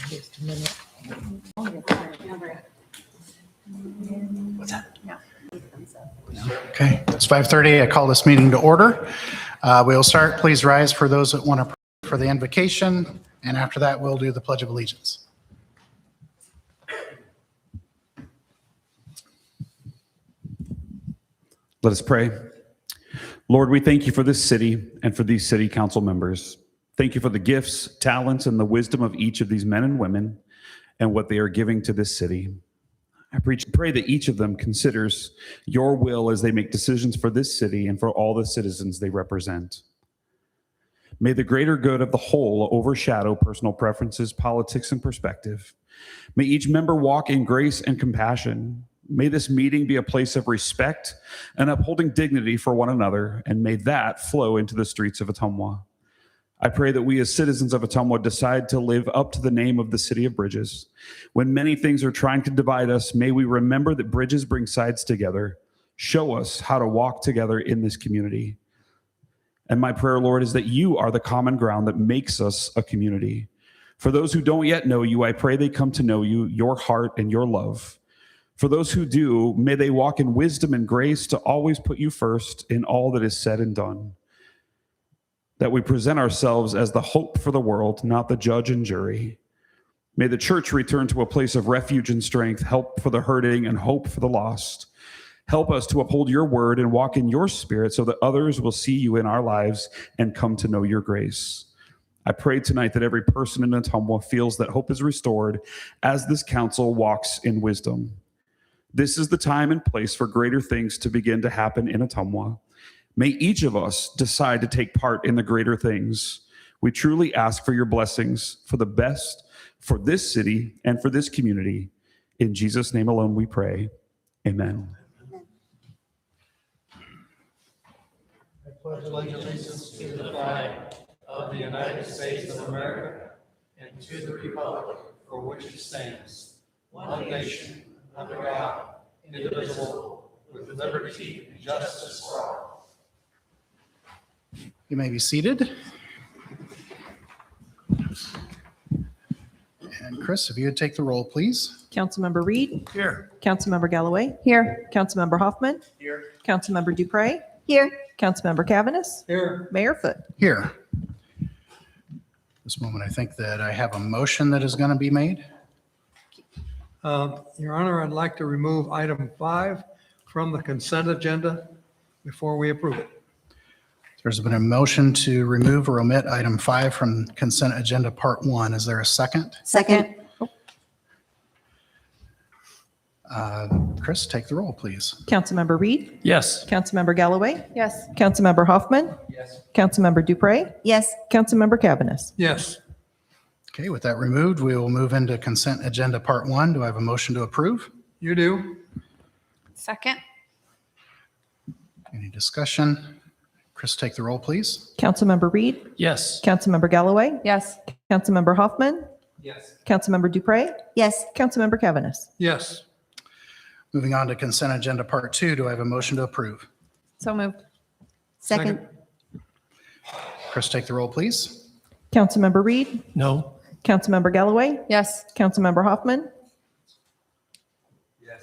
Just a minute. What's that? Okay, it's 5:30. I call this meeting to order. We'll start. Please rise for those that want to pray for the invocation, and after that, we'll do the Pledge of Allegiance. Let us pray. Lord, we thank you for this city and for these city council members. Thank you for the gifts, talents, and the wisdom of each of these men and women and what they are giving to this city. I pray that each of them considers your will as they make decisions for this city and for all the citizens they represent. May the greater good of the whole overshadow personal preferences, politics, and perspective. May each member walk in grace and compassion. May this meeting be a place of respect and upholding dignity for one another, and may that flow into the streets of Ottumwa. I pray that we as citizens of Ottumwa decide to live up to the name of the City of Bridges. When many things are trying to divide us, may we remember that bridges bring sides together. Show us how to walk together in this community. And my prayer, Lord, is that you are the common ground that makes us a community. For those who don't yet know you, I pray they come to know you, your heart, and your love. For those who do, may they walk in wisdom and grace to always put you first in all that is said and done. That we present ourselves as the hope for the world, not the judge and jury. May the church return to a place of refuge and strength, help for the hurting and hope for the lost. Help us to uphold your word and walk in your spirit so that others will see you in our lives and come to know your grace. I pray tonight that every person in Ottumwa feels that hope is restored as this council walks in wisdom. This is the time and place for greater things to begin to happen in Ottumwa. May each of us decide to take part in the greater things. We truly ask for your blessings for the best for this city and for this community. In Jesus' name alone we pray. Amen. I pledge allegiance to the flag of the United States of America and to the republic for which it stands, one nation, under God, indivisible, with liberty and justice for all. You may be seated. And Chris, if you would take the roll, please. Councilmember Reed. Here. Councilmember Galloway. Here. Councilmember Hoffman. Here. Councilmember Dupre. Here. Councilmember Cavanis. Here. Mayor Foot. Here. This moment, I think that I have a motion that is going to be made. Your Honor, I'd like to remove item 5 from the consent agenda before we approve it. There's been a motion to remove or omit item 5 from consent agenda part 1. Is there a second? Second. Chris, take the roll, please. Councilmember Reed. Yes. Councilmember Galloway. Yes. Councilmember Hoffman. Yes. Councilmember Dupre. Yes. Councilmember Cavanis. Yes. Okay, with that removed, we will move into consent agenda part 1. Do I have a motion to approve? You do? Second. Any discussion? Chris, take the roll, please. Councilmember Reed. Yes. Councilmember Galloway. Yes. Councilmember Hoffman. Yes. Councilmember Dupre. Yes. Councilmember Cavanis. Yes. Moving on to consent agenda part 2. Do I have a motion to approve? So moved. Second. Chris, take the roll, please. Councilmember Reed. No. Councilmember Galloway. Yes. Councilmember Hoffman. Yes.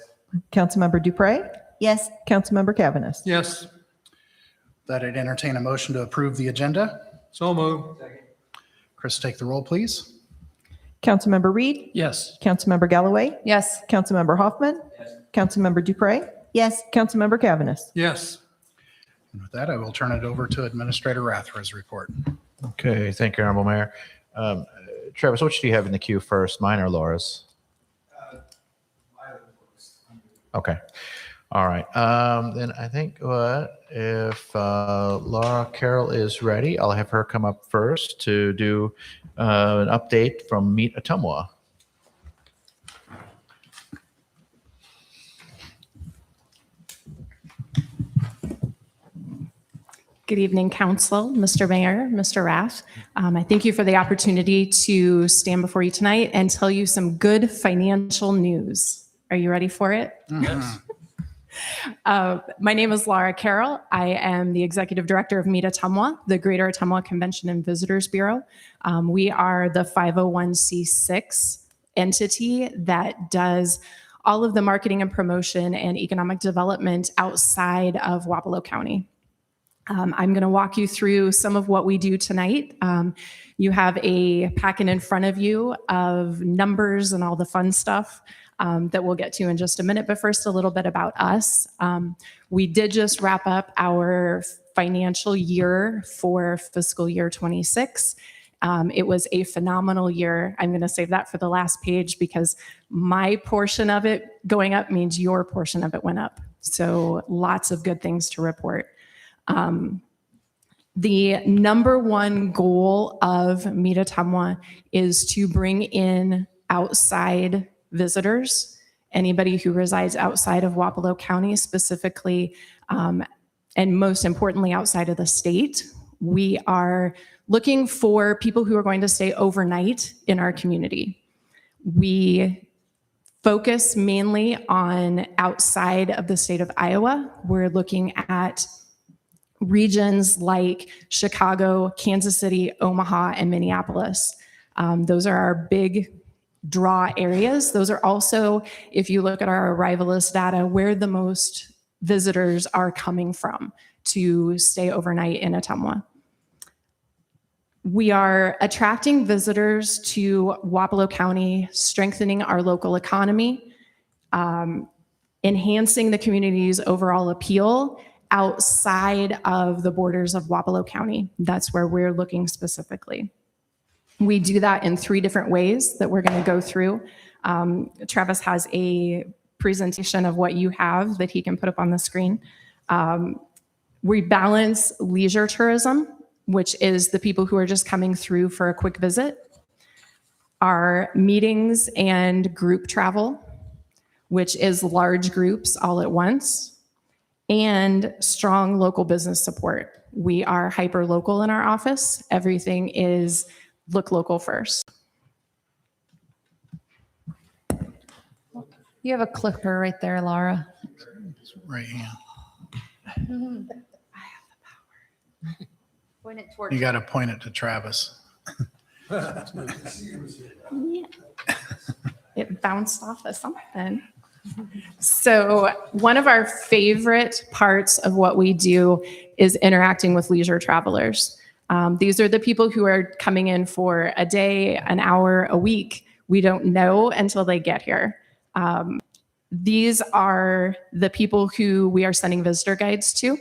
Councilmember Dupre. Yes. Councilmember Cavanis. Yes. That I'd entertain a motion to approve the agenda. So moved. Chris, take the roll, please. Councilmember Reed. Yes. Councilmember Galloway. Yes. Councilmember Hoffman. Councilmember Dupre. Yes. Councilmember Cavanis. Yes. And with that, I will turn it over to Administrator Rath for his report. Okay, thank you, Honorable Mayor. Travis, which do you have in the queue first, mine or Laura's? Okay, all right. Then I think if Laura Carroll is ready, I'll have her come up first to do an update from Meet Ottumwa. Good evening, Council, Mr. Mayor, Mr. Rath. I thank you for the opportunity to stand before you tonight and tell you some good financial news. Are you ready for it? Mhm. My name is Laura Carroll. I am the Executive Director of Meet Ottumwa, the Greater Ottumwa Convention and Visitors Bureau. We are the 501c6 entity that does all of the marketing and promotion and economic development outside of Wapello County. I'm going to walk you through some of what we do tonight. You have a packet in front of you of numbers and all the fun stuff that we'll get to in just a minute. But first, a little bit about us. We did just wrap up our financial year for fiscal year 26. It was a phenomenal year. I'm going to save that for the last page because my portion of it going up means your portion of it went up. So lots of good things to report. The number one goal of Meet Ottumwa is to bring in outside visitors, anybody who resides outside of Wapello County specifically, and most importantly, outside of the state. We are looking for people who are going to stay overnight in our community. We focus mainly on outside of the state of Iowa. We're looking at regions like Chicago, Kansas City, Omaha, and Minneapolis. Those are our big draw areas. Those are also, if you look at our arrivalist data, where the most visitors are coming from to stay overnight in Ottumwa. We are attracting visitors to Wapello County, strengthening our local economy, enhancing the community's overall appeal outside of the borders of Wapello County. That's where we're looking specifically. We do that in 3 different ways that we're going to go through. Travis has a presentation of what you have that he can put up on the screen. We balance leisure tourism, which is the people who are just coming through for a quick visit, our meetings and group travel, which is large groups all at once, and strong local business support. We are hyper local in our office. Everything is look local first. You have a clicker right there, Laura. Right hand. Point it towards You got to point it to Travis. It bounced off of something. So one of our favorite parts of what we do is interacting with leisure travelers. These are the people who are coming in for a day, an hour, a week. We don't know until they get here. These are the people who we are sending visitor guides to.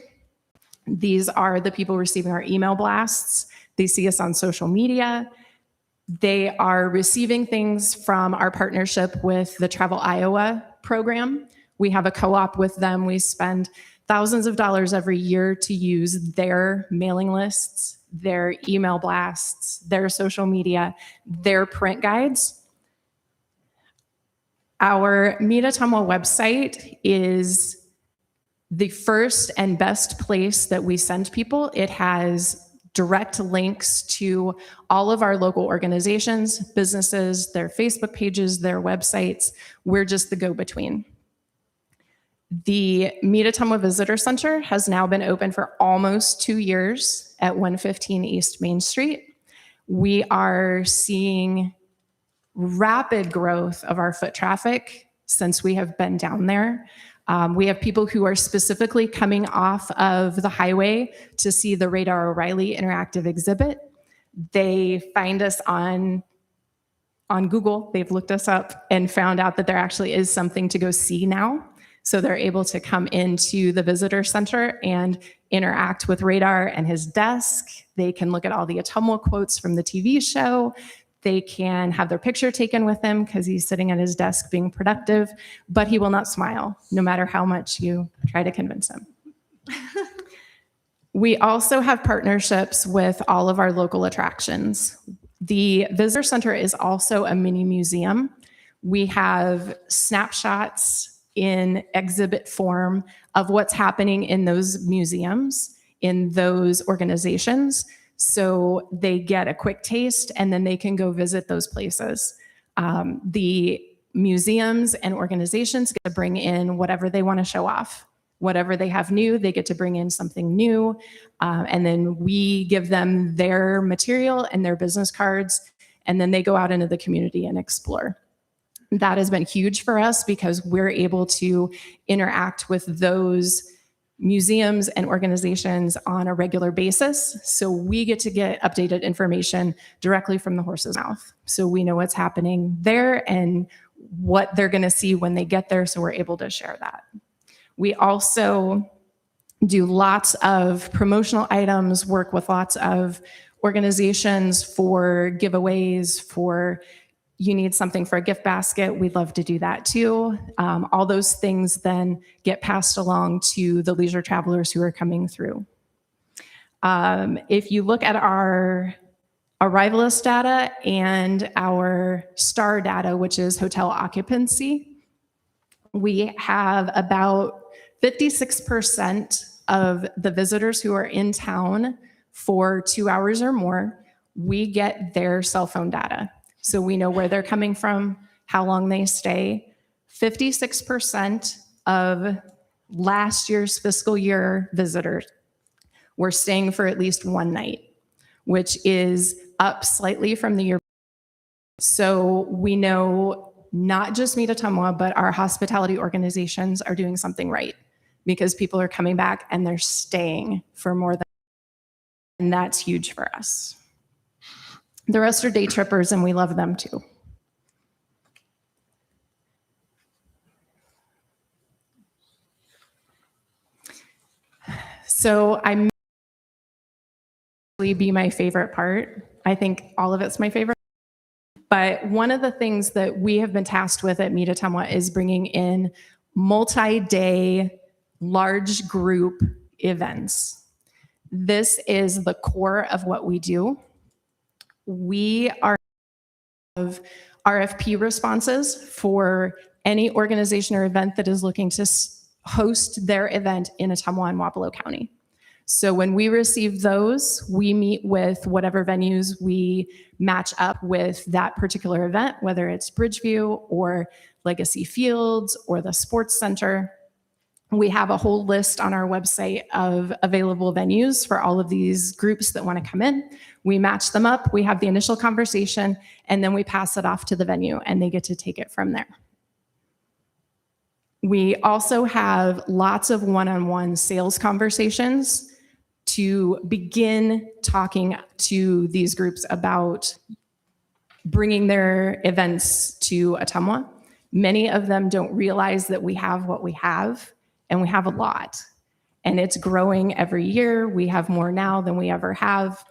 These are the people receiving our email blasts. They see us on social media. They are receiving things from our partnership with the Travel Iowa program. We have a co-op with them. We spend thousands of dollars every year to use their mailing lists, their email blasts, their social media, their print guides. Our Meet Ottumwa website is the first and best place that we send people. It has direct links to all of our local organizations, businesses, their Facebook pages, their websites. We're just the go-between. The Meet Ottumwa Visitor Center has now been open for almost 2 years at 115 East Main Street. We are seeing rapid growth of our foot traffic since we have been down there. We have people who are specifically coming off of the highway to see the Radar O'Reilly interactive exhibit. They find us on Google. They've looked us up and found out that there actually is something to go see now. So they're able to come into the visitor center and interact with Radar and his desk. They can look at all the Ottumwa quotes from the TV show. They can have their picture taken with him because he's sitting at his desk being productive, but he will not smile, no matter how much you try to convince him. We also have partnerships with all of our local attractions. The visitor center is also a mini museum. We have snapshots in exhibit form of what's happening in those museums, in those organizations. So they get a quick taste and then they can go visit those places. The museums and organizations get to bring in whatever they want to show off. Whatever they have new, they get to bring in something new. And then we give them their material and their business cards, and then they go out into the community and explore. That has been huge for us because we're able to interact with those museums and organizations on a regular basis. So we get to get updated information directly from the horse's mouth. So we know what's happening there and what they're going to see when they get there. So we're able to share that. We also do lots of promotional items, work with lots of organizations for giveaways, for you need something for a gift basket. We'd love to do that too. All those things then get passed along to the leisure travelers who are coming through. If you look at our arrivalist data and our STAR data, which is hotel occupancy, we have about 56% of the visitors who are in town for 2 hours or more, we get their cell phone data. So we know where they're coming from, how long they stay. 56% of last year's fiscal year visitors were staying for at least one night, which is up slightly from the year. So we know not just Meet Ottumwa, but our hospitality organizations are doing something right because people are coming back and they're staying for more than, and that's huge for us. The rest are day trippers, and we love them too. So I may be my favorite part. I think all of it's my favorite. But one of the things that we have been tasked with at Meet Ottumwa is bringing in multi-day, large group events. This is the core of what we do. We are of RFP responses for any organization or event that is looking to host their event in Ottumwa and Wapello County. So when we receive those, we meet with whatever venues we match up with that particular event, whether it's Bridgeview or Legacy Fields or the Sports Center. We have a whole list on our website of available venues for all of these groups that want to come in. We match them up, we have the initial conversation, and then we pass it off to the venue and they get to take it from there. We also have lots of one-on-one sales conversations to begin talking to these groups about bringing their events to Ottumwa. Many of them don't realize that we have what we have, and we have a lot. And it's growing every year. We have more now than we ever have.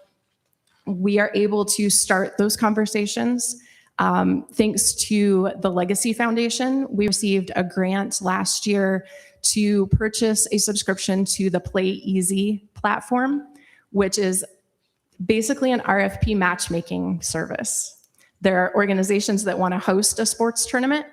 We are able to start those conversations. Thanks to the Legacy Foundation, we received a grant last year to purchase a subscription to the Play Easy platform, which is basically an RFP matchmaking service. There are organizations that want to host a sports tournament,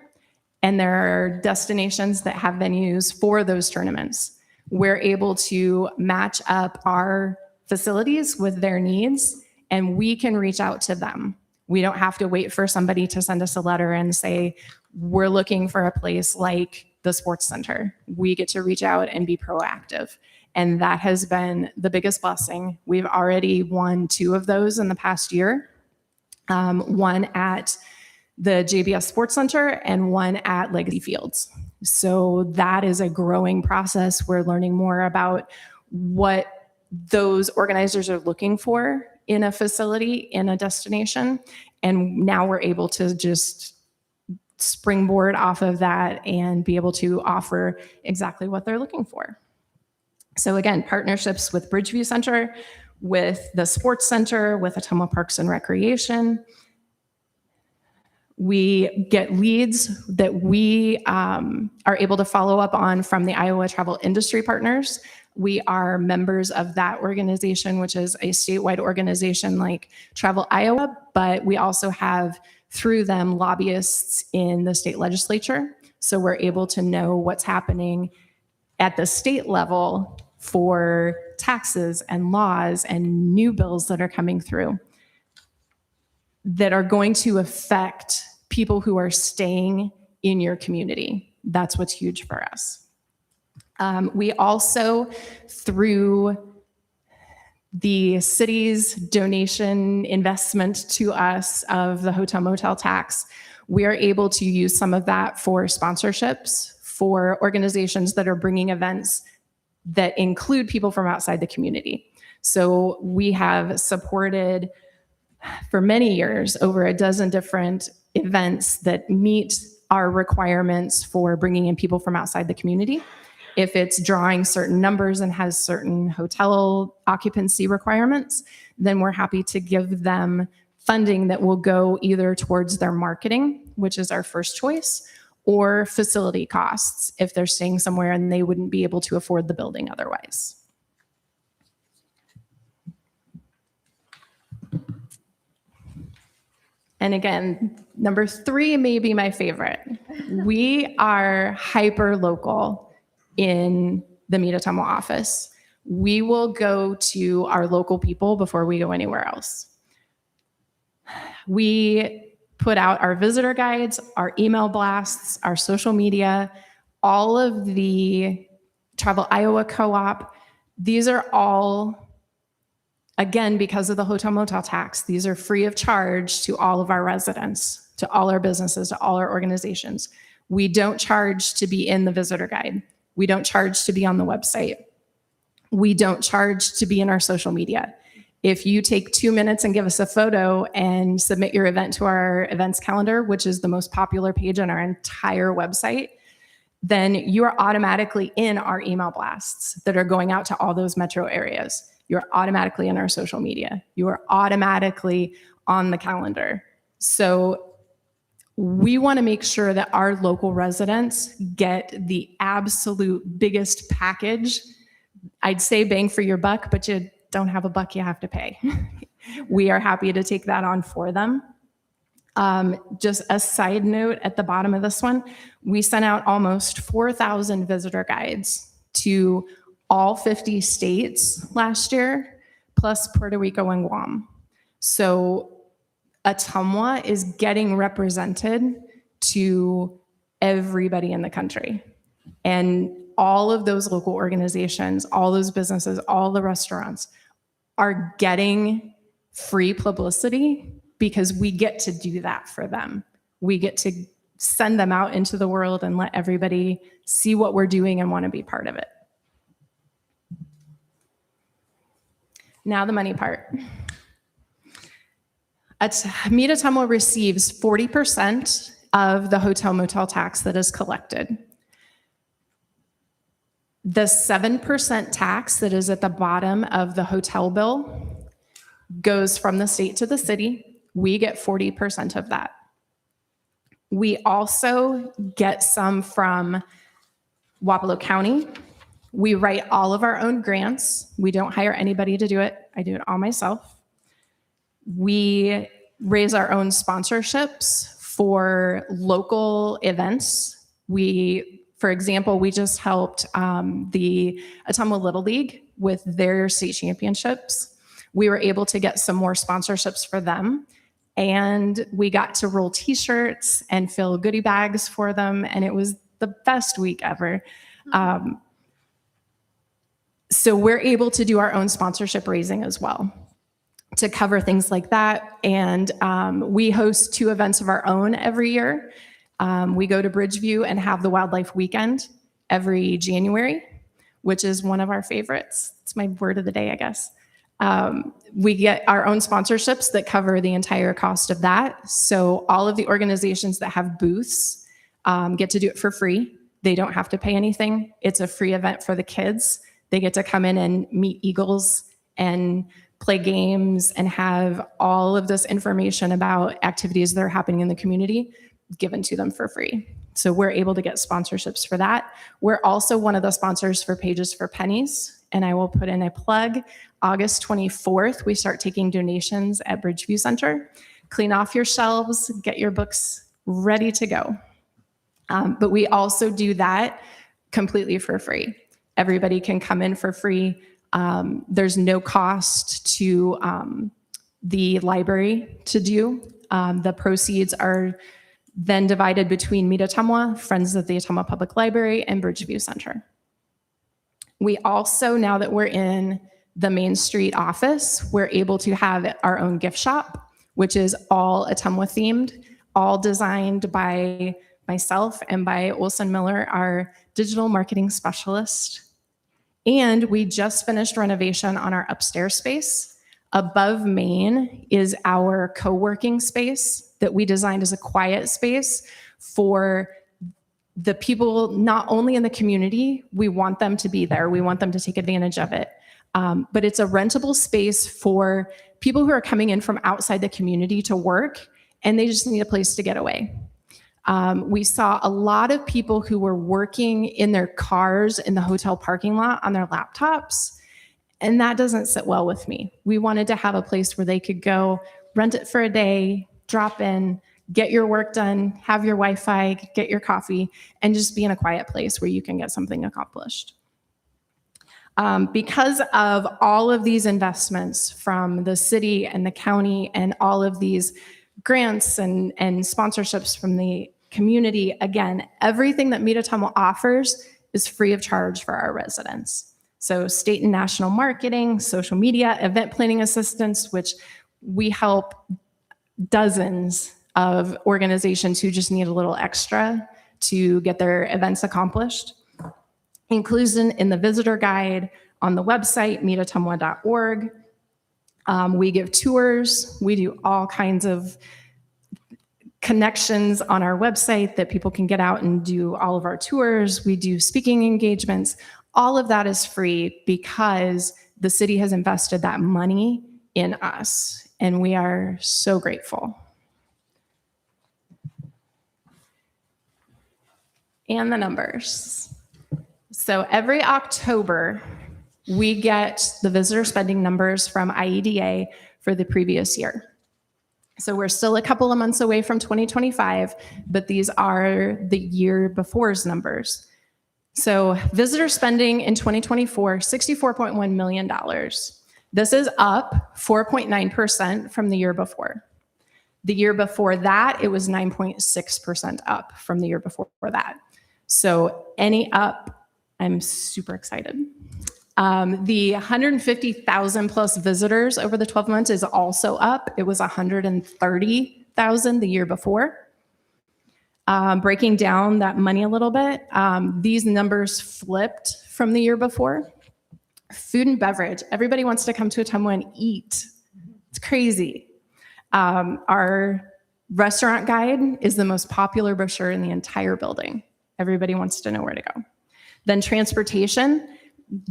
and there are destinations that have venues for those tournaments. We're able to match up our facilities with their needs, and we can reach out to them. We don't have to wait for somebody to send us a letter and say, we're looking for a place like the Sports Center. We get to reach out and be proactive. And that has been the biggest blessing. We've already won 2 of those in the past year. One at the JBS Sports Center and one at Legacy Fields. So that is a growing process. We're learning more about what those organizers are looking for in a facility, in a destination. And now we're able to just springboard off of that and be able to offer exactly what they're looking for. So again, partnerships with Bridgeview Center, with the Sports Center, with Ottumwa Parks and Recreation. We get leads that we are able to follow up on from the Iowa Travel Industry Partners. We are members of that organization, which is a statewide organization like Travel Iowa, but we also have through them lobbyists in the state legislature. So we're able to know what's happening at the state level for taxes and laws and new bills that are coming through that are going to affect people who are staying in your community. That's what's huge for us. We also, through the city's donation investment to us of the hotel motel tax, we are able to use some of that for sponsorships for organizations that are bringing events that include people from outside the community. So we have supported for many years over a dozen different events that meet our requirements for bringing in people from outside the community. If it's drawing certain numbers and has certain hotel occupancy requirements, then we're happy to give them funding that will go either towards their marketing, which is our first choice, or facility costs if they're staying somewhere and they wouldn't be able to afford the building otherwise. And again, number 3 may be my favorite. We are hyper local in the Meet Ottumwa office. We will go to our local people before we go anywhere else. We put out our visitor guides, our email blasts, our social media, all of the Travel Iowa Co-op. These are all, again, because of the hotel motel tax, these are free of charge to all of our residents, to all our businesses, to all our organizations. We don't charge to be in the visitor guide. We don't charge to be on the website. We don't charge to be in our social media. If you take 2 minutes and give us a photo and submit your event to our events calendar, which is the most popular page on our entire website, then you are automatically in our email blasts that are going out to all those metro areas. You're automatically in our social media. You are automatically on the calendar. So we want to make sure that our local residents get the absolute biggest package. I'd say bang for your buck, but you don't have a buck you have to pay. We are happy to take that on for them. Just a side note at the bottom of this one, we sent out almost 4,000 visitor guides to all 50 states last year, plus Puerto Rico and Guam. So Ottumwa is getting represented to everybody in the country. And all of those local organizations, all those businesses, all the restaurants are getting free publicity because we get to do that for them. We get to send them out into the world and let everybody see what we're doing and want to be part of it. Now the money part. Meet Ottumwa receives 40% of the hotel motel tax that is collected. The 7% tax that is at the bottom of the hotel bill goes from the state to the city. We get 40% of that. We also get some from Wapello County. We write all of our own grants. We don't hire anybody to do it. I do it all myself. We raise our own sponsorships for local events. For example, we just helped the Ottumwa Little League with their state championships. We were able to get some more sponsorships for them, and we got to roll t-shirts and fill goodie bags for them, and it was the best week ever. So we're able to do our own sponsorship raising as well to cover things like that. And we host 2 events of our own every year. We go to Bridgeview and have the Wildlife Weekend every January, which is one of our favorites. It's my word of the day, I guess. We get our own sponsorships that cover the entire cost of that. So all of the organizations that have booths get to do it for free. They don't have to pay anything. It's a free event for the kids. They get to come in and meet eagles and play games and have all of this information about activities that are happening in the community given to them for free. So we're able to get sponsorships for that. We're also one of the sponsors for Pages for Pennies, and I will put in a plug. August 24th, we start taking donations at Bridgeview Center. Clean off your shelves, get your books ready to go. But we also do that completely for free. Everybody can come in for free. There's no cost to the library to do. The proceeds are then divided between Meet Ottumwa, Friends of the Ottumwa Public Library, and Bridgeview Center. We also, now that we're in the Main Street office, we're able to have our own gift shop, which is all Ottumwa themed, all designed by myself and by Olson Miller, our digital marketing specialist. And we just finished renovation on our upstairs space. Above main is our co-working space that we designed as a quiet space for the people not only in the community. We want them to be there. We want them to take advantage of it. But it's a rentable space for people who are coming in from outside the community to work, and they just need a place to get away. We saw a lot of people who were working in their cars in the hotel parking lot on their laptops, and that doesn't sit well with me. We wanted to have a place where they could go, rent it for a day, drop in, get your work done, have your Wi-Fi, get your coffee, and just be in a quiet place where you can get something accomplished. Because of all of these investments from the city and the county and all of these grants and sponsorships from the community, again, everything that Meet Ottumwa offers is free of charge for our residents. So state and national marketing, social media, event planning assistance, which we help dozens of organizations who just need a little extra to get their events accomplished. Inclusion in the visitor guide on the website, meetottumwa.org. We give tours. We do all kinds of connections on our website that people can get out and do all of our tours. We do speaking engagements. All of that is free because the city has invested that money in us, and we are so grateful. And the numbers. So every October, we get the visitor spending numbers from IEDA for the previous year. So we're still a couple of months away from 2025, but these are the year before's numbers. So visitor spending in 2024, $64.1 million. This is up 4.9% from the year before. The year before that, it was 9.6% up from the year before that. So any up, I'm super excited. The 150,000 plus visitors over the 12 months is also up. It was 130,000 the year before. Breaking down that money a little bit, these numbers flipped from the year before. Food and beverage, everybody wants to come to Ottumwa and eat. It's crazy. Our restaurant guide is the most popular brochure in the entire building. Everybody wants to know where to go. Then transportation,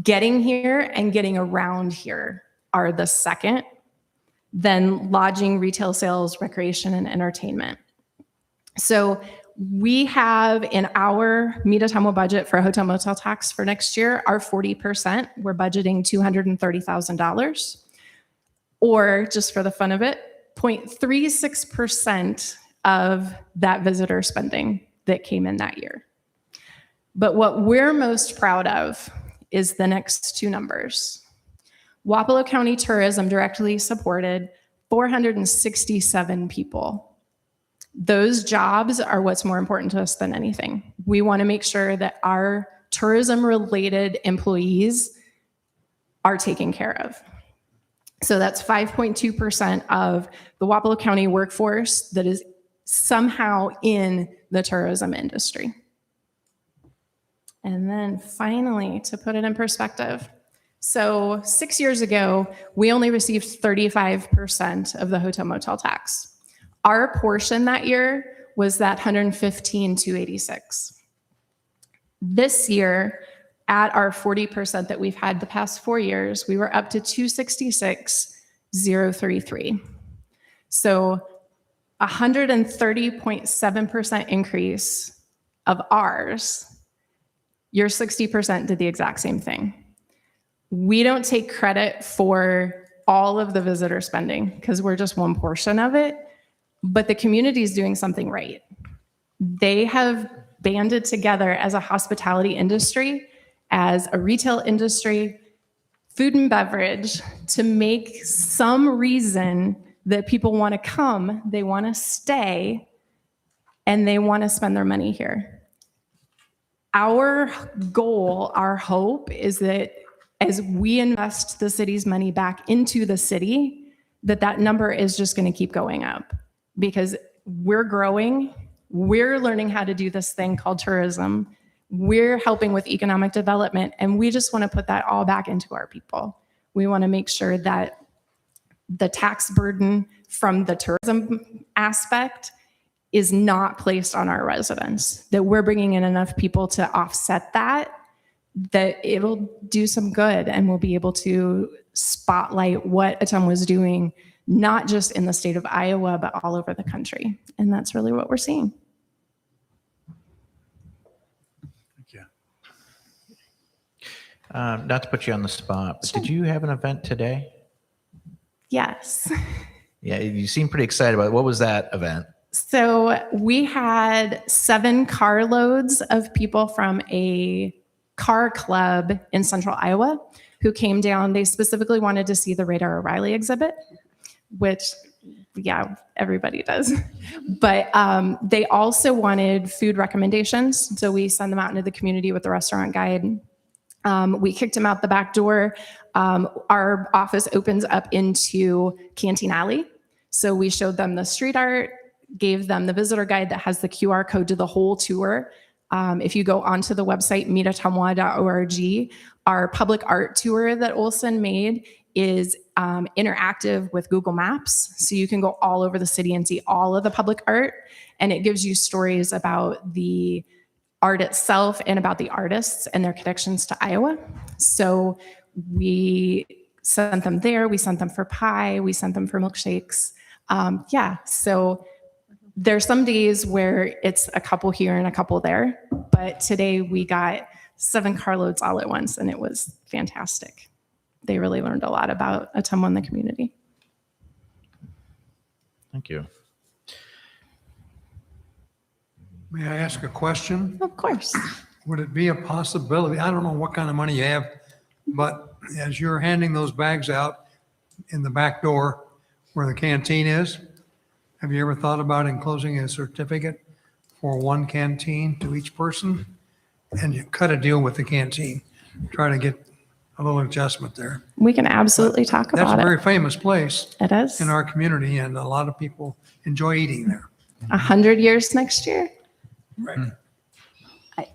getting here and getting around here are the second. Then lodging, retail sales, recreation, and entertainment. So we have in our Meet Ottumwa budget for hotel motel tax for next year, our 40%, we're budgeting $230,000. Or just for the fun of it, 0.36% of that visitor spending that came in that year. But what we're most proud of is the next two numbers. Wapello County Tourism directly supported 467 people. Those jobs are what's more important to us than anything. We want to make sure that our tourism-related employees are taken care of. So that's 5.2% of the Wapello County workforce that is somehow in the tourism industry. And then finally, to put it in perspective, so 6 years ago, we only received 35% of the hotel motel tax. Our portion that year was that $115,286. This year, at our 40% that we've had the past 4 years, we were up to $266,033. So 130.7% increase of ours. Your 60% did the exact same thing. We don't take credit for all of the visitor spending because we're just one portion of it, but the community is doing something right. They have banded together as a hospitality industry, as a retail industry, food and beverage, to make some reason that people want to come, they want to stay, and they want to spend their money here. Our goal, our hope is that as we invest the city's money back into the city, that number is just going to keep going up because we're growing. We're learning how to do this thing called tourism. We're helping with economic development, and we just want to put that all back into our people. We want to make sure that the tax burden from the tourism aspect is not placed on our residents, that we're bringing in enough people to offset that it'll do some good, and we'll be able to spotlight what Ottumwa is doing, not just in the state of Iowa, but all over the country. And that's really what we're seeing. Not to put you on the spot, but did you have an event today? Yes. Yeah, you seem pretty excited about it. What was that event? So we had 7 carloads of people from a car club in central Iowa who came down. They specifically wanted to see the Radar O'Reilly exhibit, which, yeah, everybody does. But they also wanted food recommendations. So we send them out into the community with the restaurant guide. We kicked them out the back door. Our office opens up into Canteen Alley. So we showed them the street art, gave them the visitor guide that has the QR code to the whole tour. If you go onto the website, meetattumwa.org, our public art tour that Olson made is interactive with Google Maps. So you can go all over the city and see all of the public art. And it gives you stories about the art itself and about the artists and their connections to Iowa. So we sent them there. We sent them for pie. We sent them for milkshakes. So there's some days where it's a couple here and a couple there, but today we got 7 carloads all at once, and it was fantastic. They really learned a lot about Ottumwa in the community. Thank you. May I ask a question? Of course. Would it be a possibility, I don't know what kind of money you have, but as you're handing those bags out in the back door where the canteen is, have you ever thought about enclosing a certificate for 1 canteen to each person? And you cut a deal with the canteen, try to get a little adjustment there. We can absolutely talk That's a about very it. famous place It is. in our community, and a lot of people enjoy eating there. 100 years next year. Right.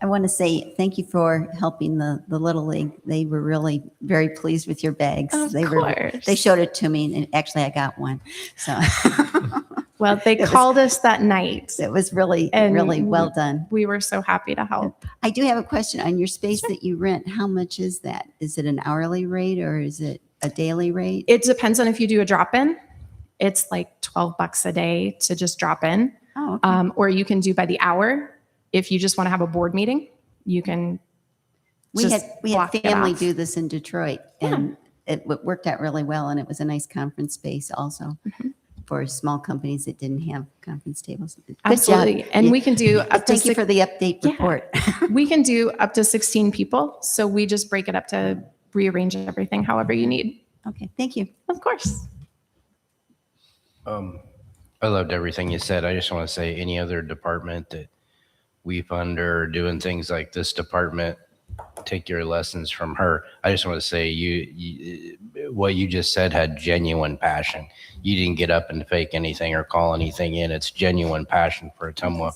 I want to say thank you for helping the Little League. They were really very pleased with your bags. Of They course. they showed it to me, and actually I got one. So Well, they was- called us that night. it was really, And really well done. We were so happy to help. I do have a question on your space that you rent. How much is that? Is it an hourly rate or is it a daily rate? It depends on if you do a drop-in. It's like $12 a day to just drop in. Oh, okay. Or you can do by the hour. If you just want to have a board meeting, you can we just had block it family off. do this in Detroit, and it worked out really well. And it was a nice conference space also for small companies that didn't have conference tables. Good job. Absolutely. And Yeah. we can do up to Thank you for the update Yeah. report. we can do up to 16 people. So we just break it up to rearrange everything however you need. Okay, thank you. Of course. I loved everything you said. I just want to say any other department that we fund or doing things like this department, take your lessons from her. I just want to say you what you just said had genuine passion. You didn't get up and fake anything or call anything in. It's genuine passion for Ottumwa.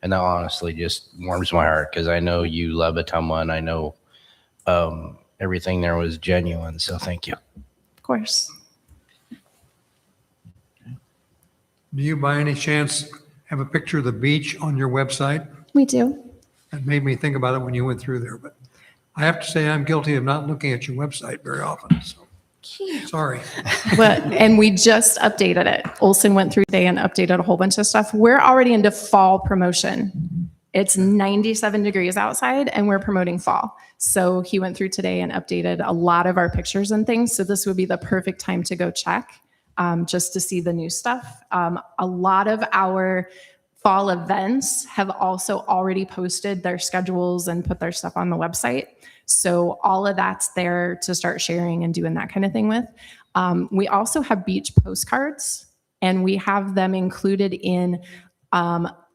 And that honestly just warms my heart because I know you love Ottumwa and I know everything there was genuine. So thank you. Of course. Do you by any chance have a picture of the beach on your website? We do. That made me think about it when you went through there, but I have to say I'm guilty of not looking at your website very often, so sorry. And we just updated it. Olson went through today and updated a whole bunch of stuff. We're already into fall promotion. It's 97 degrees outside and we're promoting fall. So he went through today and updated a lot of our pictures and things. So this would be the perfect time to go check just to see the new stuff. A lot of our fall events have also already posted their schedules and put their stuff on the website. So all of that's there to start sharing and doing that kind of thing with. We also have beach postcards and we have them included in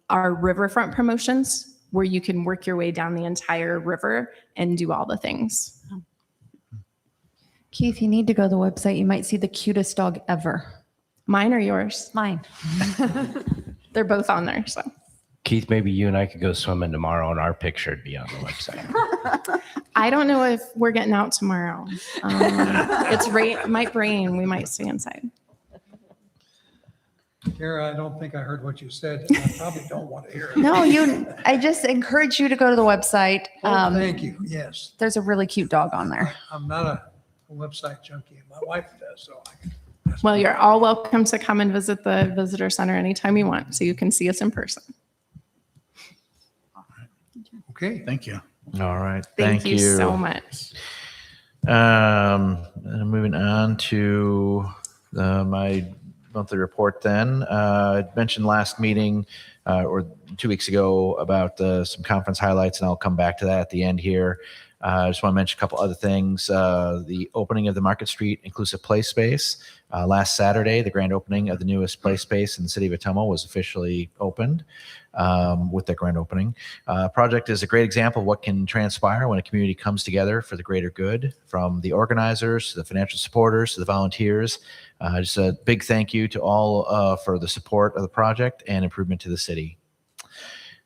our riverfront promotions where you can work your way down the entire river and do all the things. Keith, you need to go to the website. You might see the cutest dog ever. Mine or yours? Mine. They're both on there. So Keith, maybe you and I could go swimming tomorrow and our picture would be on the website. I don't know if we're getting out tomorrow. It's rain, might rain. We might stay inside. Kara, I don't think I heard what you said. And I probably don't want to hear it. No, I just encourage you to go to the website. Oh, thank you. Yes. There's a really cute dog on there. I'm not a website junkie. My wife does, so I can. Well, you're all welcome to come and visit the visitor center anytime you want, so you can see us in person. Okay. Thank you. All right. Thank you so much. Moving on to my monthly report then. I mentioned last meeting or 2 weeks ago about some conference highlights, and I'll come back to that at the end here. I just want to mention a couple other things. The opening of the Market Street Inclusive Play Space. Last Saturday, the grand opening of the newest play space in the city of Ottumwa was officially opened with that grand opening. Project is a great example of what can transpire when a community comes together for the greater good, from the organizers to the financial supporters to the volunteers. Just a big thank you to all for the support of the project and improvement to the city.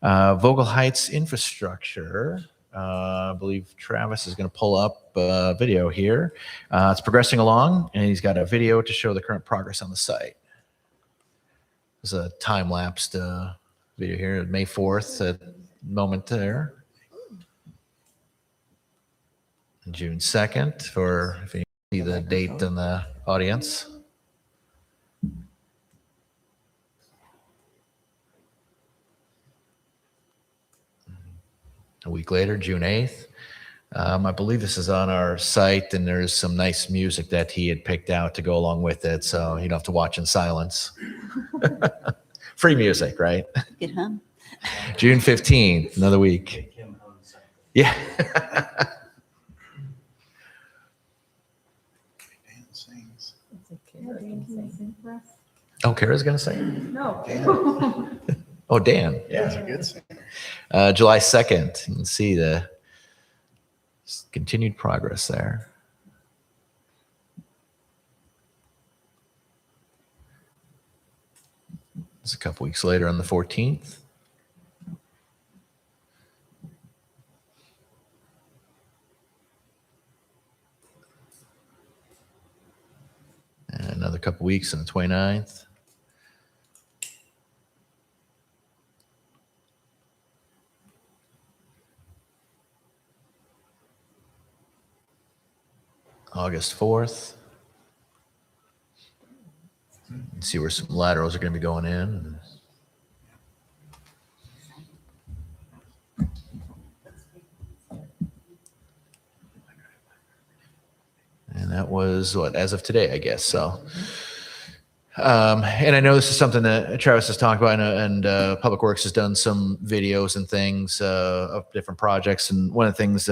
Vogel Heights infrastructure. I believe Travis is going to pull up a video here. It's progressing along, and he's got a video to show the current progress on the site. There's a time-lapsed video here, May 4th, moment there. June 2nd, for if you see the date in the audience. A week later, June 8th. I believe this is on our site, and there's some nice music that he had picked out to go along with it, so you don't have to watch in silence. Free music, right? Good, huh? June 15th, another week. Yeah. Oh, Kara's going to sing? No. Oh, Dan. Yeah, it's a good thing. July 2nd. You can see the continued progress there. It's a couple weeks later on the 14th. And another couple weeks on the 29th. August 4th. See where some laterals are going to be going in. And that was what, as of today, I guess. So, and I know this is something that Travis has talked about, and Public Works has done some videos and things of different projects. And one of the things,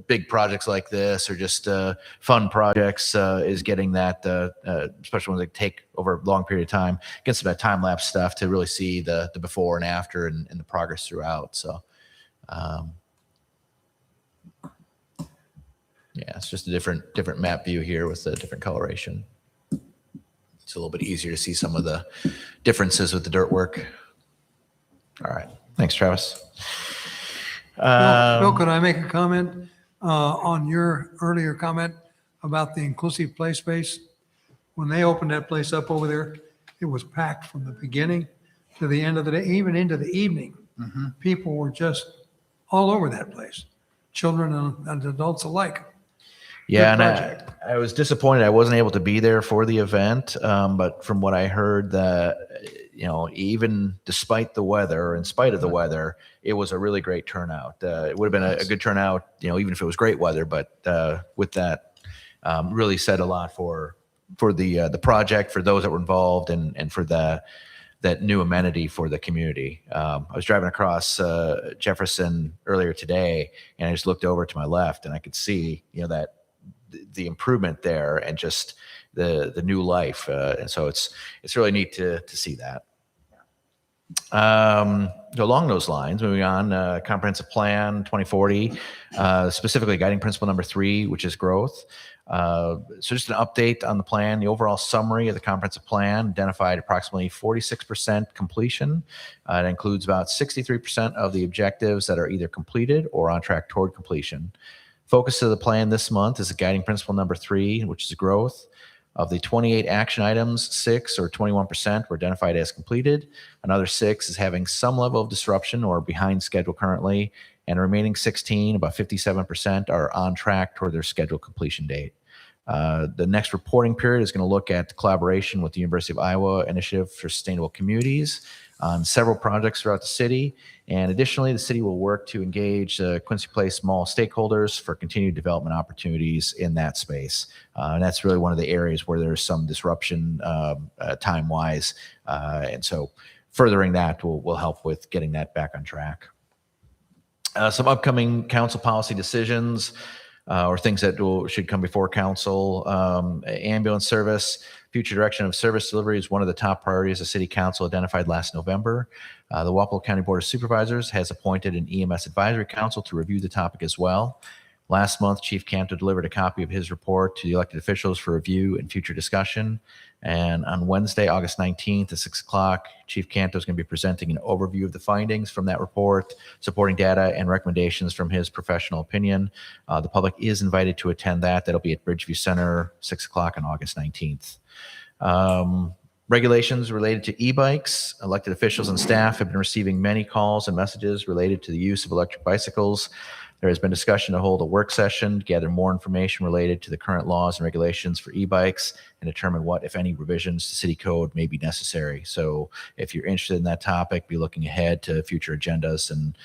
big projects like this, or just fun projects, is getting that, especially when they take over a long period of time, get some of that time lapse stuff to really see the before and after and the progress throughout. So, yeah, it's just a different map view here with a different coloration. It's a little bit easier to see some of the differences with the dirt work. All right. Thanks, Travis. Bill, could I make a comment on your earlier comment about the inclusive play space? When they opened that place up over there, it was packed from the beginning to the end of the day, even into the evening. Mm-hmm. People were just all over that place, children and adults alike. Yeah, Good and project. I was disappointed I wasn't able to be there for the event, but from what I heard, that even despite the weather, or in spite of the weather, it was a really great turnout. It would have been a good turnout, even if it was great weather. But with that, really said a lot for the project, for those that were involved, and for that new amenity for the community. I was driving across Jefferson earlier today, and I just looked over to my left, and I could see that the improvement there, and just the new life, and so it's really neat to see that. along those lines, moving on, comprehensive plan 2040, specifically guiding principle number 3, which is growth. So just an update on the plan. The overall summary of the comprehensive plan identified approximately 46% completion. It includes about 63% of the objectives that are either completed or on track toward completion. Focus of the plan this month is the guiding principle number 3, which is growth. Of the 28 action items, 6 or 21% were identified as completed. Another 6 is having some level of disruption or behind schedule currently. And the remaining 16, about 57%, are on track toward their scheduled completion date. The next reporting period is going to look at the collaboration with the University of Iowa Initiative for Sustainable Communities on several projects throughout the city. And additionally, the city will work to engage Quincy Place Mall stakeholders for continued development opportunities in that space. And that's really one of the areas where there's some disruption time-wise. And so furthering that will help with getting that back on track. Some upcoming council policy decisions or things that should come before council. Ambulance service, future direction of service delivery is one of the top priorities the city council identified last November. The Wapello County Board of Supervisors has appointed an EMS advisory council to review the topic as well. Last month, Chief Canto delivered a copy of his report to the elected officials for review and future discussion. And on Wednesday, August 19th at 6 o'clock, Chief Canto is going to be presenting an overview of the findings from that report, supporting data and recommendations from his professional opinion. The public is invited to attend that. That'll be at Bridgeview Center, 6 o'clock on August 19th. Regulations related to e-bikes. Elected officials and staff have been receiving many calls and messages related to the use of electric bicycles. There has been discussion to hold a work session to gather more information related to the current laws and regulations for e-bikes and determine what, if any, revisions to city code may be necessary. So if you're interested in that topic, be looking ahead to future agendas, and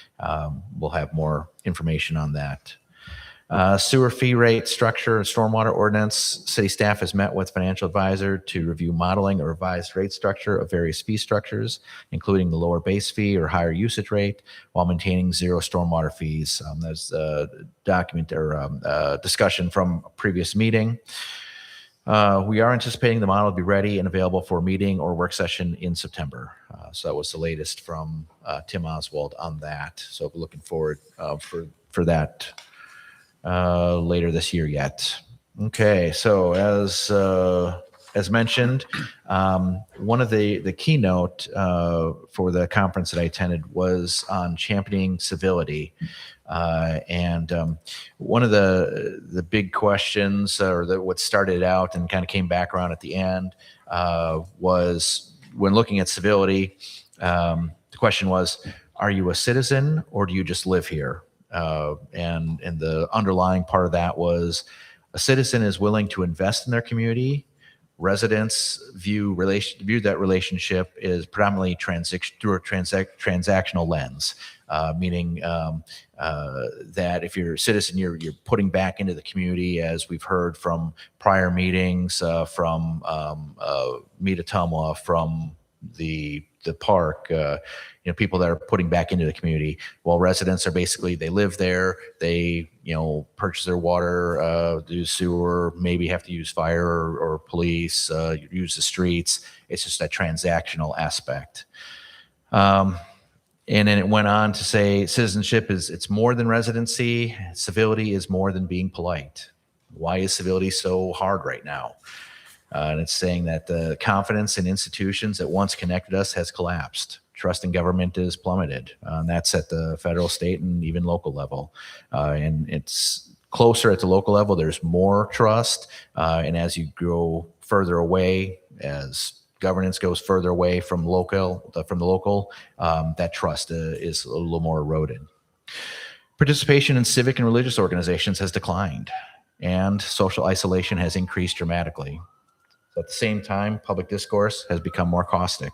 we'll have more information on that. Sewer fee rate structure and stormwater ordinance. City staff has met with financial advisor to review modeling a revised rate structure of various fee structures, including the lower base fee or higher usage rate, while maintaining zero stormwater fees. There's a document or discussion from a previous meeting. We are anticipating the model to be ready and available for a meeting or work session in September. So that was the latest from Tim Oswald on that. So we're looking forward for that later this year yet. Okay, so as mentioned, one of the keynote for the conference that I attended was on championing civility. And one of the big questions, or what started out and kind of came back around at the end, was when looking at civility, the question was, are you a citizen or do you just live here? And the underlying part of that was a citizen is willing to invest in their community. Residents view that relationship is predominantly through a transactional lens, meaning that if you're a citizen, you're putting back into the community, as we've heard from prior meetings, from Meet Ottumwa, from the park, people that are putting back into the community, while residents are basically, they live there, they, purchase their water, do sewer, maybe have to use fire or police, use the streets. It's just a transactional aspect. And then it went on to say citizenship it's more than residency. Civility is more than being polite. Why is civility so hard right now? And it's saying that the confidence in institutions that once connected us has collapsed. Trust in government is plummeted. And that's at the federal, state, and even local level. And it's closer at the local level. There's more trust. And as you go further away, as governance goes further away from the local, that trust is a little more eroded. Participation in civic and religious organizations has declined, and social isolation has increased dramatically. At the same time, public discourse has become more caustic.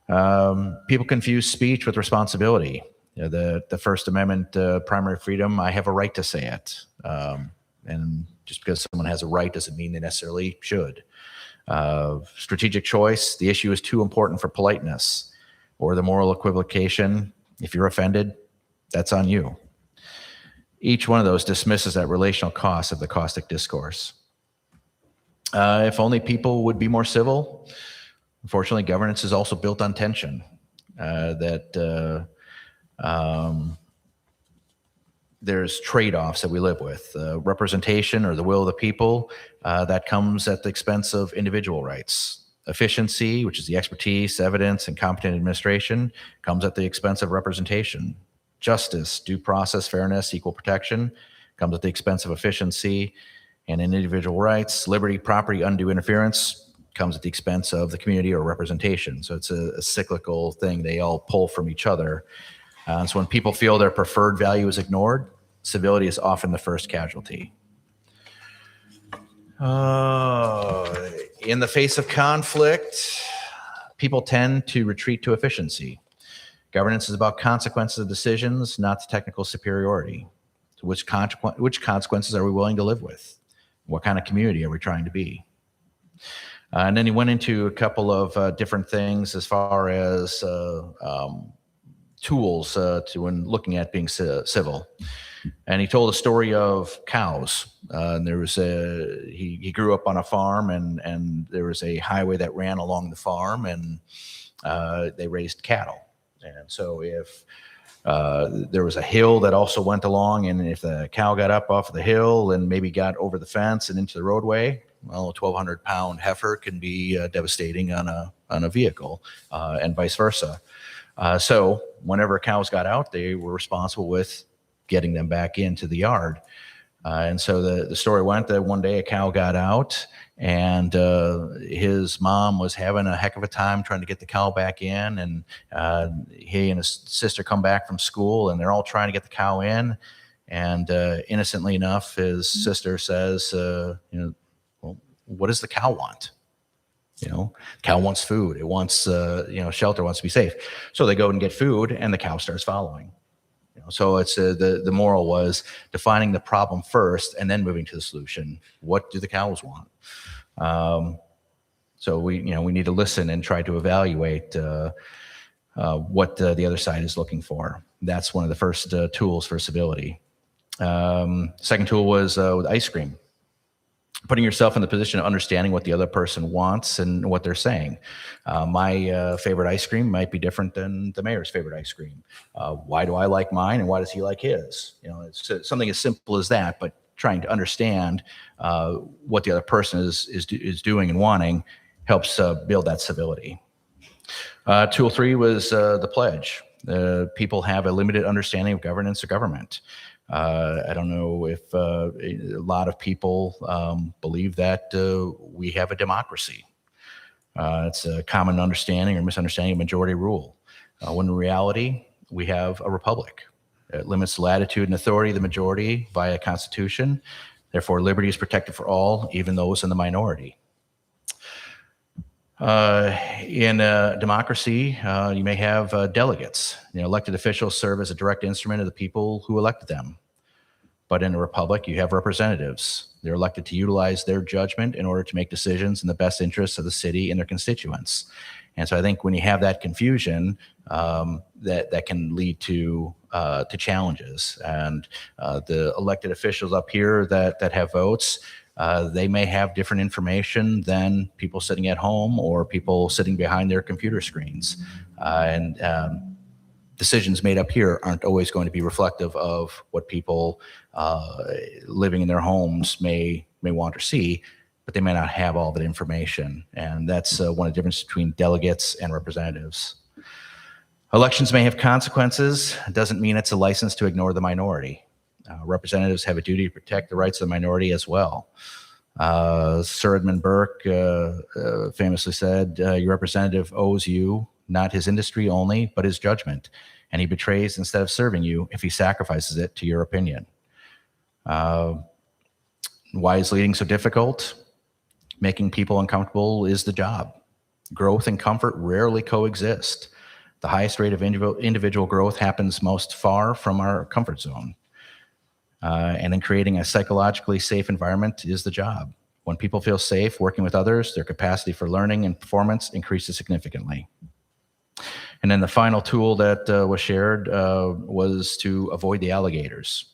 People confuse speech with responsibility. The First Amendment, primary freedom, I have a right to say it. And just because someone has a right doesn't mean they necessarily should. Strategic choice, the issue is too important for politeness. Or the moral equivocation, if you're offended, that's on you. Each one of those dismisses that relational cost of the caustic discourse. If only people would be more civil. Unfortunately, governance is also built on tension. that there's trade-offs that we live with. Representation or the will of the people, that comes at the expense of individual rights. Efficiency, which is the expertise, evidence, and competent administration, comes at the expense of representation. Justice, due process, fairness, equal protection, comes at the expense of efficiency and individual rights. Liberty, property, undue interference comes at the expense of the community or representation. So it's a cyclical thing. They all pull from each other. So when people feel their preferred value is ignored, civility is often the first casualty. In the face of conflict, people tend to retreat to efficiency. Governance is about consequences of decisions, not technical superiority. So which consequences are we willing to live with? What kind of community are we trying to be? And then he went into a couple of different things as far as tools when looking at being civil. And he told a story of cows. And there was he grew up on a farm, and there was a highway that ran along the farm, and they raised cattle. And so if there was a hill that also went along, and if the cow got up off the hill and maybe got over the fence and into the roadway, well, a 1,200-pound heifer can be devastating on a vehicle, and vice versa. So whenever cows got out, they were responsible with getting them back into the yard. And so the story went that one day a cow got out, and his mom was having a heck of a time trying to get the cow back in. And he and his sister come back from school, and they're all trying to get the cow in. And innocently enough, his sister says, well, what does the cow want? Cow wants food. It wants, shelter, wants to be safe. So they go and get food, and the cow starts following. So it's the moral was defining the problem first and then moving to the solution. What do the cows want? So we need to listen and try to evaluate what the other side is looking for. That's one of the first tools for civility. Second tool was with ice cream. Putting yourself in the position of understanding what the other person wants and what they're saying. My favorite ice cream might be different than the mayor's favorite ice cream. Why do I like mine, and why does he like his? It's something as simple as that, but trying to understand what the other person is doing and wanting helps build that civility. Tool 3 was the pledge. People have a limited understanding of governance or government. I don't know if a lot of people believe that we have a democracy. It's a common understanding or misunderstanding of majority rule. When in reality, we have a republic. It limits the latitude and authority of the majority via constitution. Therefore, liberty is protected for all, even those in the minority. In a democracy, you may have delegates. Elected officials serve as a direct instrument of the people who elected them. But in a republic, you have representatives. They're elected to utilize their judgment in order to make decisions in the best interests of the city and their constituents. And so I think when you have that confusion, that can lead to challenges. And the elected officials up here that have votes, they may have different information than people sitting at home or people sitting behind their computer screens. Decisions made up here aren't always going to be reflective of what people living in their homes may want to see, but they may not have all that information. And that's one of the differences between delegates and representatives. Elections may have consequences. It doesn't mean it's a license to ignore the minority. Representatives have a duty to protect the rights of the minority as well. Sir Edmund Burke famously said, your representative owes you not his industry only, but his judgment. And he betrays instead of serving you if he sacrifices it to your opinion. Why is leading so difficult? Making people uncomfortable is the job. Growth and comfort rarely coexist. The highest rate of individual growth happens most far from our comfort zone. And then creating a psychologically safe environment is the job. When people feel safe working with others, their capacity for learning and performance increases significantly. And then the final tool that was shared was to avoid the alligators.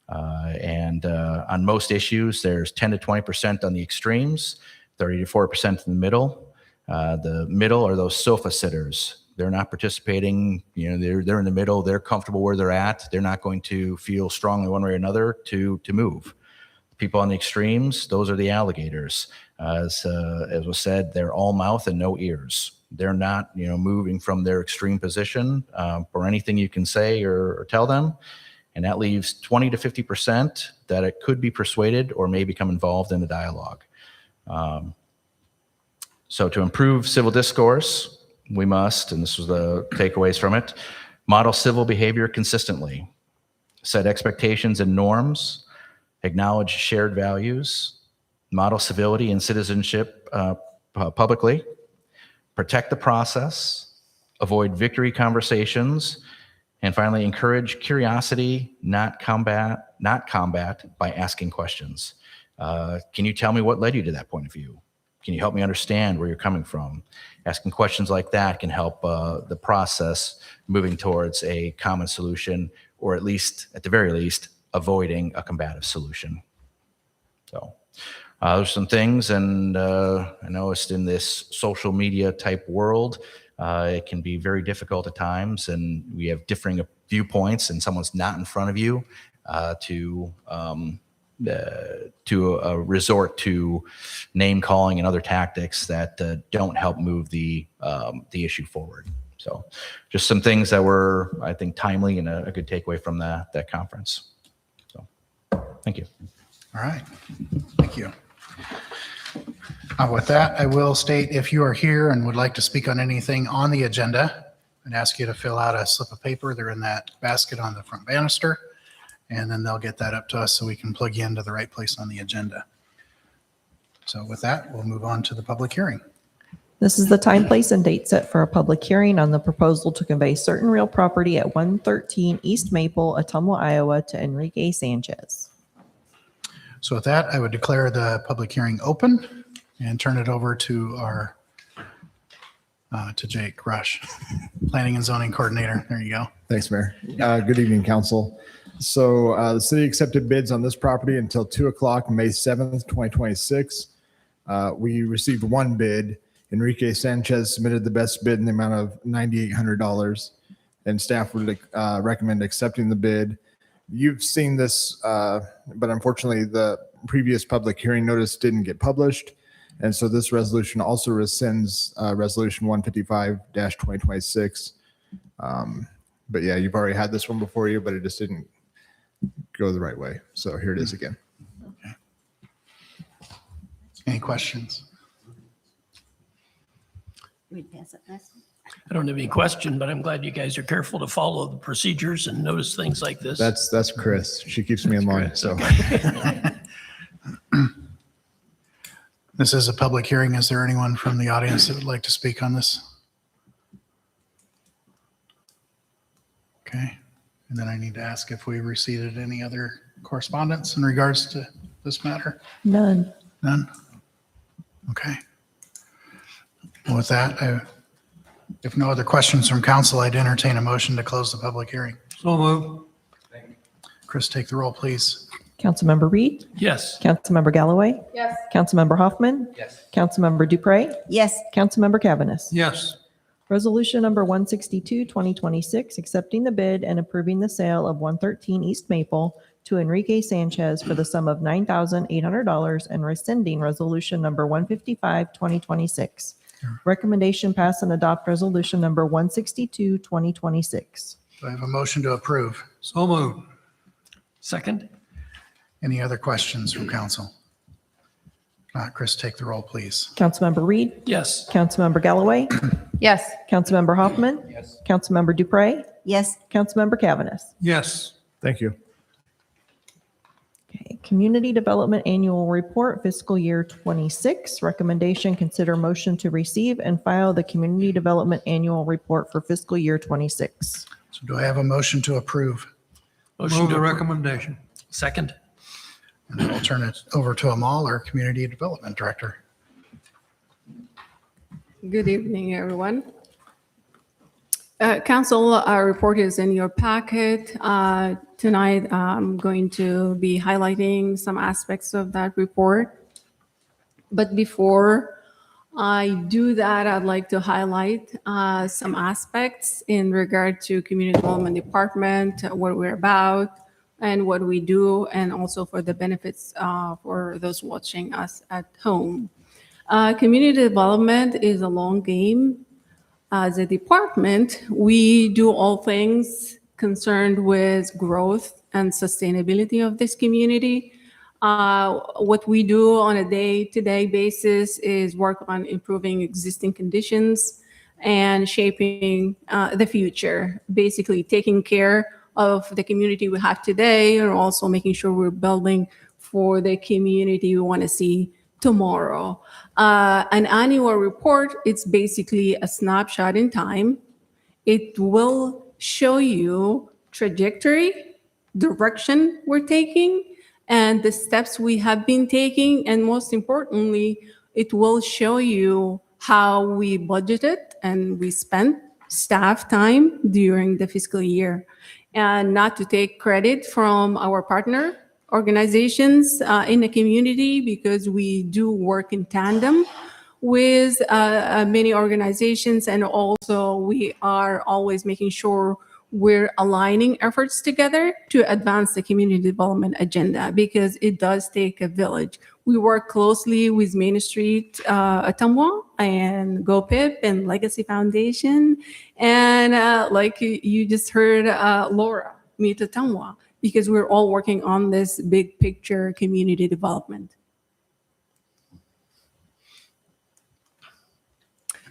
On most issues, there's 10 to 20% on the extremes, 30 to 40% in the middle. The middle are those sofa sitters. They're not participating. They're in the middle. They're comfortable where they're at. They're not going to feel strongly one way or another to move. People on the extremes, those are the alligators. As was said, they're all mouth and no ears. They're not, moving from their extreme position for anything you can say or tell them. And that leaves 20 to 50% that it could be persuaded or may become involved in the dialogue. So to improve civil discourse, we must, and this was the takeaways from it, model civil behavior consistently, set expectations and norms, acknowledge shared values, model civility and citizenship publicly, protect the process, avoid victory conversations, and finally, encourage curiosity, not combat by asking questions. Can you tell me what led you to that point of view? Can you help me understand where you're coming from? Asking questions like that can help the process moving towards a common solution, or at the very least, avoiding a combative solution. So there's some things, and I noticed in this social media type world, it can be very difficult at times, and we have differing viewpoints, and someone's not in front of you to resort to name calling and other tactics that don't help move the issue forward. So just some things that were, I think, timely and a good takeaway from that conference. So thank you. All right. Thank you. With that, I will state, if you are here and would like to speak on anything on the agenda, I'd ask you to fill out a slip of paper. They're in that basket on the front banister, and then they'll get that up to us so we can plug you into the right place on the agenda. So with that, we'll move on to the public hearing. This is the time, place, and date set for a public hearing on the proposal to convey certain real property at 113 East Maple, Ottumwa, Iowa, to Enrique Sanchez. So with that, I would declare the public hearing open and turn it over to to Jake Rush, Planning and Zoning Coordinator. There you go. Thanks, Mayor. Good evening, Council. So the city accepted bids on this property until 2 o'clock, May 7th, 2026. We received one bid. Enrique Sanchez submitted the best bid in the amount of $9,800, and staff would recommend accepting the bid. You've seen this, but unfortunately the previous public hearing notice didn't get published. And so this resolution also rescinds Resolution 155-2026. But yeah, you've already had this one before you, but it just didn't go the right way. So here it is again. Okay. Any questions? We'd pass it last. I don't have any question, but I'm glad you guys are careful to follow the procedures and notice things like this. That's Chris. She keeps me in line. So This is a public hearing. Is there anyone from the audience that would like to speak on this? Okay. And then I need to ask if we received any other correspondence in regards to this matter? None. None? Okay. Well, with that, if no other questions from council, I'd entertain a motion to close the public hearing. So move. Chris, take the roll, please. Councilmember Reed? Yes. Councilmember Galloway? Yes. Councilmember Hoffman? Yes. Councilmember Dupre? Yes, Councilmember Cavaness? Yes. Resolution number 162, 2026, accepting the bid and approving the sale of 113 East Maple to Enrique Sanchez for the sum of $9,800 and rescinding resolution number 155, 2026. Recommendation pass and adopt resolution number 162, 2026. Do I have a motion to approve? So move. Second? Any other questions from council? Chris, take the roll, please. Councilmember Reed? Yes. Councilmember Galloway? Yes. Councilmember Hoffman? Yes. Councilmember Dupre? yes, Councilmember Cavaness? Yes. thank you. Okay, Community Development Annual Report, fiscal year 26. Recommendation, consider motion to receive and file the Community Development Annual Report for fiscal year 26. So do I have a motion to approve? Motion to recommendation. Second? And then I'll turn it over to Amal, our Community Development Director. Good evening, everyone. Council, our report is in your packet. Tonight, I'm going to be highlighting some aspects of that report. But before I do that. I'd like to highlight some aspects in regard to Community Development Department, what we're about, and what we do, and also for the benefits for those watching us at home. Community development is a long game. As a department, we do all things concerned with growth and sustainability of this community. What we do on a day-to-day basis is work on improving existing conditions and shaping the future, basically taking care of the community we have today and also making sure we're building for the community we want to see tomorrow. An annual report, it's basically a snapshot in time. It will show you trajectory, direction we're taking, and the steps we have been taking. And most importantly, it will show you how we budgeted and we spent staff time during the fiscal year. And not to take credit from our partner organizations in the community, because we do work in tandem with many organizations, and also we are always making sure we're aligning efforts together to advance the community development agenda, because it does take a village. We work closely with Main Street, Ottumwa, and GoPip and Legacy Foundation, and like you just heard Laura, Meet Ottumwa, because we're all working on this big picture community development.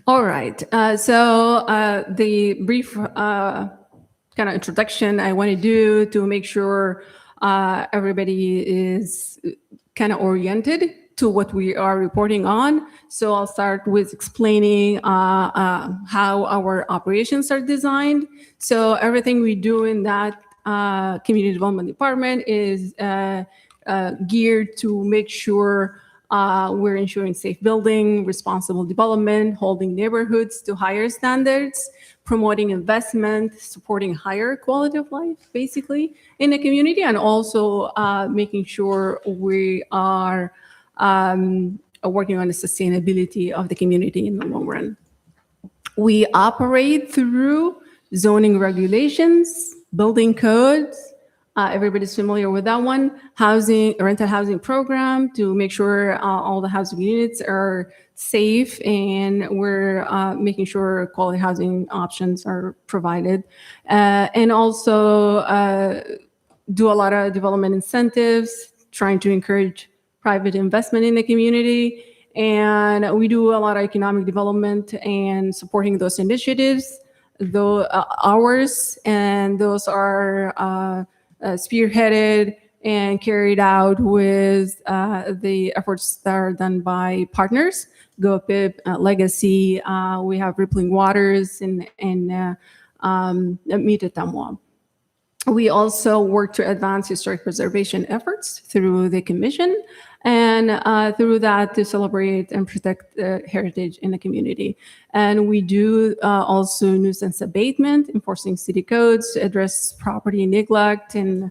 All right, so the brief kind of introduction I want to do to make sure everybody is kind of oriented to what we are reporting on. So I'll start with explaining how our operations are designed. So everything we do in that community development department is geared to make sure we're ensuring safe building, responsible development, holding neighborhoods to higher standards, promoting investment, supporting higher quality of life, basically, in the community, and also making sure we are working on the sustainability of the community in the long run. We operate through zoning regulations, building codes. Everybody's familiar with that one. Rental housing program to make sure all the housing units are safe and we're making sure quality housing options are provided. And also do a lot of development incentives, trying to encourage private investment in the community. And we do a lot of economic development and supporting those initiatives, though ours, and those are spearheaded and carried out with the efforts that are done by partners, GoPip, Legacy. We have Rippling Waters and Meet Ottumwa. We also work to advance historic preservation efforts through the commission, and through that to celebrate and protect heritage in the community. And we do also nuisance abatement, enforcing city codes to address property neglect and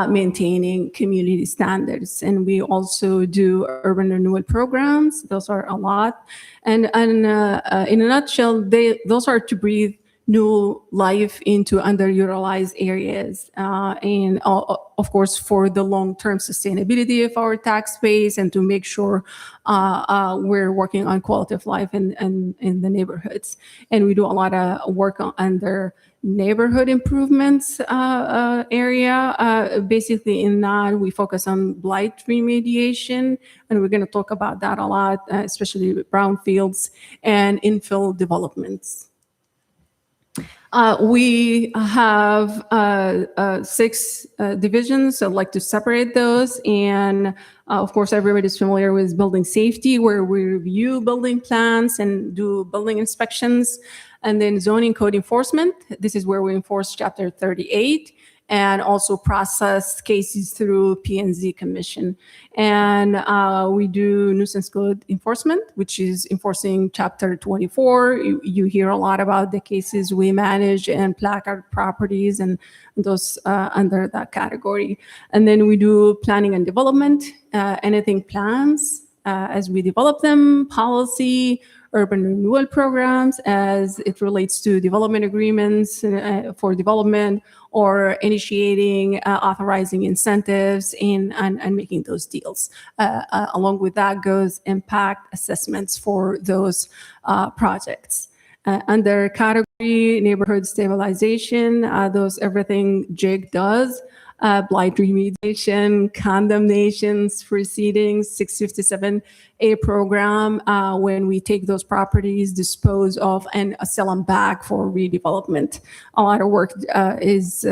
maintaining community standards. And we also do urban renewal programs. Those are a lot. And in a nutshell, those are to breathe new life into underutilized areas. And of course, for the long-term sustainability of our tax base and to make sure we're working on quality of life in the neighborhoods. And we do a lot of work under neighborhood improvements area. Basically in that we focus on blight remediation, and we're gonna talk about that a lot, especially with brownfields and infill developments. We have 6 divisions. I'd like to separate those. And of course, everybody's familiar with building safety, where we review building plans and do building inspections. And then zoning code enforcement. This is where we enforce Chapter 38 and also process cases through P&Z Commission. And we do nuisance code enforcement, which is enforcing Chapter 24. You hear a lot about the cases we manage and placard properties and those under that category. And then we do planning and development, anything plans, as we develop them, policy, urban renewal programs as it relates to development agreements for development, or initiating, authorizing incentives and making those deals. Along with that goes impact assessments for those projects. Under category neighborhood stabilization, those everything JIG does. Blight remediation, condemnations, proceedings, 657A program, when we take those properties, dispose of, and sell them back for redevelopment. A lot of work is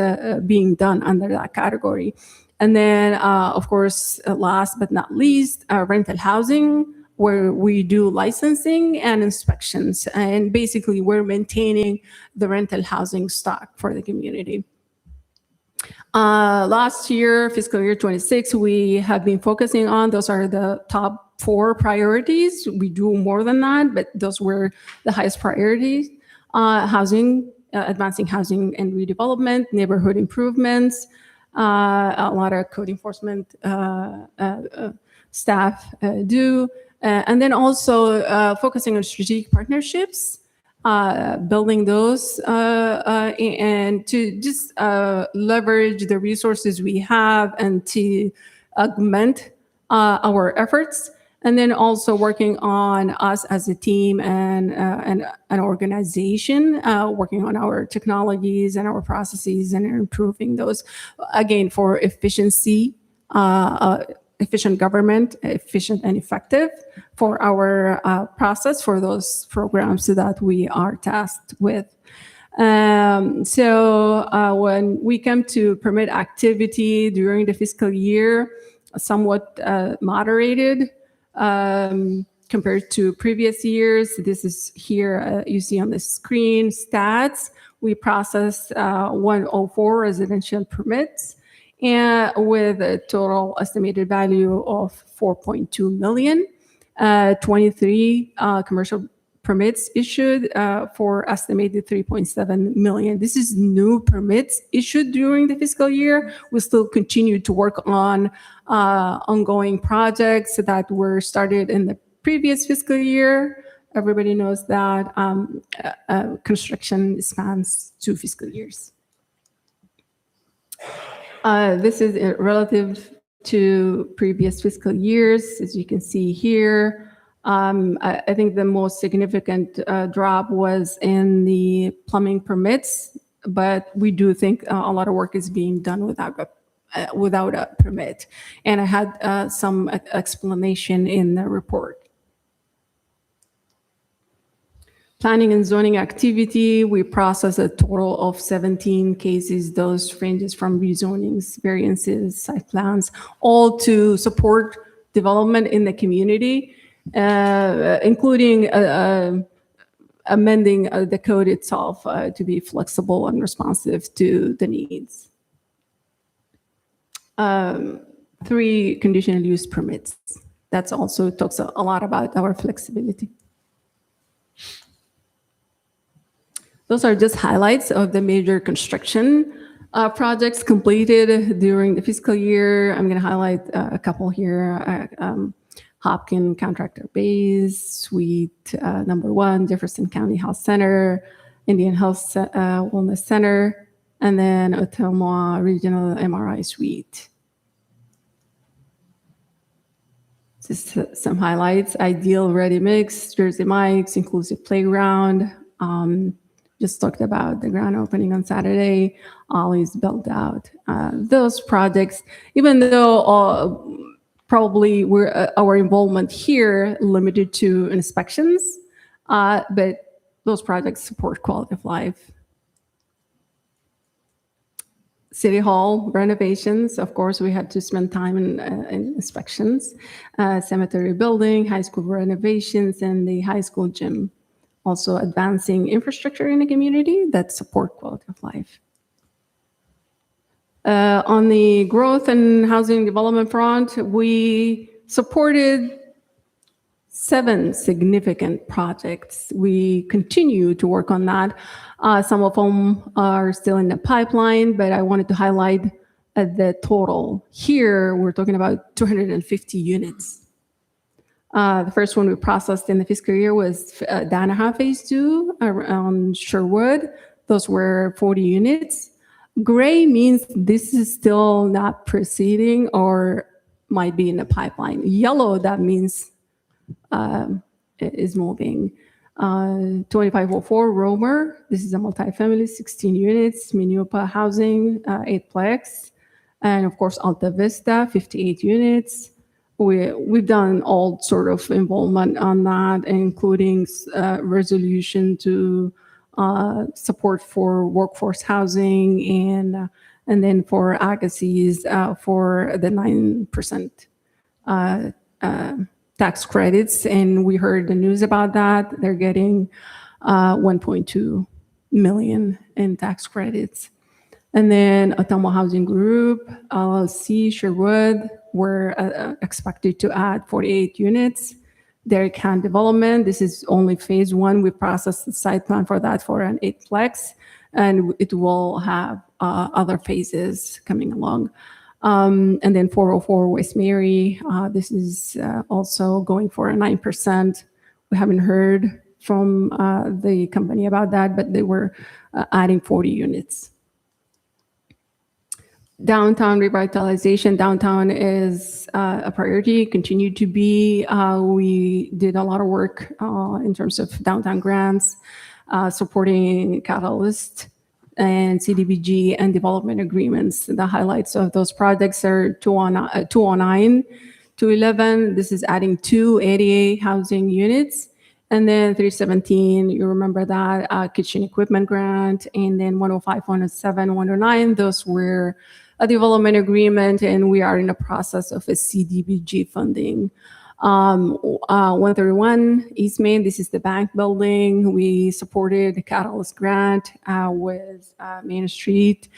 being done under that category. And then, of course, last but not least, rental housing, where we do licensing and inspections. And basically, we're maintaining the rental housing stock for the community. Last year, fiscal year 26, we have been focusing on, those are the top 4 priorities. We do more than that, but those were the highest priorities. Housing, advancing housing and redevelopment, neighborhood improvements, a lot of code enforcement staff do. And then also focusing on strategic partnerships, building those and to just leverage the resources we have and to augment our efforts. And then also working on us as a team and an organization, working on our technologies and our processes and improving those, again, for efficiency, efficient government, efficient and effective for our process for those programs that we are tasked with. So when we come to permit activity during the fiscal year, somewhat moderated compared to previous years. This is here, you see on the screen stats. We processed 104 residential permits, and with a total estimated value of 4.2 million, 23 commercial permits issued for estimated 3.7 million. This is new permits issued during the fiscal year. We still continue to work on ongoing projects that were started in the previous fiscal year. Everybody knows that construction spans 2 fiscal years. This is relative to previous fiscal years. As you can see here, I think the most significant drop was in the plumbing permits, but we do think a lot of work is being done without a permit. And I had some explanation in the report. Planning and zoning activity, we process a total of 17 cases. Those ranges from rezonings, variances, site plans, all to support development in the community, including amending the code itself to be flexible and responsive to the needs. 3 conditional use permits. That's also talks a lot about our flexibility. Those are just highlights of the major construction projects completed during the fiscal year. I'm going to highlight a couple here. Hopkins Contractor Base, Suite number 1, Jefferson County Health Center, Indian Health Wellness Center, and then Ottumwa Regional MRI Suite. Just some highlights. Ideal Ready Mix, Jersey Mike's, Inclusive Playground. Just talked about the grand opening on Saturday, Ollie's built out. Those projects, even though probably our involvement here limited to inspections, but those projects support quality of life. City Hall renovations, of course, we had to spend time in inspections. Cemetery building, high school renovations, and the high school gym. Also advancing infrastructure in the community that support quality of life. On the growth and housing development front, we supported 7 significant projects. We continue to work on that. Some of them are still in the pipeline, but I wanted to highlight the total. Here, we're talking about 250 units. The first one we processed in the fiscal year was Danaha Phase 2 around Sherwood. Those were 40 units. Gray means this is still not proceeding or might be in the pipeline. Yellow, that means it is moving. 2504 Romer, this is a multifamily, 16 units, Minupa Housing, 8plex. And of course, Alta Vista, 58 units. We've done all sort of involvement on that, including resolution to support for workforce housing and then for Agassiz for the 9% tax credits. And we heard the news about that. They're getting 1.2 million in tax credits. And then Ottumwa Housing Group, LLC, Sherwood, we're expected to add 48 units. Derrick Hand Development, this is only phase 1. We processed the site plan for that for an 8plex, and it will have other phases coming along. And then 404 West Mary, this is also going for a 9%. We haven't heard from the company about that, but they were adding 40 units. Downtown revitalization. Downtown is a priority, continue to be. We did a lot of work in terms of downtown grants, supporting Catalyst and CDBG and development agreements. The highlights of those projects are 209, 211. This is adding 2 ADA housing units. And then 317, you remember that, kitchen equipment grant. And then 105, 107, 109, those were a development agreement, and we are in the process of a CDBG funding. 131 East Main, this is the bank building. We supported the Catalyst grant with Main Street.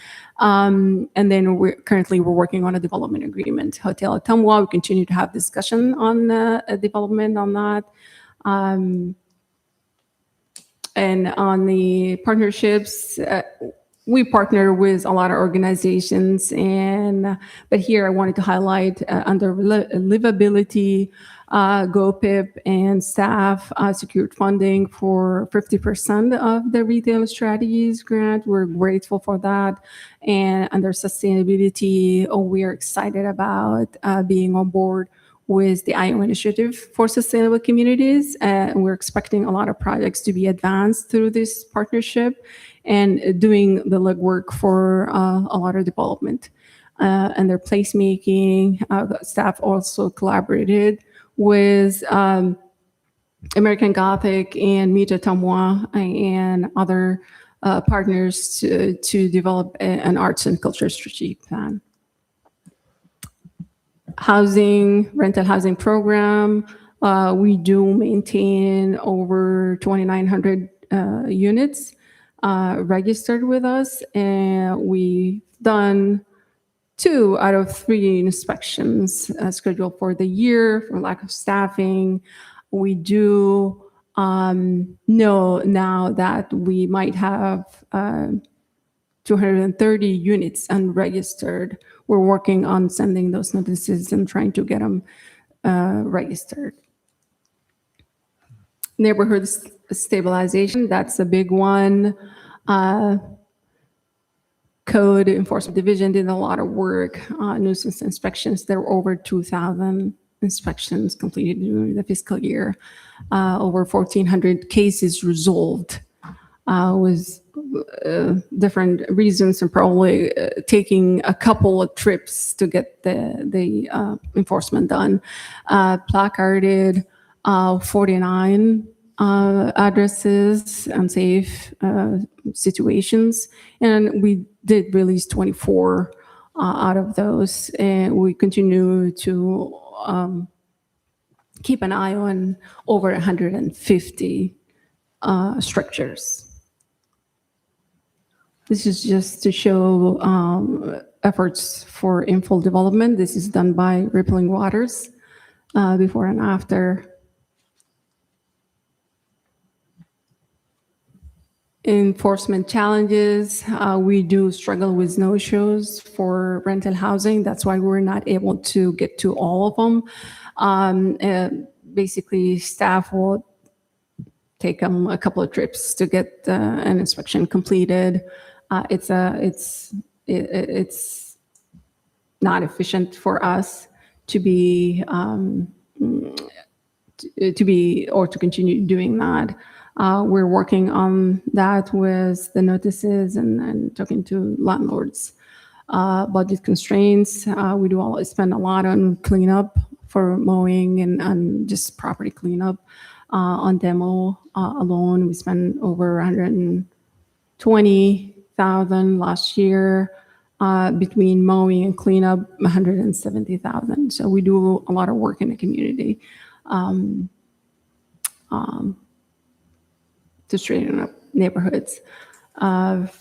And then we're working on a development agreement. Hotel Ottumwa, we continue to have discussion on a development on that. And on the partnerships, we partner with a lot of organizations, but here I wanted to highlight under livability, GoPIP and staff secured funding for 50% of the retail strategies grant. We're grateful for that. And under sustainability, we are excited about being on board with the Iowa Initiative for Sustainable Communities. And we're expecting a lot of projects to be advanced through this partnership and doing the legwork for a lot of development. And their placemaking, staff also collaborated with American Gothic and Meet Ottumwa and other partners to develop an arts and culture strategic plan. Housing, rental housing program, we do maintain over 2,900 units registered with us, and we've done 2 out of 3 inspections scheduled for the year for lack of staffing. We do know now that we might have 230 units unregistered. We're working on sending those notices and trying to get them registered. Neighborhood stabilization, that's a big one. Code Enforcement Division did a lot of work. Nuisance inspections, there were over 2,000 inspections completed during the fiscal year. Over 1,400 cases resolved with different reasons, and probably taking a couple of trips to get the enforcement done. Placarded 49 addresses, unsafe situations, and we did release 24 out of those, and we continue to keep an eye on over 150 structures. This is just to show efforts for infill development. This is done by Rippling Waters before and after. Enforcement challenges, we do struggle with no-shows for rental housing. That's why we're not able to get to all of them. basically staff will take them a couple of trips to get an inspection completed. It's not efficient for us to be to continue doing that. We're working on that with the notices and talking to landlords. Budget constraints, we do spend a lot on cleanup for mowing and just property cleanup. On demo alone, we spent over 120,000 last year. Between mowing and cleanup, 170,000. So we do a lot of work in the community to straighten up neighborhoods.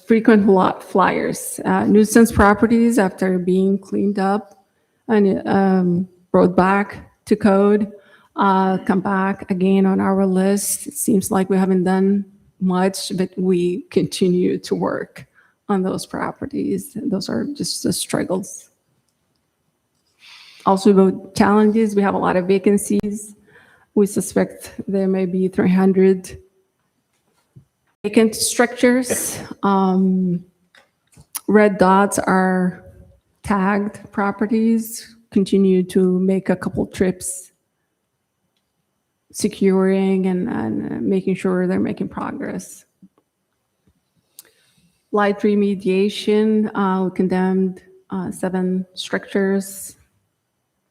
Frequent lot flyers, nuisance properties after being cleaned up and brought back to code, come back again on our list. It seems like we haven't done much, but we continue to work on those properties. Those are just the struggles. Also about challenges, we have a lot of vacancies. We suspect there may be 300 vacant structures. Red dots are tagged properties. Continue to make a couple trips, securing and making sure they're making progress. Light remediation, we condemned 7 structures,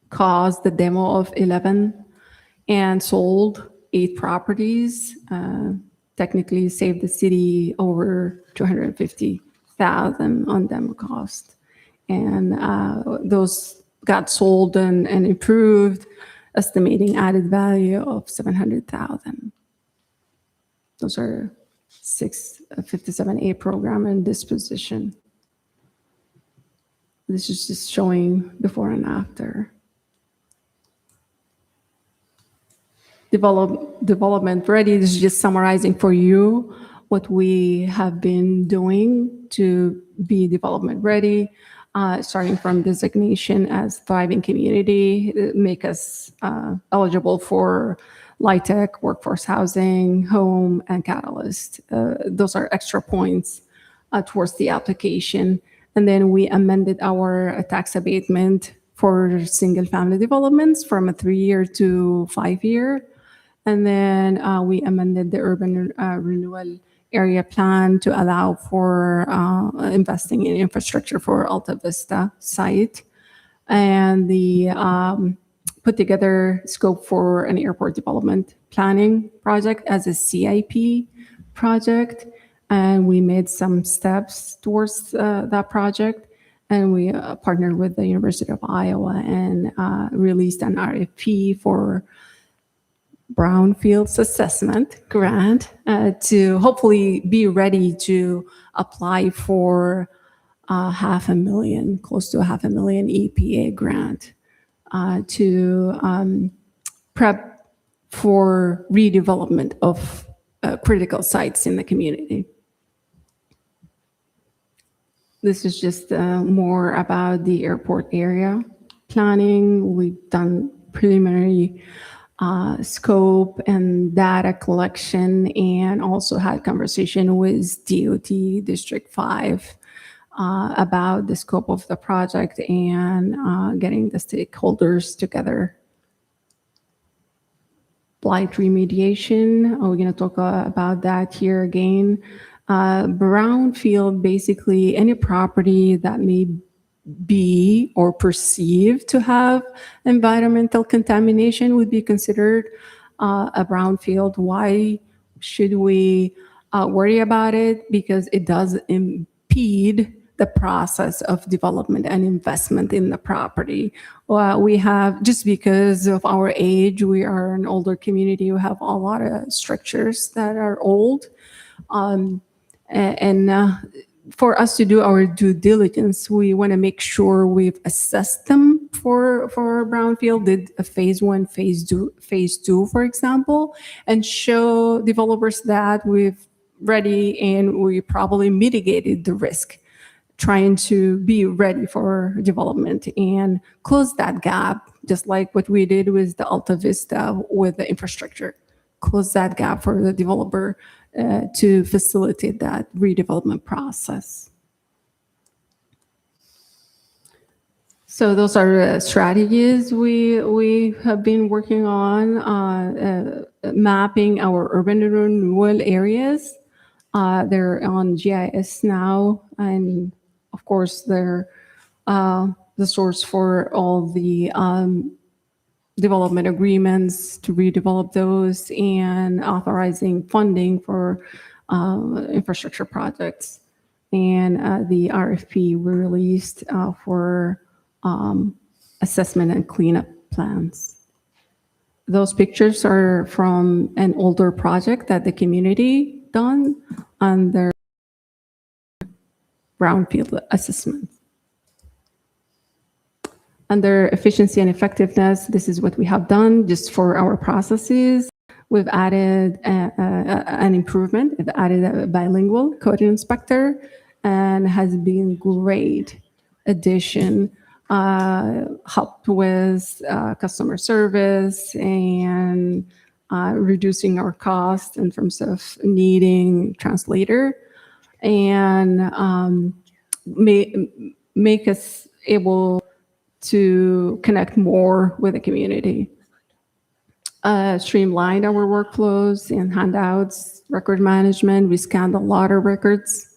caused the demo of 11, and sold 8 properties. Technically saved the city over $250,000 on demo cost. And those got sold and improved, estimating added value of $700,000. Those are 57A program and disposition. This is just showing before and after. Development ready. This is just summarizing for you what we have been doing to be development ready, starting from designation as thriving community, make us eligible for LIHTC, workforce housing, home, and catalyst. Those are extra points towards the application. And then we amended our tax abatement for single family developments from a 3-year to 5-year. And then we amended the urban renewal area plan to allow for investing in infrastructure for Alta Vista site. And the put together scope for an airport development planning project as a CIP project. And we made some steps towards that project. And we partnered with the University of Iowa and released an RFP for brownfields assessment grant to hopefully be ready to apply for $500,000, close to $500,000 EPA grant to prep for redevelopment of critical sites in the community. This is just more about the airport area planning. We've done preliminary scope and data collection, and also had conversation with DOT District 5 about the scope of the project and getting the stakeholders together. Blight remediation, we're going to talk about that here again. Brownfield, basically any property that may be or perceived to have environmental contamination would be considered a brownfield. Why should we worry about it? Because it does impede the process of development and investment in the property. We have, just because of our age, we are an older community, we have a lot of structures that are old. For us to do our due diligence, we want to make sure we've assessed them for brownfield, did a phase 1, phase 2, for example, and show developers that we've ready and we probably mitigated the risk. trying to be ready for development and close that gap, just like what we did with the Alta Vista with the infrastructure. Close that gap for the developer to facilitate that redevelopment process. So those are the strategies we have been working on, mapping our urban renewal areas. They're on GIS now, and of course, they're the source for all the development agreements to redevelop those and authorizing funding for infrastructure projects. And the RFP were released for assessment and cleanup plans. Those pictures are from an older project that the community done on their brownfield assessment. Under efficiency and effectiveness, this is what we have done just for our processes. We've added an improvement. We've added a bilingual code inspector and has been great addition. Helped with customer service and reducing our cost in terms of needing translator, and make us able to connect more with the community. Streamlined our workflows and handouts, record management. We scanned a lot of records.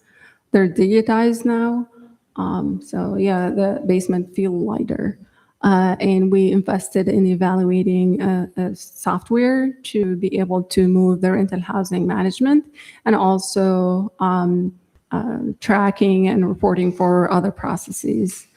They're digitized now. So yeah, the basement feel lighter. And we invested in evaluating a software to be able to move the rental housing management and also tracking and reporting for other processes.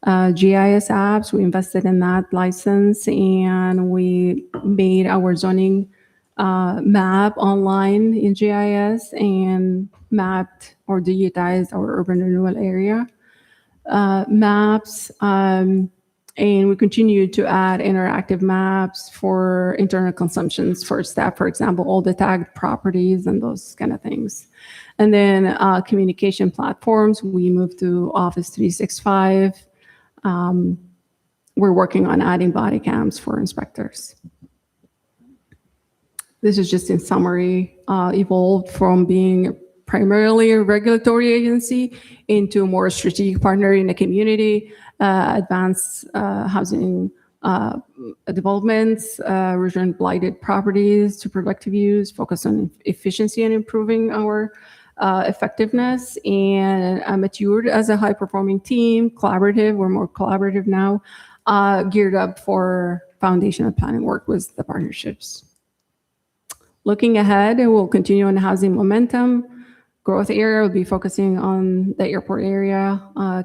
GIS apps, we invested in that license, and we made our zoning map online in GIS and mapped or digitized our urban renewal area. Maps, and we continue to add interactive maps for internal consumptions for staff, for example, all the tagged properties and those kind of things. And then communication platforms, we moved to Office 365. We're working on adding body cams for inspectors. This is just in summary, evolved from being primarily a regulatory agency into a more strategic partner in the community, advanced housing developments, return blighted properties to productive use, focus on efficiency and improving our effectiveness, and matured as a high-performing team, collaborative. We're more collaborative now, geared up for foundational planning work with the partnerships. Looking ahead, we'll continue on housing momentum. Growth area will be focusing on the airport area.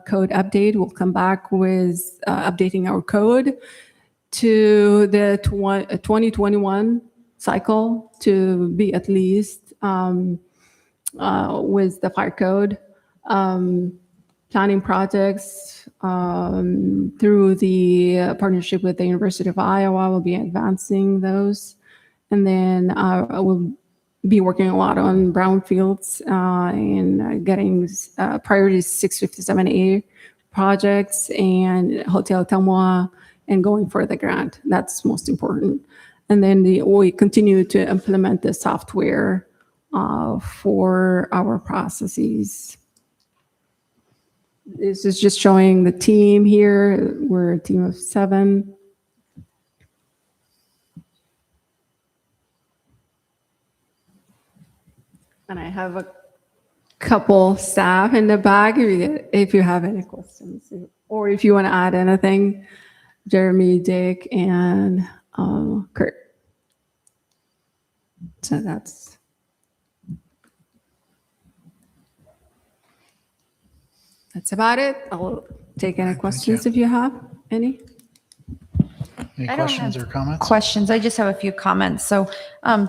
Code update, we'll come back with updating our code to the 2021 cycle to be at least with the fire code. Planning projects through the partnership with the University of Iowa, we'll be advancing those. And then we'll be working a lot on brownfields and getting priorities 657A projects and Hotel Ottumwa and going for the grant. That's most important. And then we continue to implement the software for our processes. This is just showing the team here. We're a team of 7. And I have a couple staff in the back if you have any questions or if you want to add anything. Jeremy, Dick, and Kurt. So that's about it. I'll take any questions if you have any. Any I don't questions have or comments? Questions. I just have a few comments. So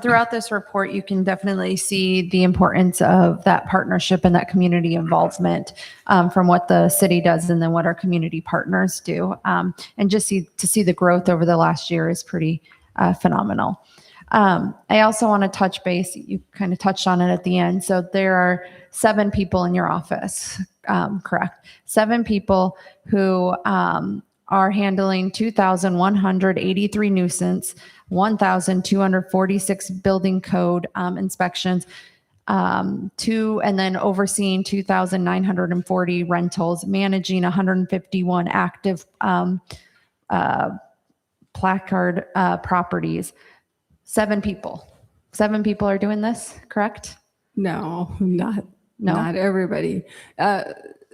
throughout this report, you can definitely see the importance of that partnership and that community involvement from what the city does and then what our community partners do. And just to see the growth over the last year is pretty phenomenal. I also want to touch base. You kind of touched on it at the end. So there are 7 people in your office. correct. 7 people who are handling 2,183 nuisance, 1,246 building code inspections, and then overseeing 2,940 rentals, managing 151 active placard properties. 7 people. 7 people are doing this, correct? No, No? not everybody.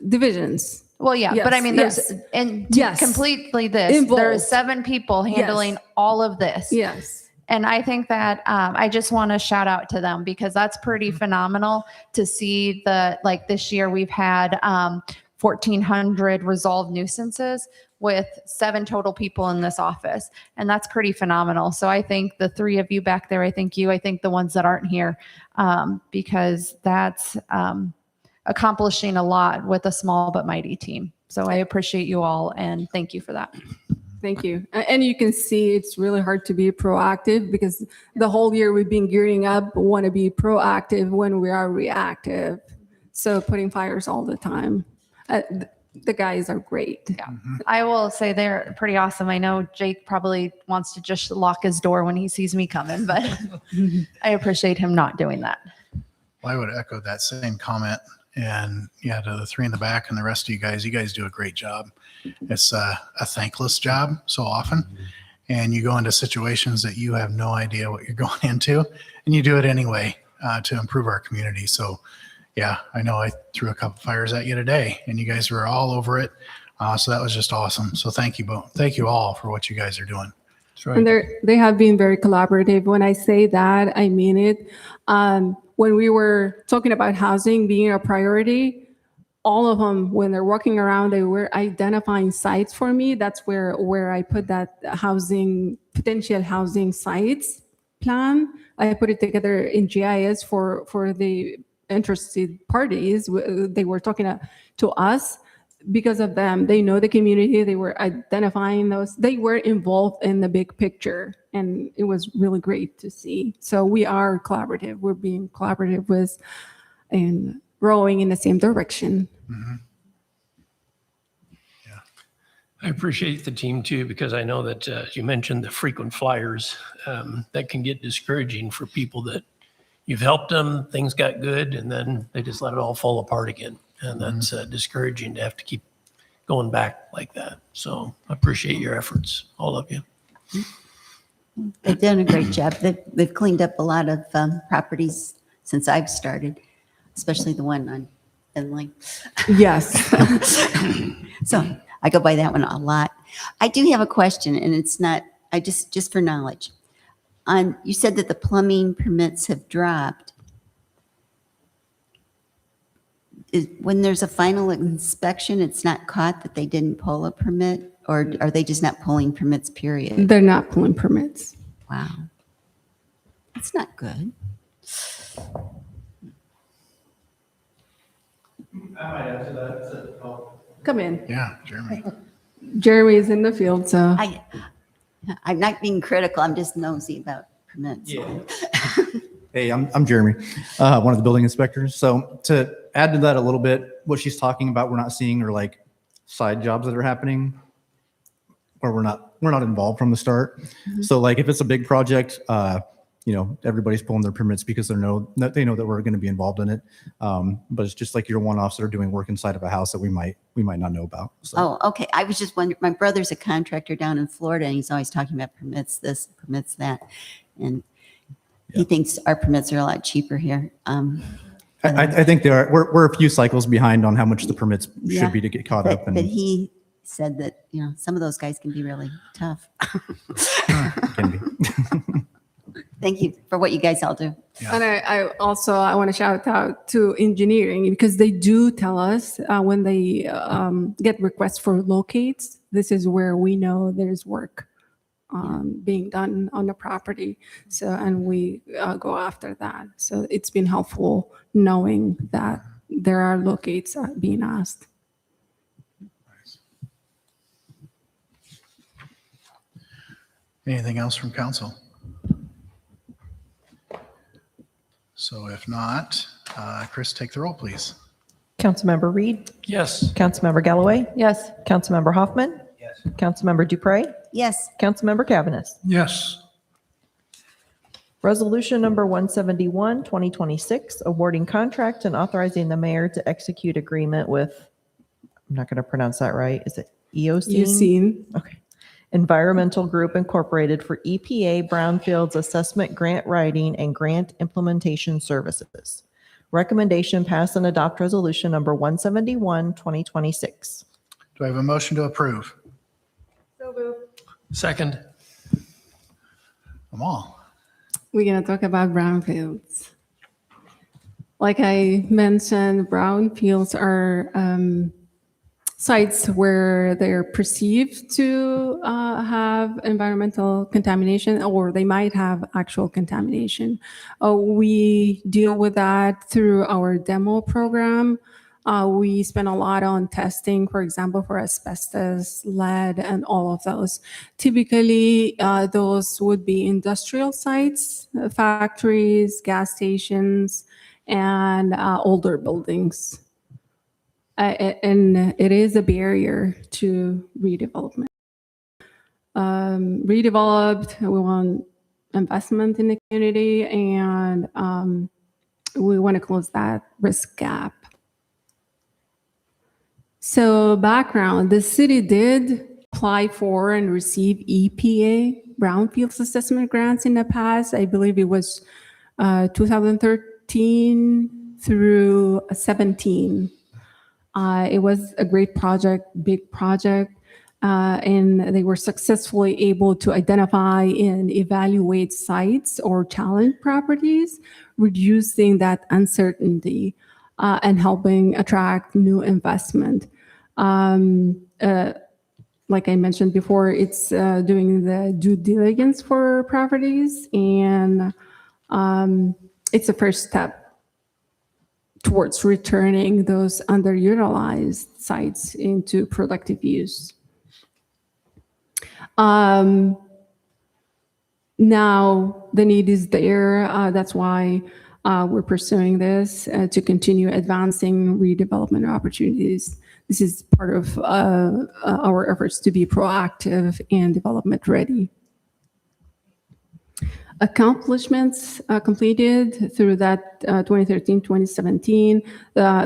Divisions. Well, yeah, but I Yes, mean, there's, yes. and to Yes. completely this, there Involved. is 7 people handling Yes. all of this. Yes. And I think that I just want to shout out to them because that's pretty phenomenal to see like this year we've had 1,400 resolved nuisances with 7 total people in this office. And that's pretty phenomenal. So I think the 3 of you back there, I think the ones that aren't here, because that's accomplishing a lot with a small but mighty team. So I appreciate you all and thank you for that. Thank you. And you can see it's really hard to be proactive because the whole year we've been gearing up, want to be proactive when we are reactive. So putting fires all the time. The guys are great. Yeah. I will say they're pretty awesome. I know Jake probably wants to just lock his door when he sees me coming, but I appreciate him not doing that. Well, I would echo that same comment. And yeah, to the 3 in the back and the rest of you guys do a great job. It's a thankless job so often. And you go into situations that you have no idea what you're going into, and you do it anyway to improve our community. So yeah, I know I threw a couple fires at you today and you guys were all over it. So that was just awesome. So thank you both. Thank you all for what you guys are doing. That's right. And they have been very collaborative. When I say that, I mean it. When we were talking about housing being a priority, all of them, when they're walking around, they were identifying sites for me. That's where I put that potential housing sites plan. I put it together in GIS for the interested parties. They were talking to us. Because of them, they know the community, they were identifying those, they were involved in the big picture, and it was really great to see. So we are collaborative, we're being collaborative with and rowing in the same direction. Mm-hmm. I appreciate the team too, because I know that as you mentioned the frequent flyers, that can get discouraging for people that you've helped them, things got good, and then they just let it all fall apart again. And that's discouraging to have to keep going back like that. So I appreciate your efforts, all of you. They've done a great job. They've cleaned up a lot of properties since I've started, especially the one on Finley. Yes. So I go by that one a lot. I do have a question, and it's not, just for knowledge. You said that the plumbing permits have dropped. When there's a final inspection, it's not caught that they didn't pull a permit, or are they just not pulling permits, period? They're not pulling permits. Wow. That's not good. I might answer that. Come in. Yeah, Jeremy. Jeremy is in the field, so. I'm not being critical. I'm just nosy about permits. Yeah. Hey, I'm Jeremy, one of the building inspectors. So to add to that a little bit, what she's talking about, we're not seeing are like side jobs that are happening where we're not involved from the start. Mm-hmm. So like if it's a big project, everybody's pulling their permits because they know that we're going to be involved in it. But it's just like your one-offs that are doing work inside of a house that we might not know about. So. Oh, okay. I was just wondering, my brother's a contractor down in Florida, and he's always talking about permits this, permits that. And he thinks our permits are a lot cheaper here. I think they are. We're a few cycles behind on how much the permits should be to get caught up. But he said that, some of those guys can be really tough. Can be. Thank you for what you guys all do. And I want to shout out to engineering, because they do tell us when they get requests for locates, this is where we know there's work being done on the property. So, and we go after that. So it's been helpful knowing that there are locates being asked. Anything else from council? So if not, Chris, take the roll, please. Councilmember Reed, Yes. Councilmember Galloway, Yes. Councilmember Hoffman, Yes. Councilmember Dupre, Yes. Councilmember Cavanagh. Yes. Resolution number 171, 2026, awarding contract and authorizing the mayor to execute agreement with, I'm not going to pronounce that right. Is it EOC? You've seen. Okay. Environmental Group Incorporated for EPA Brownfields Assessment Grant Writing and Grant Implementation Services. Recommendation pass and adopt resolution number 171, 2026. Do I have a motion to approve? Second. Come on. We're going to talk about brownfields. Like I mentioned, brownfields are sites where they're perceived to have environmental contamination, or they might have actual contamination. We deal with that through our demo program. We spend a lot on testing, for example, for asbestos, lead, and all of those. Typically, those would be industrial sites, factories, gas stations, and older buildings. And it is a barrier to redevelopment. Redeveloped, we want investment in the community, and we want to close that risk gap. So background, the city did apply for and receive EPA brownfields assessment grants in the past. I believe it was 2013 through 17. It was a great project, big project, and they were successfully able to identify and evaluate sites or challenge properties, reducing that uncertainty and helping attract new investment. Like I mentioned before, it's doing the due diligence for properties, and it's the first step towards returning those underutilized sites into productive use. Now the need is there. That's why we're pursuing this to continue advancing redevelopment opportunities. This is part of our efforts to be proactive and development ready. Accomplishments completed through that 2013-2017.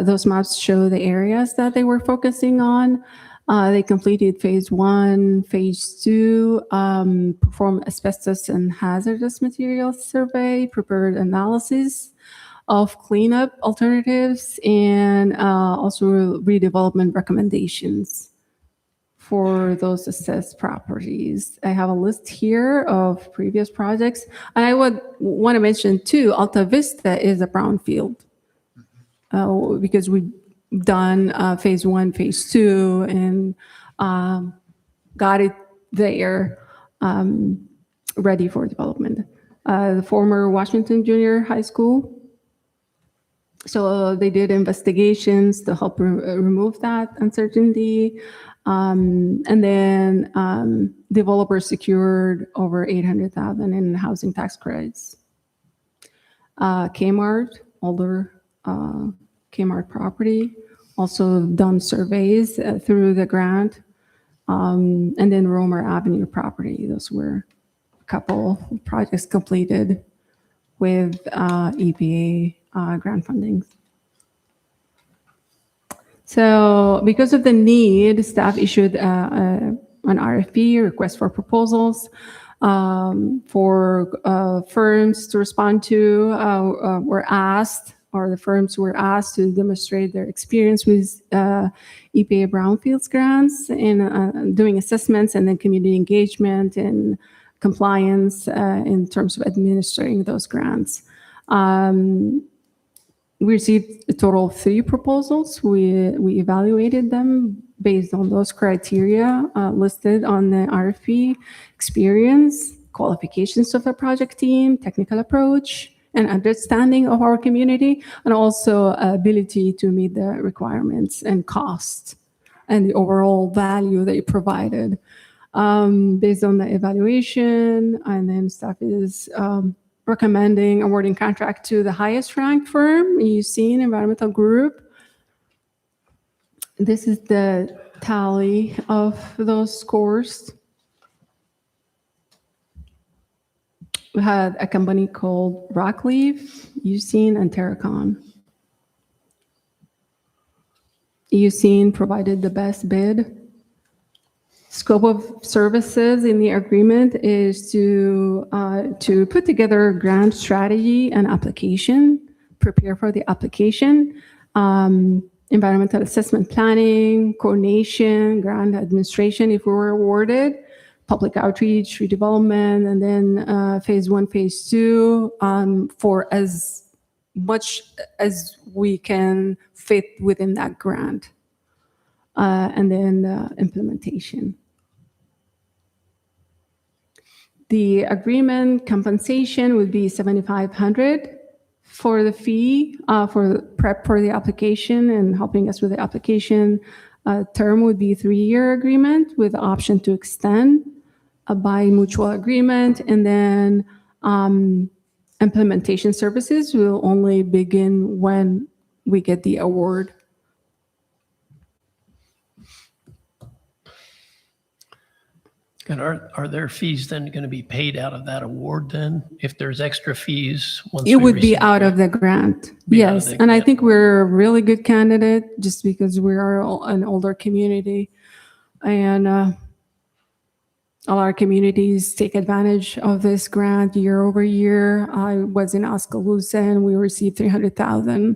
Those maps show the areas that they were focusing on. They completed phase 1, phase 2, performed asbestos and hazardous materials survey, prepared analysis of cleanup alternatives, and also redevelopment recommendations for those assessed properties. I have a list here of previous projects. And I would want to mention too, Alta Vista is a brownfield because we've done phase 1, phase 2, and got it there ready for development. The former Washington Junior High School. So they did investigations to help remove that uncertainty. And then developers secured over $800,000 in housing tax credits. Kmart, older Kmart property, also done surveys through the grant. And then Romer Avenue property, those were a couple of projects completed with EPA grant funding. So because of the need, staff issued an RFP, request for proposals, for firms to respond to. Were asked, or the firms were asked to demonstrate their experience with EPA brownfields grants in doing assessments and then community engagement and compliance in terms of administering those grants. We received a total of 3 proposals. We evaluated them based on those criteria listed on the RFP: experience, qualifications of the project team, technical approach, and understanding of our community, and also ability to meet the requirements and cost and the overall value they provided. Based on the evaluation, and then staff is recommending awarding contract to the highest ranked firm, you've seen Environmental Group, This is the tally of those scores. We had a company called Rockleaf, Ucene, and Terracon. Ucene provided the best bid. Scope of services in the agreement is to put together a grant strategy and application, prepare for the application, environmental assessment planning, coordination, grant administration if we were awarded, public outreach, redevelopment, and then phase 1, phase 2, for as much as we can fit within that grant. And then implementation. The agreement compensation would be $7,500 for the fee for the prep for the application and helping us with the application. Term would be 3-year agreement with the option to extend by mutual agreement, and then implementation services will only begin when we get the award. And are there fees then going to be paid out of that award then? If there's extra fees? Once It we would be receive out it? of the grant. Be out of Yes. the And I grant. think we're a really good candidate just because we are an older community. And a lot of communities take advantage of this grant year over year. I was in Oskaloosa and we received $300,000,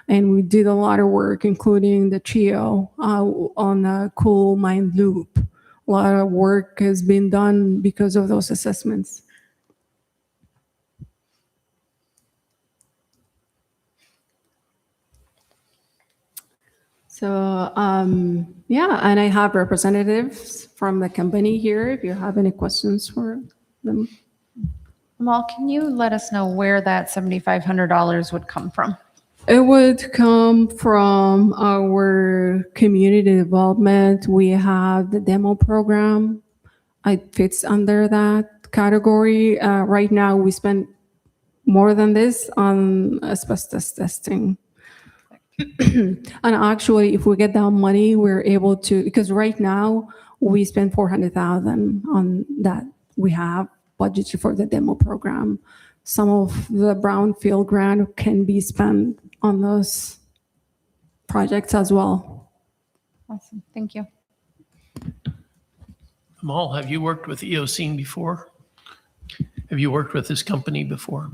and we did a lot of work, including the trio on the Cool Mind Loop. A lot of work has been done because of those assessments. So, yeah, and I have representatives from the company here if you have any questions for them. Amal, can you let us know where that $7,500 would come from? It would come from our community development. We have the demo program. It fits under that category. Right now, we spend more than this on asbestos testing. And actually, if we get that money, we're able to, because right now we spend $400,000 on that. We have budgeted for the demo program. Some of the brownfield grant can be spent on those projects as well. Awesome. Thank you. Amal, have you worked with Eocene before? Have you worked with this company before?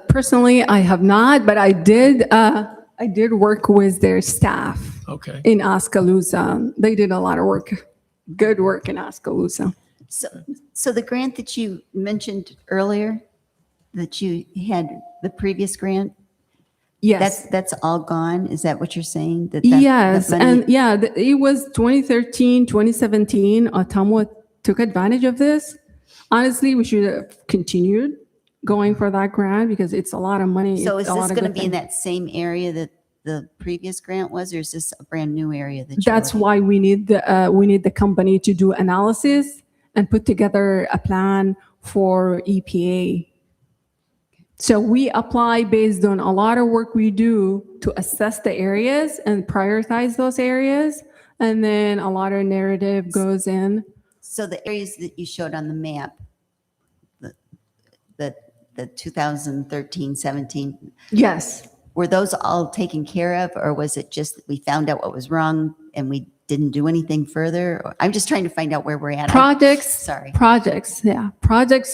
Personally, I have not, but I did work with their staff Okay. in Oskaloosa. They did a lot of work, good work in Oskaloosa. So the grant that you mentioned earlier, that you had, the previous grant, Yes. that's all gone? Is that what you're saying? That Yes, money- and yeah, it was 2013, 2017, Ottumwa took advantage of this. Honestly, we should have continued going for that grant because it's a lot of money. So It's is a lot this of going to good be in things. that same area that the previous grant was, or is this a brand new area that you're That's looking- why we need the company to do analysis and put together a plan for EPA. So we apply based on a lot of work we do to assess the areas and prioritize those areas. And then a lot of narrative goes in. So the areas that you showed on the map, the 2013, 17, Yes. were those all taken care of, or was it just that we found out what was wrong and we didn't do anything further? I'm just trying to find out where we're at. Projects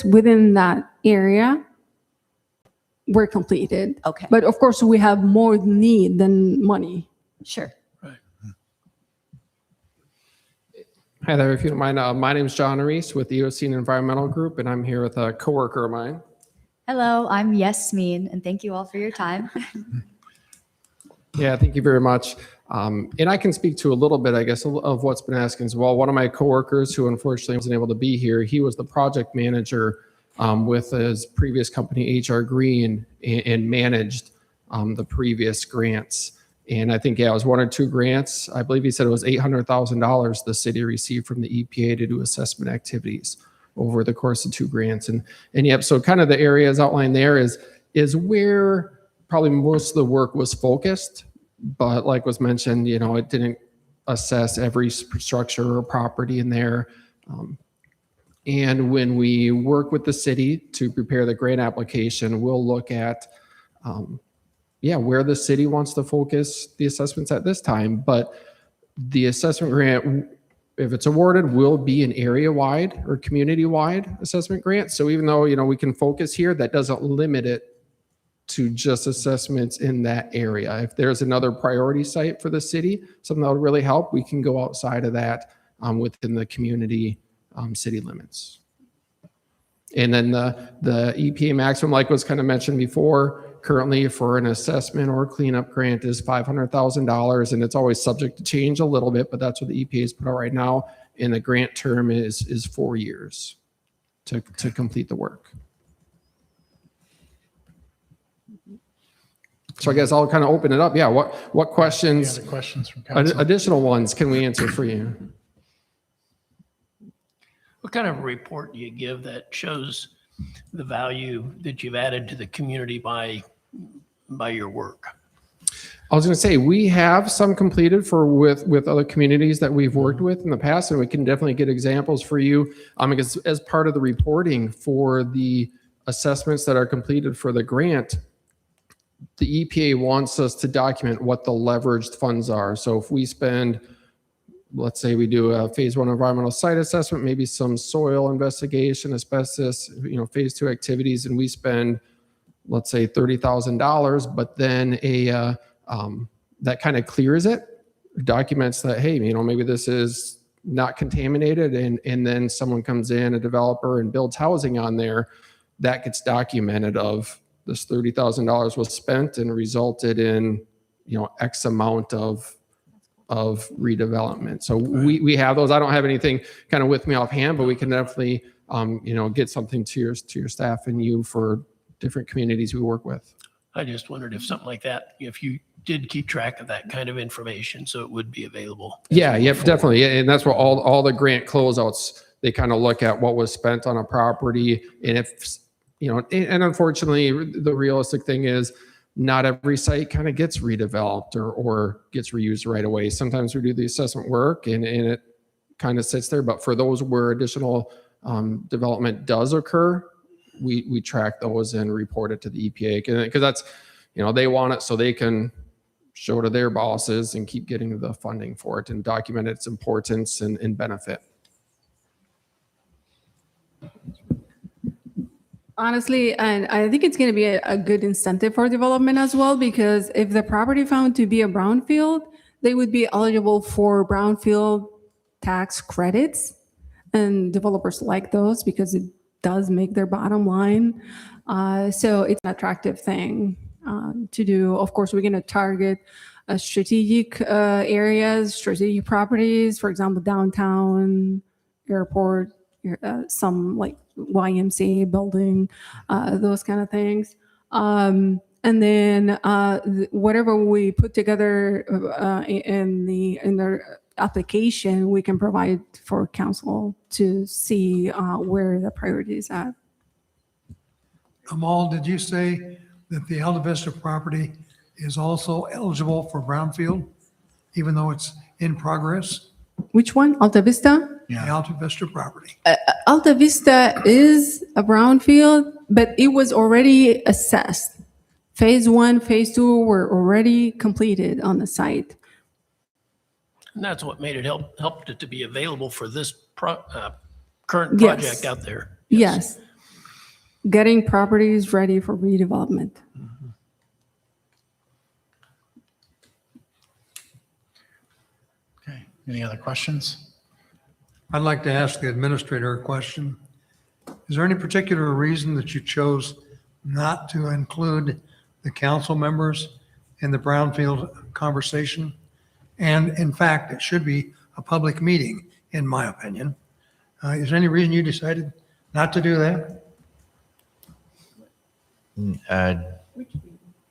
within that area were completed. Okay, But of course, we have more need than money. sure. Hi there, if you don't mind, my name is John Reese with the Eocene Environmental Group, and I'm here with a coworker of mine. Hello, I'm Yasmin, and thank you all for your time. Yeah, thank you very much. And I can speak to a little bit, I guess, of what's been asked as well. One of my coworkers who unfortunately wasn't able to be here, he was the project manager with his previous company, HR Green, and managed the previous grants. And I think, yeah, it was 1 or 2 grants. I believe he said it was $800,000 the city received from the EPA to do assessment activities over the course of 2 grants. And yep, so kind of the areas outlined there is where probably most of the work was focused. But like was mentioned, you know, it didn't assess every structure or property in there. And when we work with the city to prepare the grant application, we'll look at, where the city wants to focus the assessments at this time. But the assessment grant, if it's awarded, will be an area-wide or community-wide assessment grant. So even though, we can focus here, that doesn't limit it to just assessments in that area. If there's another priority site for the city, something that would really help, we can go outside of that within the community city limits. And then the EPA maximum, like was kind of mentioned before, currently for an assessment or cleanup grant is $500,000, and it's always subject to change a little bit, but that's what the EPA has put out right now. And the grant term is 4 years to complete the work. So I guess I'll kind of open it up. Yeah, what questions? Any other questions from council? Additional ones can we answer for you? What kind of report do you give that shows the value that you've added to the community by your work? I was going to say, we have some completed with other communities that we've worked with in the past, and we can definitely get examples for you. Because as part of the reporting for the assessments that are completed for the grant, the EPA wants us to document what the leveraged funds are. So if we spend, let's say we do a phase 1 environmental site assessment, maybe some soil investigation, asbestos, phase 2 activities, and we spend, let's say $30,000, but then that kind of clears it, documents that, hey, maybe this is not contaminated, and then someone comes in, a developer, and builds housing on there, that gets documented of this $30,000 was spent and resulted in, X amount of redevelopment. So we have those. I don't have anything kind of with me offhand, but we can definitely, get something to your staff and you for different communities we work with. I just wondered if something like that, if you did keep track of that kind of information, so it would be available. Yeah, definitely. Yeah, and that's where all the grant closeouts, they kind of look at what was spent on a property. And if, and unfortunately, the realistic thing is not every site kind of gets redeveloped or gets reused right away. Sometimes we do the assessment work and it kind of sits there. But for those where additional development does occur, we track those and report it to the EPA, because that's, they want it so they can show to their bosses and keep getting the funding for it and document its importance and benefit. Honestly, and I think it's going to be a good incentive for development as well, because if the property found to be a brownfield, they would be eligible for brownfield tax credits. And developers like those because it does make their bottom line. So it's an attractive thing to do. Of course, we're going to target strategic areas, strategic properties, for example, downtown, airport, some like YMCA building, those kind of things. And then whatever we put together in their application, we can provide for council to see where the priority is at. Amal, did you say that the Alta Vista property is also eligible for brownfield, even though it's in progress? Which one? Alta Vista? The Alta Vista property. Alta Vista is a brownfield, but it was already assessed. Phase 1, phase 2 were already completed on the site. And that's what made it helped it to be available for this current project out there. Yes. Getting properties ready for redevelopment. Okay, any other questions? I'd like to ask the administrator a question. Is there any particular reason that you chose not to include the council members in the brownfield conversation? And in fact, it should be a public meeting, in my opinion. Is there any reason you decided not to do that?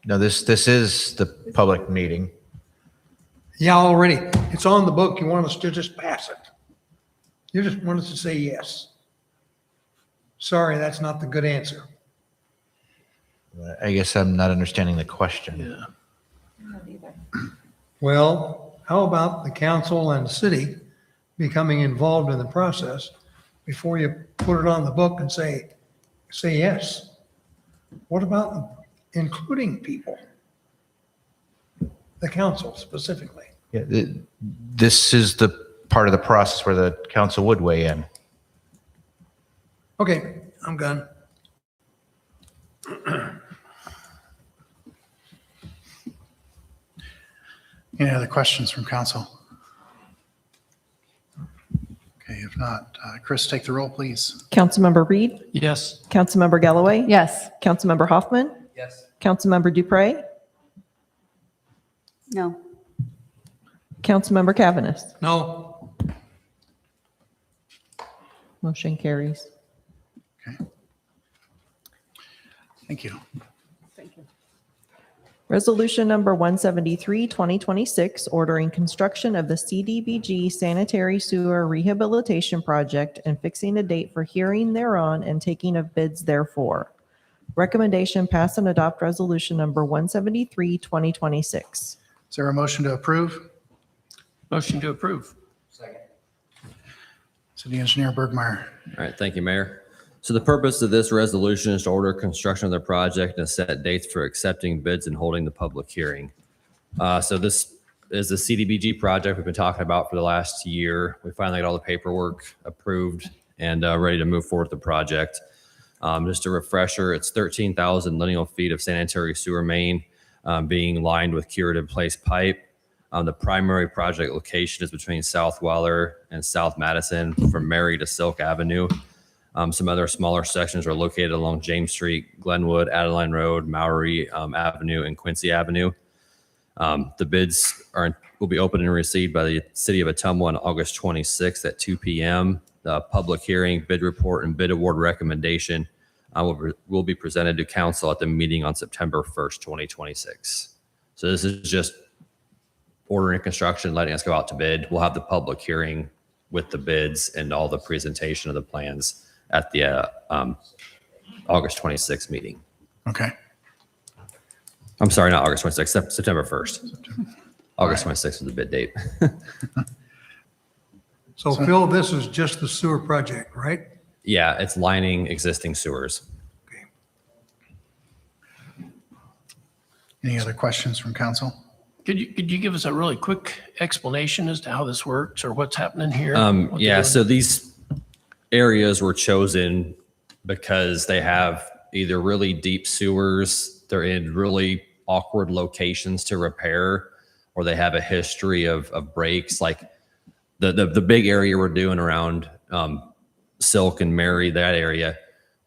No, this is the public meeting. Yeah, already. It's on the book. You want us to just pass it. You just want us to say yes. Sorry, that's not the good answer. I guess I'm not understanding the question. Yeah. Well, how about the council and city becoming involved in the process before you put it on the book and say yes? What about including people? The council specifically. Yeah, this is the part of the process where the council would weigh in. Okay, I'm done. Any other questions from council? Okay, if not, Chris, take the roll, please. Councilmember Reed, Yes. Councilmember Galloway, Yes. Councilmember Hoffman, Yes. Councilmember Dupre, No. Councilmember Cavaness. No, Motion carries. Okay. Thank you. Resolution number 173, 2026, ordering construction of the CDBG sanitary sewer rehabilitation project and fixing a date for hearing thereon and taking of bids therefore. Recommendation, pass and adopt resolution number 173, 2026. Is there a motion to approve? Motion to approve. City Engineer Bergmeyer. All right, thank you, Mayor. So the purpose of this resolution is to order construction of the project and set dates for accepting bids and holding the public hearing. So this is the CDBG project we've been talking about for the last year. We finally got all the paperwork approved and ready to move forward with the project. Just a refresher, it's 13,000 lineal feet of sanitary sewer main being lined with curative place pipe. The primary project location is between South Weller and South Madison from Mary to Silk Avenue. Some other smaller sections are located along James Street, Glenwood, Adeline Road, Maury Avenue, and Quincy Avenue. The bids will be opened and received by the City of Ottumwa on August 26th at 2 p.m. The public hearing, bid report, and bid award recommendation will be presented to council at the meeting on September 1st, 2026. So this is just ordering construction, letting us go out to bid. We'll have the public hearing with the bids and all the presentation of the plans at the August 26th meeting. Okay. I'm sorry, not August 26th, September 1st. August 26th is the bid date. so Phil, this is just the sewer project, right? Yeah, it's lining existing sewers. Any other questions from council? Could you give us a really quick explanation as to how this works or what's happening here? What Yeah, they're so these areas were chosen because they have either really deep sewers, they're in really awkward locations to repair, or they have a history of breaks. Like the big area we're doing around Silk and Mary, that area,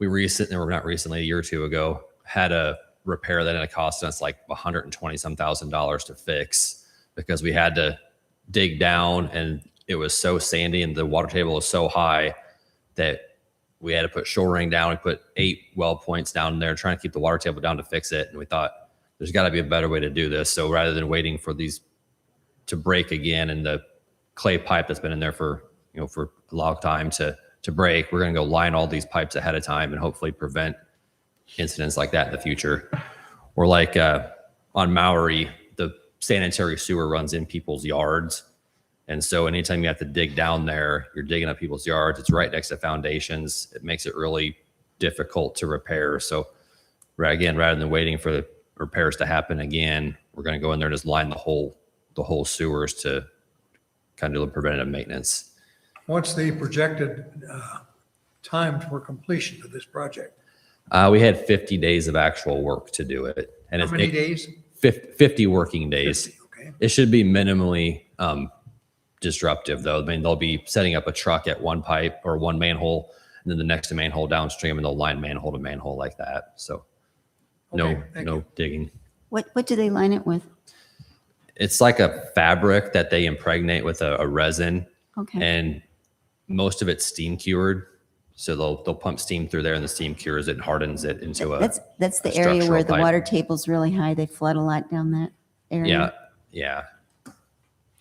a year or two ago, had a repair that ended up costing us like $120,000 to fix because we had to dig down and it was so sandy and the water table was so high that we had to put shoring down. We put 8 well points down there trying to keep the water table down to fix it. And we thought there's got to be a better way to do this. So rather than waiting for these to break again and the clay pipe that's been in there for a long time to break, we're going to go line all these pipes ahead of time and hopefully prevent incidents like that in the future. Or like on Maury, the sanitary sewer runs in people's yards. And so anytime you have to dig down there, you're digging up people's yards. It's right next to foundations. It makes it really difficult to repair. So again, rather than waiting for the repairs to happen again, we're going to go in there and just line the whole sewers to kind of do the preventative maintenance. What's the projected time for completion of this project? We had 50 days of actual work to do it. And How many days? 50 working days. 50, okay. It should be minimally disruptive, though. I mean, they'll be setting up a truck at one pipe or one manhole, and then the next manhole downstream, and they'll line manhole to manhole like that. So Okay, no digging. What do they line it with? It's like a fabric that they impregnate with a resin, Okay. and most of it's steam cured. So they'll pump steam through there, and the steam cures it and hardens it into a That's the a area where structural the pipe. water table's really high. They flood a lot down that area. Yeah.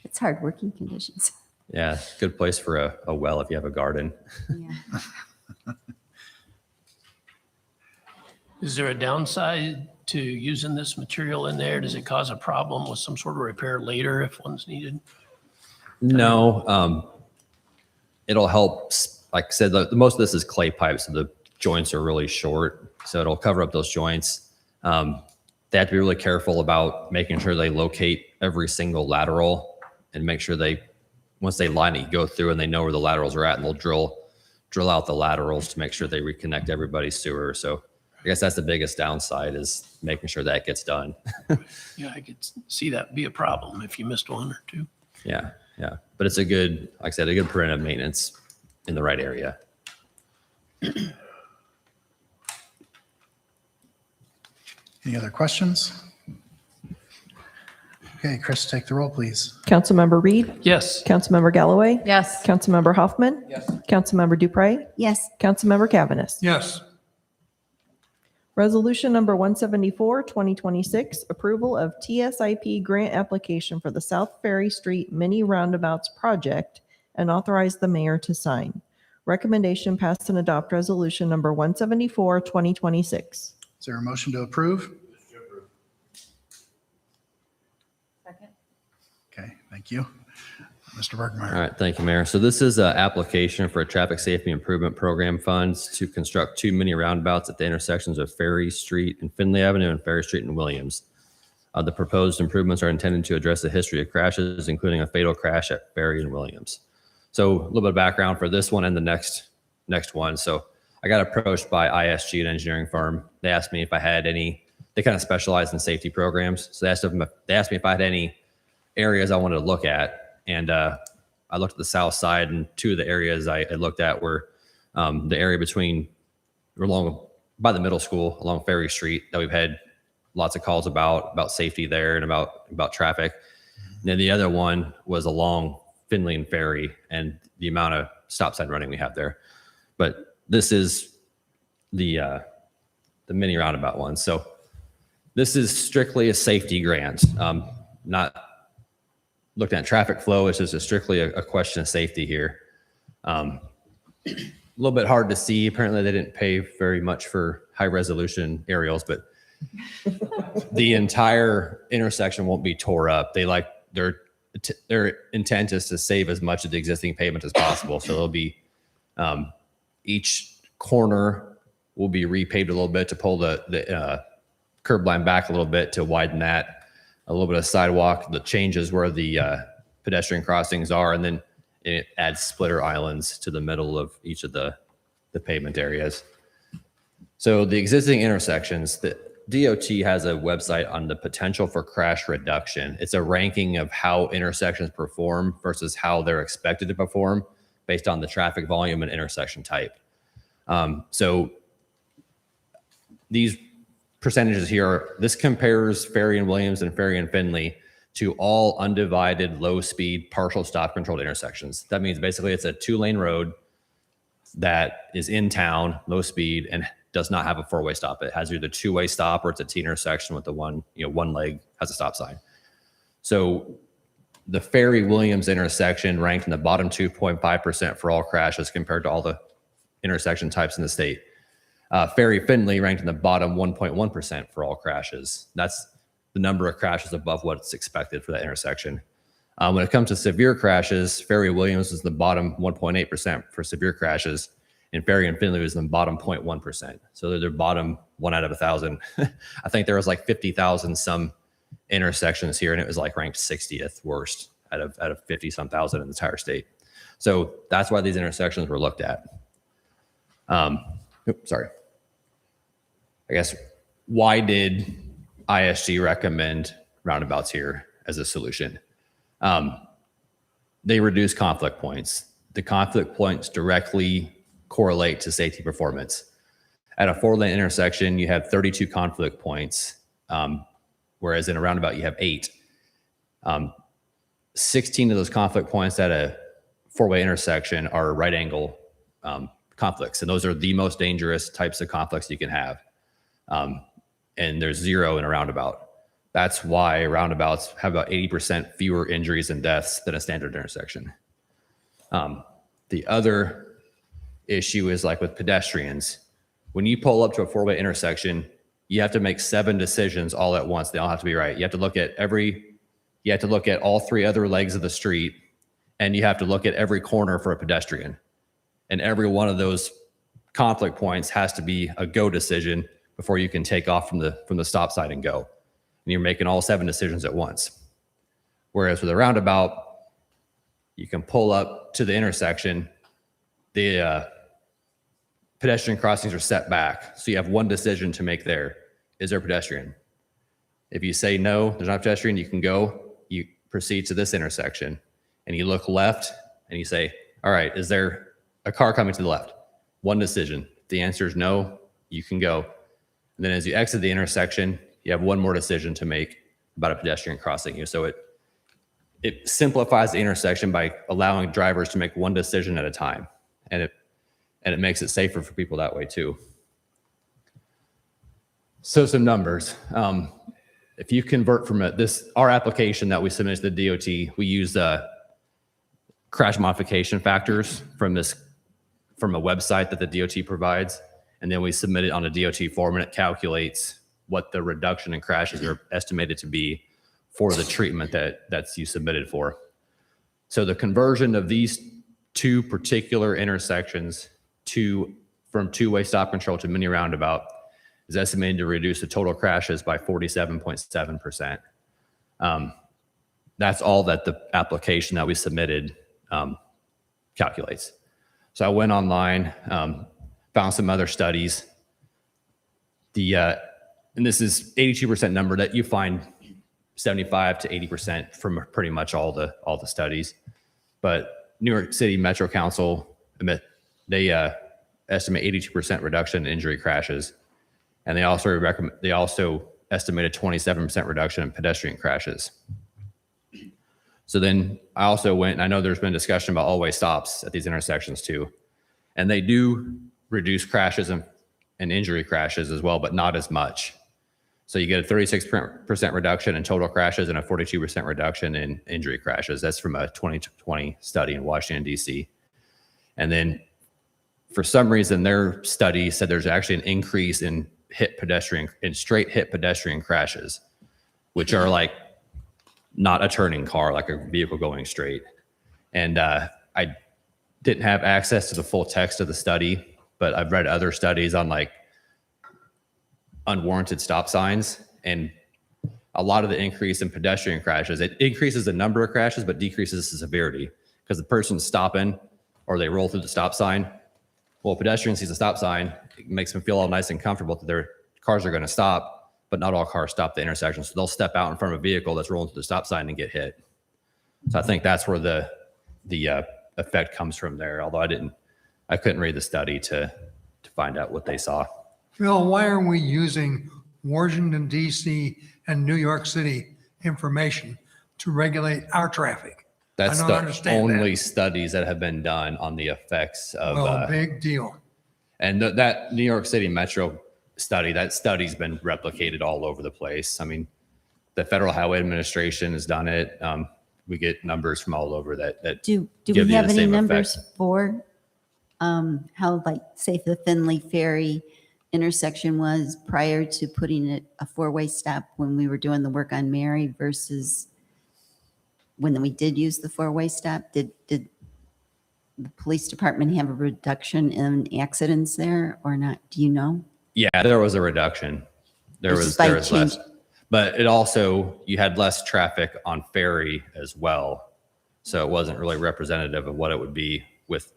It's hard working conditions. Yeah, good place for a well if you have a garden. Yeah. Is there a downside to using this material in there? Does it cause a problem with some sort of repair later if one's needed? No, it'll help. Like I said, the most of this is clay pipe, so the joints are really short, so it'll cover up those joints. They have to be really careful about making sure they locate every single lateral and make sure once they line it, you go through and they know where the laterals are at, and they'll drill out the laterals to make sure they reconnect everybody's sewer. So I guess that's the biggest downside, is making sure that gets done. Yeah, I could see that be a problem if you missed one or two. Yeah. But it's a good, like I said, a good preventive maintenance in the right area. Any other questions? Okay, Chris, take the roll, please. Councilmember Reed? Yes. Councilmember Galloway? Yes. Councilmember Hoffman? Yes. Councilmember Dupre? Yes. Councilmember Cavaness? Yes. Resolution number 174, 2026, approval of TSIP grant application for the South Ferry Street Mini Roundabouts project and authorize the mayor to sign. Recommendation pass and adopt resolution number 174, 2026. Is there a motion to approve? Second. Okay, thank you. Mr. Bergmeyer. All right, thank you, Mayor. So this is an application for a traffic safety improvement program funds to construct 2 mini roundabouts at the intersections of Ferry Street and Finley Avenue and Ferry Street and Williams. The proposed improvements are intended to address the history of crashes, including a fatal crash at Ferry and Williams. So a little bit of background for this one and the next one. So I got approached by ISG, an engineering firm. They asked me if I had any, they kind of specialize in safety programs. So they asked me if I had any areas I wanted to look at. And I looked at the south side, and 2 of the areas I looked at were the area by the middle school along Ferry Street that we've had lots of calls about safety there and about traffic. And then the other one was along Finley and Ferry and the amount of stop sign running we have there. But this is the mini roundabout one. So this is strictly a safety grant, not looking at traffic flow. It's just strictly a question of safety here. A little bit hard to see. Apparently they didn't pay very much for high resolution aerials, but the entire intersection won't be tore up. Their intent is to save as much of the existing pavement as possible. So there'll be, each corner will be repaved a little bit to pull the curb line back a little bit to widen that. A little bit of sidewalk, the changes where the pedestrian crossings are, and then it adds splitter islands to the middle of each of the pavement areas. So the existing intersections, the DOT has a website on the potential for crash reduction. It's a ranking of how intersections perform versus how they're expected to perform based on the traffic volume and intersection type. So these percentages here, this compares Ferry and Williams and Ferry and Finley to all undivided, low-speed, partial stop-controlled intersections. That means basically it's a 2-lane road that is in town, low speed, and does not have a 4-way stop. It has either 2-way stop or it's a T intersection with the one leg has a stop sign. So the Ferry Williams intersection ranked in the bottom 2.5% for all crashes compared to all the intersection types in the state. Ferry Finley ranked in the bottom 1.1% for all crashes. That's the number of crashes above what's expected for that intersection. When it comes to severe crashes, Ferry Williams is the bottom 1.8% for severe crashes, and Ferry and Finley was in the bottom 0.1%. So they're the bottom 1 out of 1,000. I think there was like 50,000 some intersections here, and it was like ranked 60th worst out of 50 some thousand in the entire state. So that's why these intersections were looked at. Sorry. I guess, why did ISG recommend roundabouts here as a solution? They reduce conflict points. The conflict points directly correlate to safety performance. At a 4-lane intersection, you have 32 conflict points, whereas in a roundabout, you have 8. 16 of those conflict points at a 4-way intersection are right angle conflicts, and those are the most dangerous types of conflicts you can have. And there's 0 in a roundabout. That's why roundabouts have about 80% fewer injuries and deaths than a standard intersection. The other issue is like with pedestrians. When you pull up to a four-way intersection, you have to make 7 decisions all at once. They all have to be right. You have to look at all 3 other legs of the street, and you have to look at every corner for a pedestrian. And every one of those conflict points has to be a go decision before you can take off from the stop sign and go. And you're making all 7 decisions at once. Whereas with a roundabout, you can pull up to the intersection. The pedestrian crossings are set back. So you have one decision to make there. Is there a pedestrian? If you say no, there's not a pedestrian, you can go, you proceed to this intersection and you look left and you say, all right, is there a car coming to the left? One decision. If the answer is no, you can go. And then as you exit the intersection, you have one more decision to make about a pedestrian crossing you. So it simplifies the intersection by allowing drivers to make one decision at a time. And it makes it safer for people that way too. So some numbers. If you convert from our application that we submitted to the DOT, we use crash modification factors from a website that the DOT provides. And then we submit it on a DOT form and it calculates what the reduction in crashes are estimated to be for the treatment that's you submitted for. So the conversion of these 2 particular intersections from two-way stop control to mini roundabout is estimated to reduce the total crashes by 47.7%. That's all that the application that we submitted calculates. So I went online, found some other studies. And this is 82% number that you find 75 to 80% from pretty much all the studies. But New York City Metro Council, they estimate 82% reduction in injury crashes. And they also estimated 27% reduction in pedestrian crashes. So then I also went, and I know there's been discussion about all-way stops at these intersections too. And they do reduce crashes and injury crashes as well, but not as much. So you get a 36% reduction in total crashes and a 42% reduction in injury crashes. That's from a 2020 study in Washington, D.C. And then for some reason, their study said there's actually an increase in straight hit pedestrian crashes, which are like not a turning car, like a vehicle going straight. And I didn't have access to the full text of the study, but I've read other studies on like unwarranted stop signs, and a lot of the increase in pedestrian crashes, it increases the number of crashes, but decreases the severity because the person's stopping or they roll through the stop sign. Well, a pedestrian sees a stop sign, it makes them feel all nice and comfortable that their cars are going to stop, but not all cars stop the intersection. So they'll step out in front of a vehicle that's rolling through the stop sign and get hit. So I think that's where the effect comes from there. Although I couldn't read the study to find out what they saw. Phil, why are we using Washington, D.C. and New York City information to regulate our traffic? That's I don't the understand only that. studies that have been done on the effects of. Well, big deal. And that New York City Metro study, that study's been replicated all over the place. I mean, the Federal Highway Administration has done it. We get numbers from all over that Do give we you have the any same numbers effect. for how, like, say, the Finley Ferry intersection was prior to putting it a 4-way stop when we were doing the work on Mary versus when we did use the 4-way stop? Did the police department have a reduction in accidents there or not? Do you know? Yeah, there was a reduction. There It's was just by less, change- but it also, you had less traffic on Ferry as well. So it wasn't really representative of what it would be with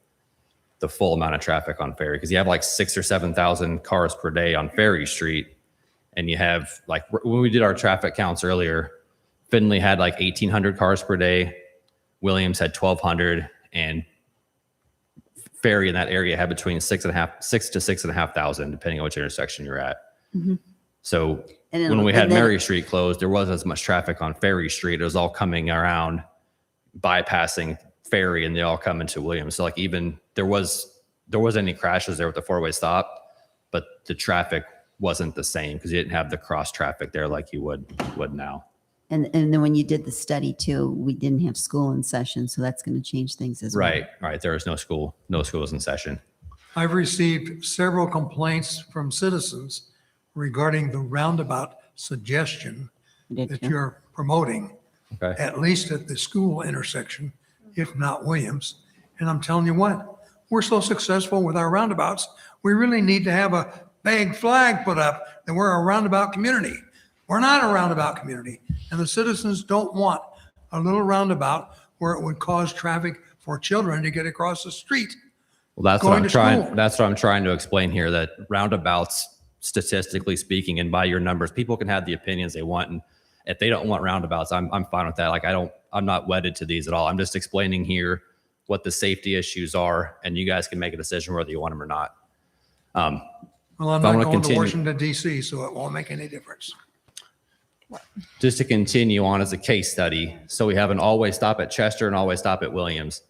the full amount of traffic on Ferry, because you have like 6,000 or 7,000 cars per day on Ferry Street. And you have, like, when we did our traffic counts earlier, Finley had like 1,800 cars per day. Williams had 1,200, and Ferry in that area had between 6,500 to 6,500, depending on which intersection you're at. Mhm. So And then- when we had and then- Mary Street closed, there wasn't as much traffic on Ferry Street. It was all coming around, bypassing Ferry, and they all come into Williams. So like even there was any crashes there with the 4-way stop, but the traffic wasn't the same because you didn't have the cross traffic there like you would now. And then when you did the study too, we didn't have school in session, so that's going to change things as well. Right. There was no schools in session. I've received several complaints from citizens regarding the roundabout suggestion that you're promoting, Okay. at least at the school intersection, if not Williams. And I'm telling you what, we're so successful with our roundabouts, we really need to have a big flag put up that we're a roundabout community. We're not a roundabout community, and the citizens don't want a little roundabout where it would cause traffic for children to get across the street. Well, that's what Going I'm to trying. school. That's what I'm trying to explain here. That roundabouts, statistically speaking, and by your numbers, people can have the opinions they want, and if they don't want roundabouts, I'm fine with that. Like I'm not wedded to these at all. I'm just explaining here what the safety issues are, and you guys can make a decision whether you want them or not. Well, I'm If I not wanna going to continue- Washington DC, so it won't make any difference. Just to continue on as a case study, so we have an all-way stop at Chester and all-way stop at Williams.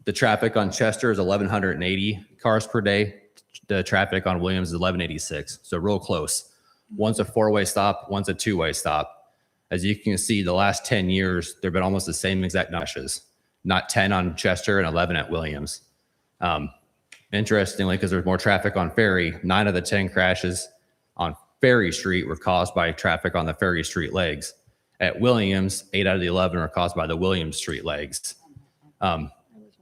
The traffic on Chester is 1,180 cars per day. The traffic on Williams is 1,186, so real close. One's a four-way stop, one's a two-way stop. As you can see, the last 10 years, they've been almost the same exact crashes, not 10 on Chester and 11 at Williams. Interestingly, because there's more traffic on Ferry, 9 of the 10 crashes on Ferry Street were caused by traffic on the Ferry Street legs. At Williams, 8 out of the 11 were caused by the Williams Street legs.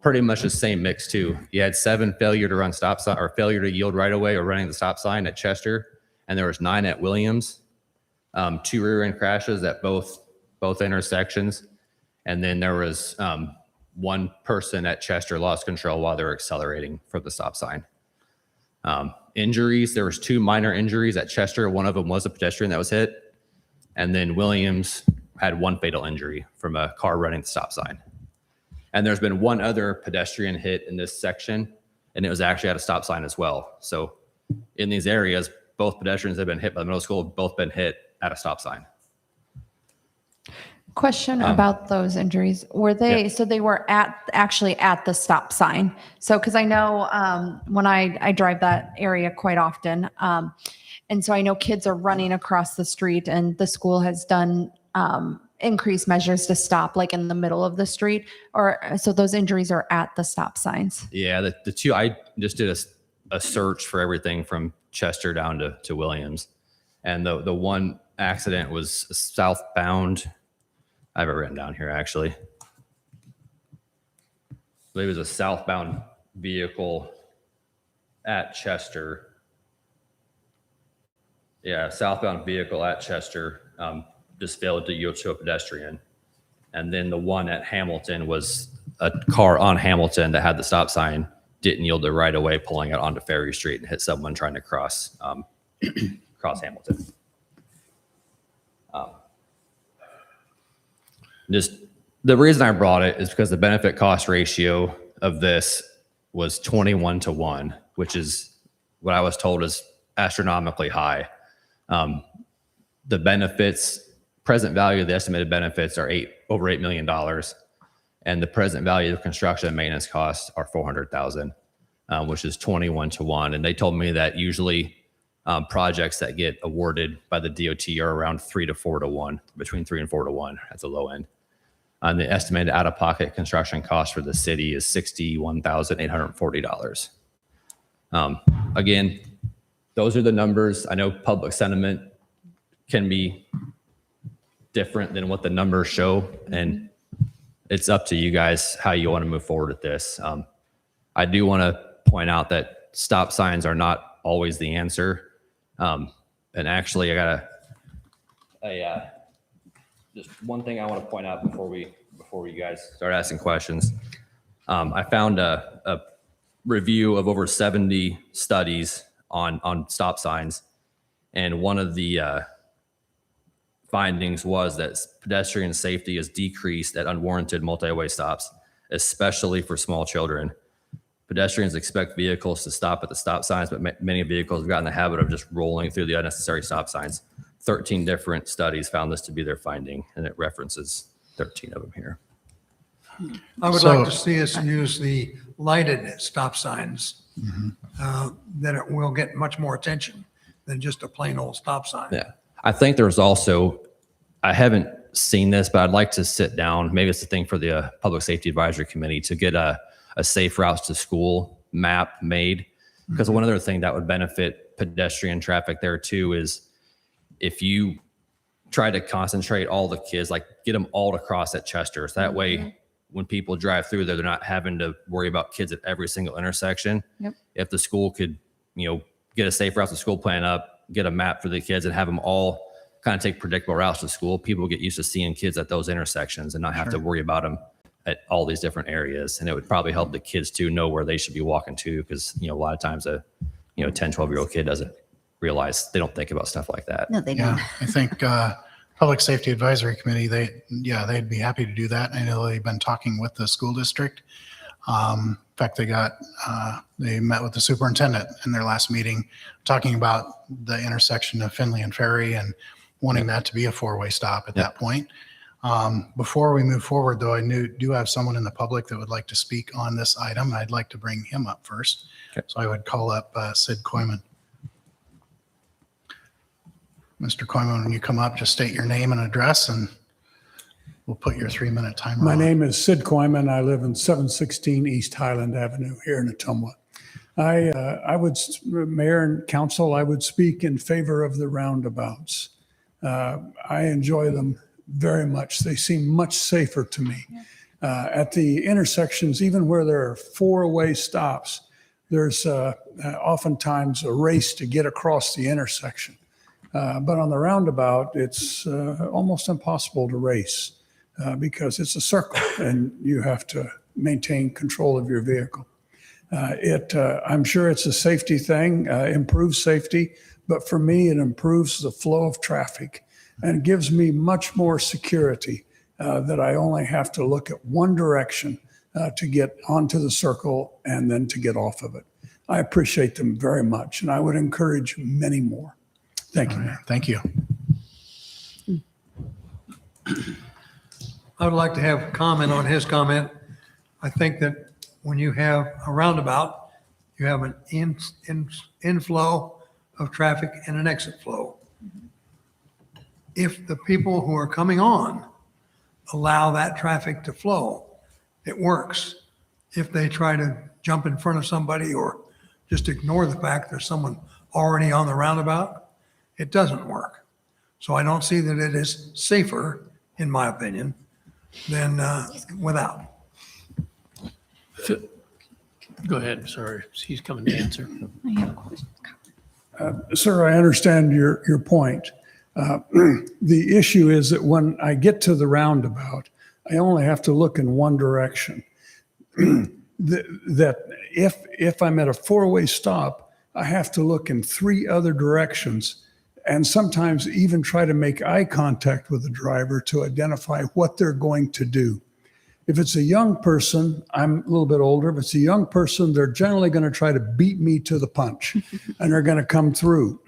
Pretty much the same mix too. You had 7 failure to run stop sign or failure to yield right away or running the stop sign at Chester, and there was 9 at Williams. 2 rear end crashes at both intersections, and then there was 1 person at Chester lost control while they were accelerating for the stop sign. Injuries, there was 2 minor injuries at Chester. One of them was a pedestrian that was hit, and then Williams had 1 fatal injury from a car running the stop sign. And there's been 1 other pedestrian hit in this section, and it was actually at a stop sign as well. So in these areas, both pedestrians have been hit by the middle school, both been hit at a stop sign. Question about those injuries. Were they, so they were actually at the stop sign? So, because I know when I drive that area quite often, and so I know kids are running across the street, and the school has done increased measures to stop like in the middle of the street, or so those injuries are at the stop signs. Yeah, the 2, I just did a search for everything from Chester down to Williams. And the 1 accident was southbound. I have it written down here, actually. I believe it was a southbound vehicle at Chester. Yeah, southbound vehicle at Chester just failed to yield to a pedestrian. And then the one at Hamilton was a car on Hamilton that had the stop sign, didn't yield the right of way, pulling it onto Ferry Street and hit someone trying to cross Hamilton. Just the reason I brought it is because the benefit cost ratio of this was 21-1, which is what I was told is astronomically high. The benefits, present value of the estimated benefits are over $8 million, and the present value of construction and maintenance costs are $400,000, which is 21-1. And they told me that usually projects that get awarded by the DOT are around 3 to 4 to 1, between 3 and 4 to 1 at the low end. And the estimated out-of-pocket construction cost for the city is $61,840. Again, those are the numbers. I know public sentiment can be different than what the numbers show, and it's up to you guys how you want to move forward with this. I do want to point out that stop signs are not always the answer. And actually, I got just one thing I want to point out before you guys start asking questions. I found a review of over 70 studies on stop signs, and one of the findings was that pedestrian safety is decreased at unwarranted multi-way stops, especially for small children. Pedestrians expect vehicles to stop at the stop signs, but many vehicles have gotten the habit of just rolling through the unnecessary stop signs. 13 different studies found this to be their finding, and it references 13 of them here. I would like to see us use the lighted stop signs, then it will get much more attention than just a plain old stop sign. Yeah. I think there's also, I haven't seen this, but I'd like to sit down. Maybe it's a thing for the Public Safety Advisory Committee to get a safe routes to school map made Because one other thing that would benefit pedestrian traffic there too is if you try to concentrate all the kids, like get them all to cross at Chester. So that way, when people drive through there, they're not having to worry about kids at every single intersection. Yep. If the school could, get a safe route to school plan up, get a map for the kids and have them all kind of take predictable routes to school, people get used to seeing kids at those intersections and not have to worry about them at all these different areas. And it would probably help the kids too know where they should be walking to. Cause a lot of times a, 10, 12-year-old kid doesn't realize, they don't think about stuff like that. No, they don't. Yeah, I think Public Safety Advisory Committee, they'd be happy to do that. I know they've been talking with the school district. In fact, they met with the superintendent in their last meeting, talking about the intersection of Finley and Ferry and wanting that to be a four-way stop at that point. Before we move forward, though, I do have someone in the public that would like to speak on this item. I'd like to bring him up first. Okay. So I would call up Sid Koyman. Mr. Koyman, when you come up, just state your name and address, and we'll put your 3-minute timer on. My name is Sid Koyman. I live in 716 East Highland Avenue here in Ottumwa. I would, Mayor and Council, I would speak in favor of the roundabouts. I enjoy them very much. They seem much safer to me. At the intersections, even where there are four-way stops, there's oftentimes a race to get across the intersection. But on the roundabout, it's almost impossible to race because it's a circle and you have to maintain control of your vehicle. I'm sure it's a safety thing, improves safety, but for me, it improves the flow of traffic and gives me much more security that I only have to look at one direction to get onto the circle and then to get off of it. I appreciate them very much, and I would encourage many more. Thank you, Mayor. Thank you. I would like to have a comment on his comment. I think that when you have a roundabout, you have an inflow of traffic and an exit flow. If the people who are coming on allow that traffic to flow, it works. If they try to jump in front of somebody or just ignore the fact there's someone already on the roundabout, it doesn't work. So I don't see that it is safer, in my opinion, than without. Go ahead, sorry, he's coming to answer. I have a question. Sir, I understand your point. The issue is that when I get to the roundabout, I only have to look in one direction. That if I'm at a four-way stop, I have to look in three other directions and sometimes even try to make eye contact with the driver to identify what they're going to do. If it's a young person, I'm a little bit older. If it's a young person, they're generally going to try to beat me to the punch and they're going to come through.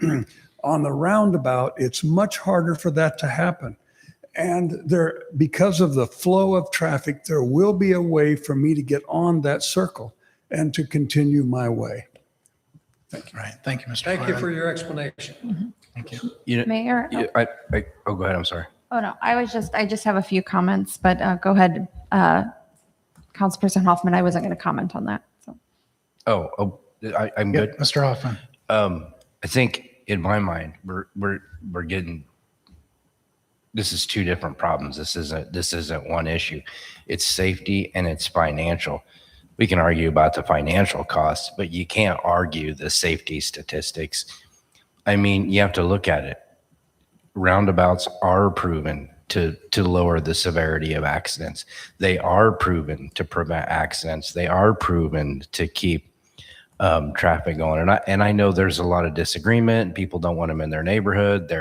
On the roundabout, it's much harder for that to happen. And because of the flow of traffic, there will be a way for me to get on that circle and to continue my way. Thank you. Right. Thank you, Mr. Thank you Koyman. for your explanation. Thank you. Mayor? Oh, go ahead. I'm sorry. Oh, no, I just have a few comments, but go ahead. Councilperson Hoffman, I wasn't going to comment on that. So. I'm Yeah, good. Mr. Hoffman. I think in my mind, we're getting, this is two different problems. This isn't one issue. It's safety and it's financial. We can argue about the financial costs, but you can't argue the safety statistics. I mean, you have to look at it. Roundabouts are proven to lower the severity of accidents. They are proven to prevent accidents. They are proven to keep traffic going. And I know there's a lot of disagreement. People don't want them in their neighborhood.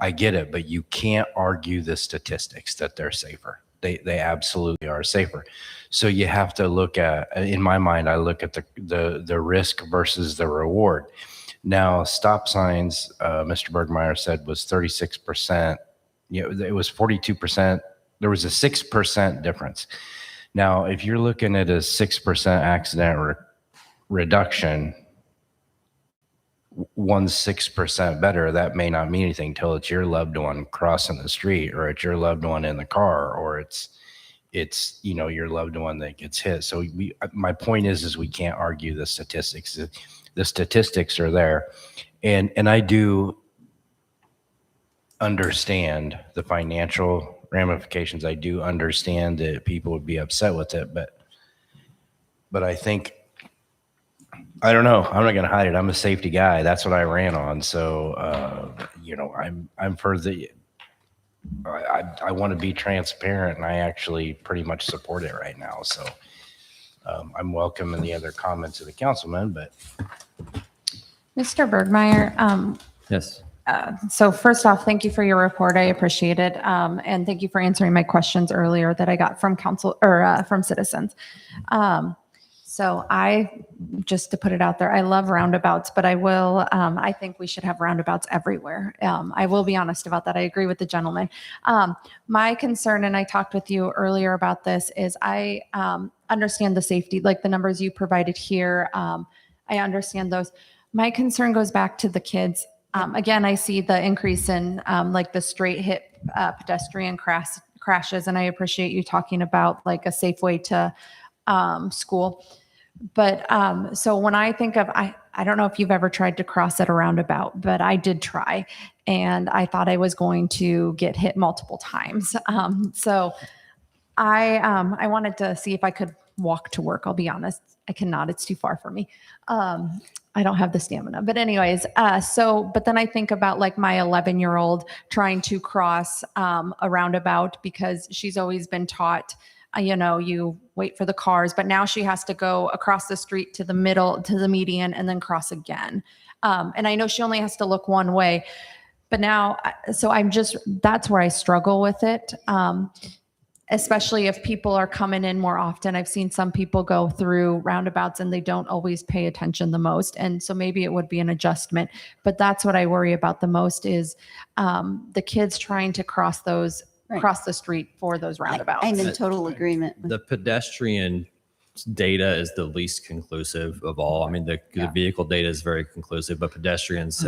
I get it, but you can't argue the statistics that they're safer. They absolutely are safer. So you have to look at, in my mind, I look at the risk versus the reward. Now, stop signs, Mr. Bergmeyer said was 36%. It was 42%. There was a 6% difference. Now, if you're looking at a 6% accident reduction, 6% better, that may not mean anything till it's your loved one crossing the street or it's your loved one in the car or it's it's, your loved one that gets hit. So my point is we can't argue the statistics. The statistics are there. And I do understand the financial ramifications. I do understand that people would be upset with it, but I think, I don't know. I'm not going to hide it. I'm a safety guy. That's what I ran on. So, I'm for the, I want to be transparent, and I actually pretty much support it right now. So I'm welcoming the other comments of the councilman, but. Mr. Bergmeyer, Yes. so first off, thank you for your report. I appreciate it. And thank you for answering my questions earlier that I got from council or from citizens. So just to put it out there, I love roundabouts, but I think we should have roundabouts everywhere. I will be honest about that. I agree with the gentleman. My concern, and I talked with you earlier about this, is I understand the safety, like the numbers you provided here. I understand those. My concern goes back to the kids. Again, I see the increase in like the straight hit pedestrian crashes, and I appreciate you talking about like a safe way to school. But so when I think of, I don't know if you've ever tried to cross at a roundabout, but I did try, and I thought I was going to get hit multiple times. So I wanted to see if I could walk to work. I'll be honest, I cannot. It's too far for me. I don't have the stamina. But anyways, but then I think about like my 11-year-old trying to cross a roundabout because she's always been taught, you wait for the cars, but now she has to go across the street to the middle, to the median, and then cross again. And I know she only has to look one way, but now, so that's where I struggle with it. Especially if people are coming in more often. I've seen some people go through roundabouts and they don't always pay attention the most. And so maybe it would be an adjustment, but that's what I worry about the most is the kids trying to cross the street for those roundabouts. I'm in total agreement. The pedestrian data is the least conclusive of all. I mean, the vehicle data is very conclusive, but pedestrians,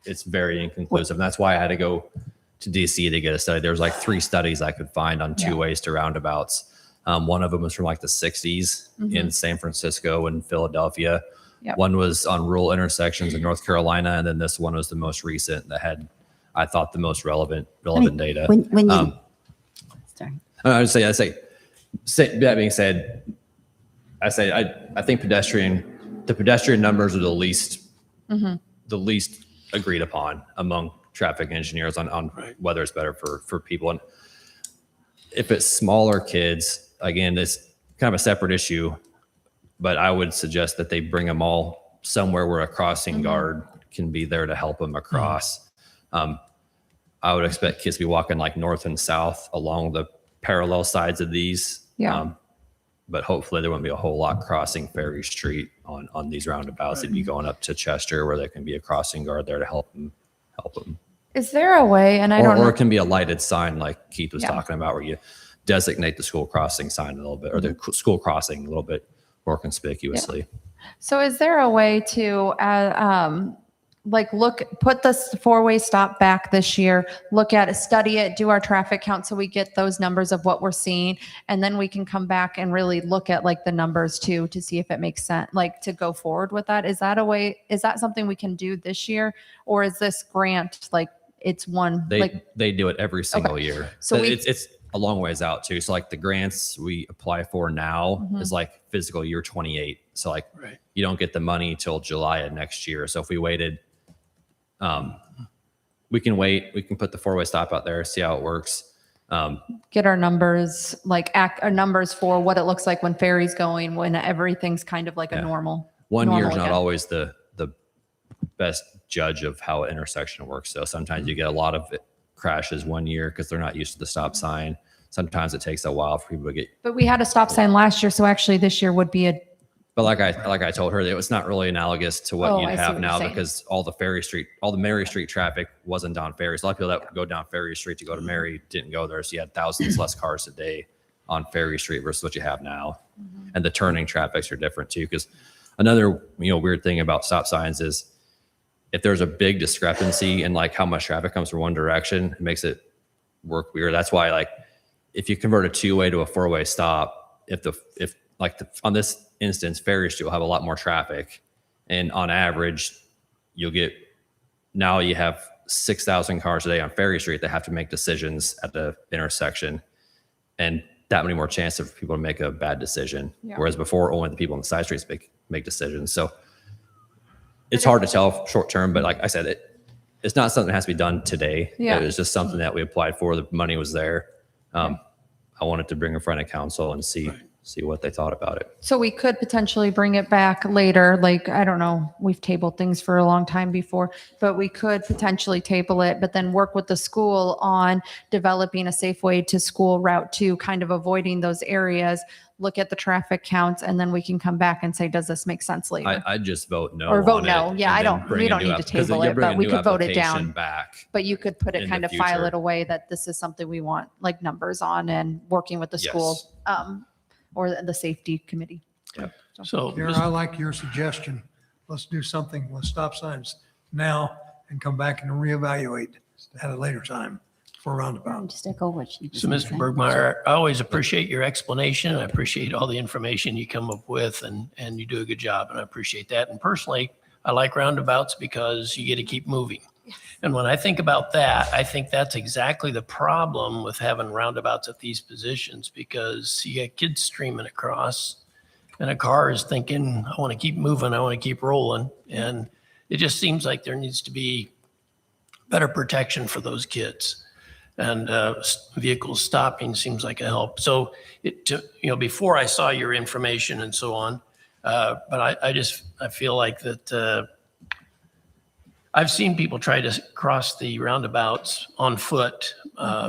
it's very inconclusive. And that's why I had to go to DC to get a study. There was like 3 studies I could find on 2 ways to roundabouts. One of them was from like the 60s in San Francisco and Philadelphia. Yep. One was on rural intersections in North Carolina. And then this one was the most recent that had, I thought, the most relevant data. When you, sorry. I would say, that being said, I think the pedestrian numbers are the least agreed upon among traffic engineers on whether it's better for people. And if it's smaller kids, again, it's kind of a separate issue, but I would suggest that they bring them all somewhere where a crossing guard can be there to help them across. I would expect kids to be walking like north and south along the parallel sides of these. But hopefully there won't be a whole lot crossing Ferry Street on these roundabouts. They'd be going up to Chester where there can be a crossing guard there to help them. Is there a way, and I don't know. Or it can be a lighted sign like Keith was talking about, where you designate the school crossing sign a little bit, or the school crossing a little bit more conspicuously. So is there a way to put this 4-way stop back this year, look at it, study it, do our traffic count so we get those numbers of what we're seeing, and then we can come back and really look at like the numbers too to see if it makes sense, like to go forward with that? Is that a way, is that something we can do this year? Or is this grant like it's one? They do it every single year. So it's a long ways out too. So like the grants we apply for now is like fiscal year 28. So like you don't get the money till July of next year. So if we waited, we can wait. We can put the 4-way stop out there, see how it works. Get our numbers, our numbers for what it looks like when ferry's going, when everything's kind of like a normal. One year is not always the best judge of how an intersection works. So sometimes you get a lot of crashes one year because they're not used to the stop sign. Sometimes it takes a while for people to get. But we had a stop sign last year, so actually this year would be a. But like I told her, it was not really analogous to what you'd have now because all the Mary Street traffic wasn't down Ferry. So a lot of people that go down Ferry Street to go to Mary didn't go there. So you had thousands less cars a day on Ferry Street versus what you have now. And the turning traffics are different too. Because another weird thing about stop signs is if there's a big discrepancy in like how much traffic comes from one direction, it makes it work weird. That's why if you convert a two-way to a four-way stop, on this instance, Ferry Street will have a lot more traffic, and on average, now you have 6,000 cars a day on Ferry Street that have to make decisions at the intersection, and that many more chances for people to make a bad decision. Yeah. Whereas before, only the people on the side streets make decisions. So it's hard to tell short term, but like I said, it's not something that has to be done today. Yeah. It was just something that we applied for. The money was there. I wanted to bring in front of council and see what they thought about it. So we could potentially bring it back later. Like, I don't know, we've tabled things for a long time before, but we could potentially table it, but then work with the school on developing a safe way to school route to kind of avoiding those areas, look at the traffic counts, and then we can come back and say, does this make sense later? I'd just vote no. Or vote on no. it Yeah, and I then don't, bring we a don't new need to app- 'cause table you're it, bringing but a we new could vote it application down. back. But you could put it in kind the of file future. it away that this is something we want like numbers on and working with the school or the safety committee. So, Gary, I like your suggestion. Let's do something with stop signs now and come back and reevaluate at a later time for a roundabout. Just echo what she just so Mr. said. Bergmeyer, I always appreciate your explanation. I appreciate all the information you come up with, and you do a good job, and I appreciate that. And personally, I like roundabouts because you get to keep moving. And when I think about that, I think that's exactly the problem with having roundabouts at these positions, because you get kids streaming across and a car is thinking, I want to keep moving, I want to keep rolling. And it just seems like there needs to be better protection for those kids. And vehicles stopping seems like a help. So, before I saw your information and so on, but I feel like that I've seen people try to cross the roundabouts on foot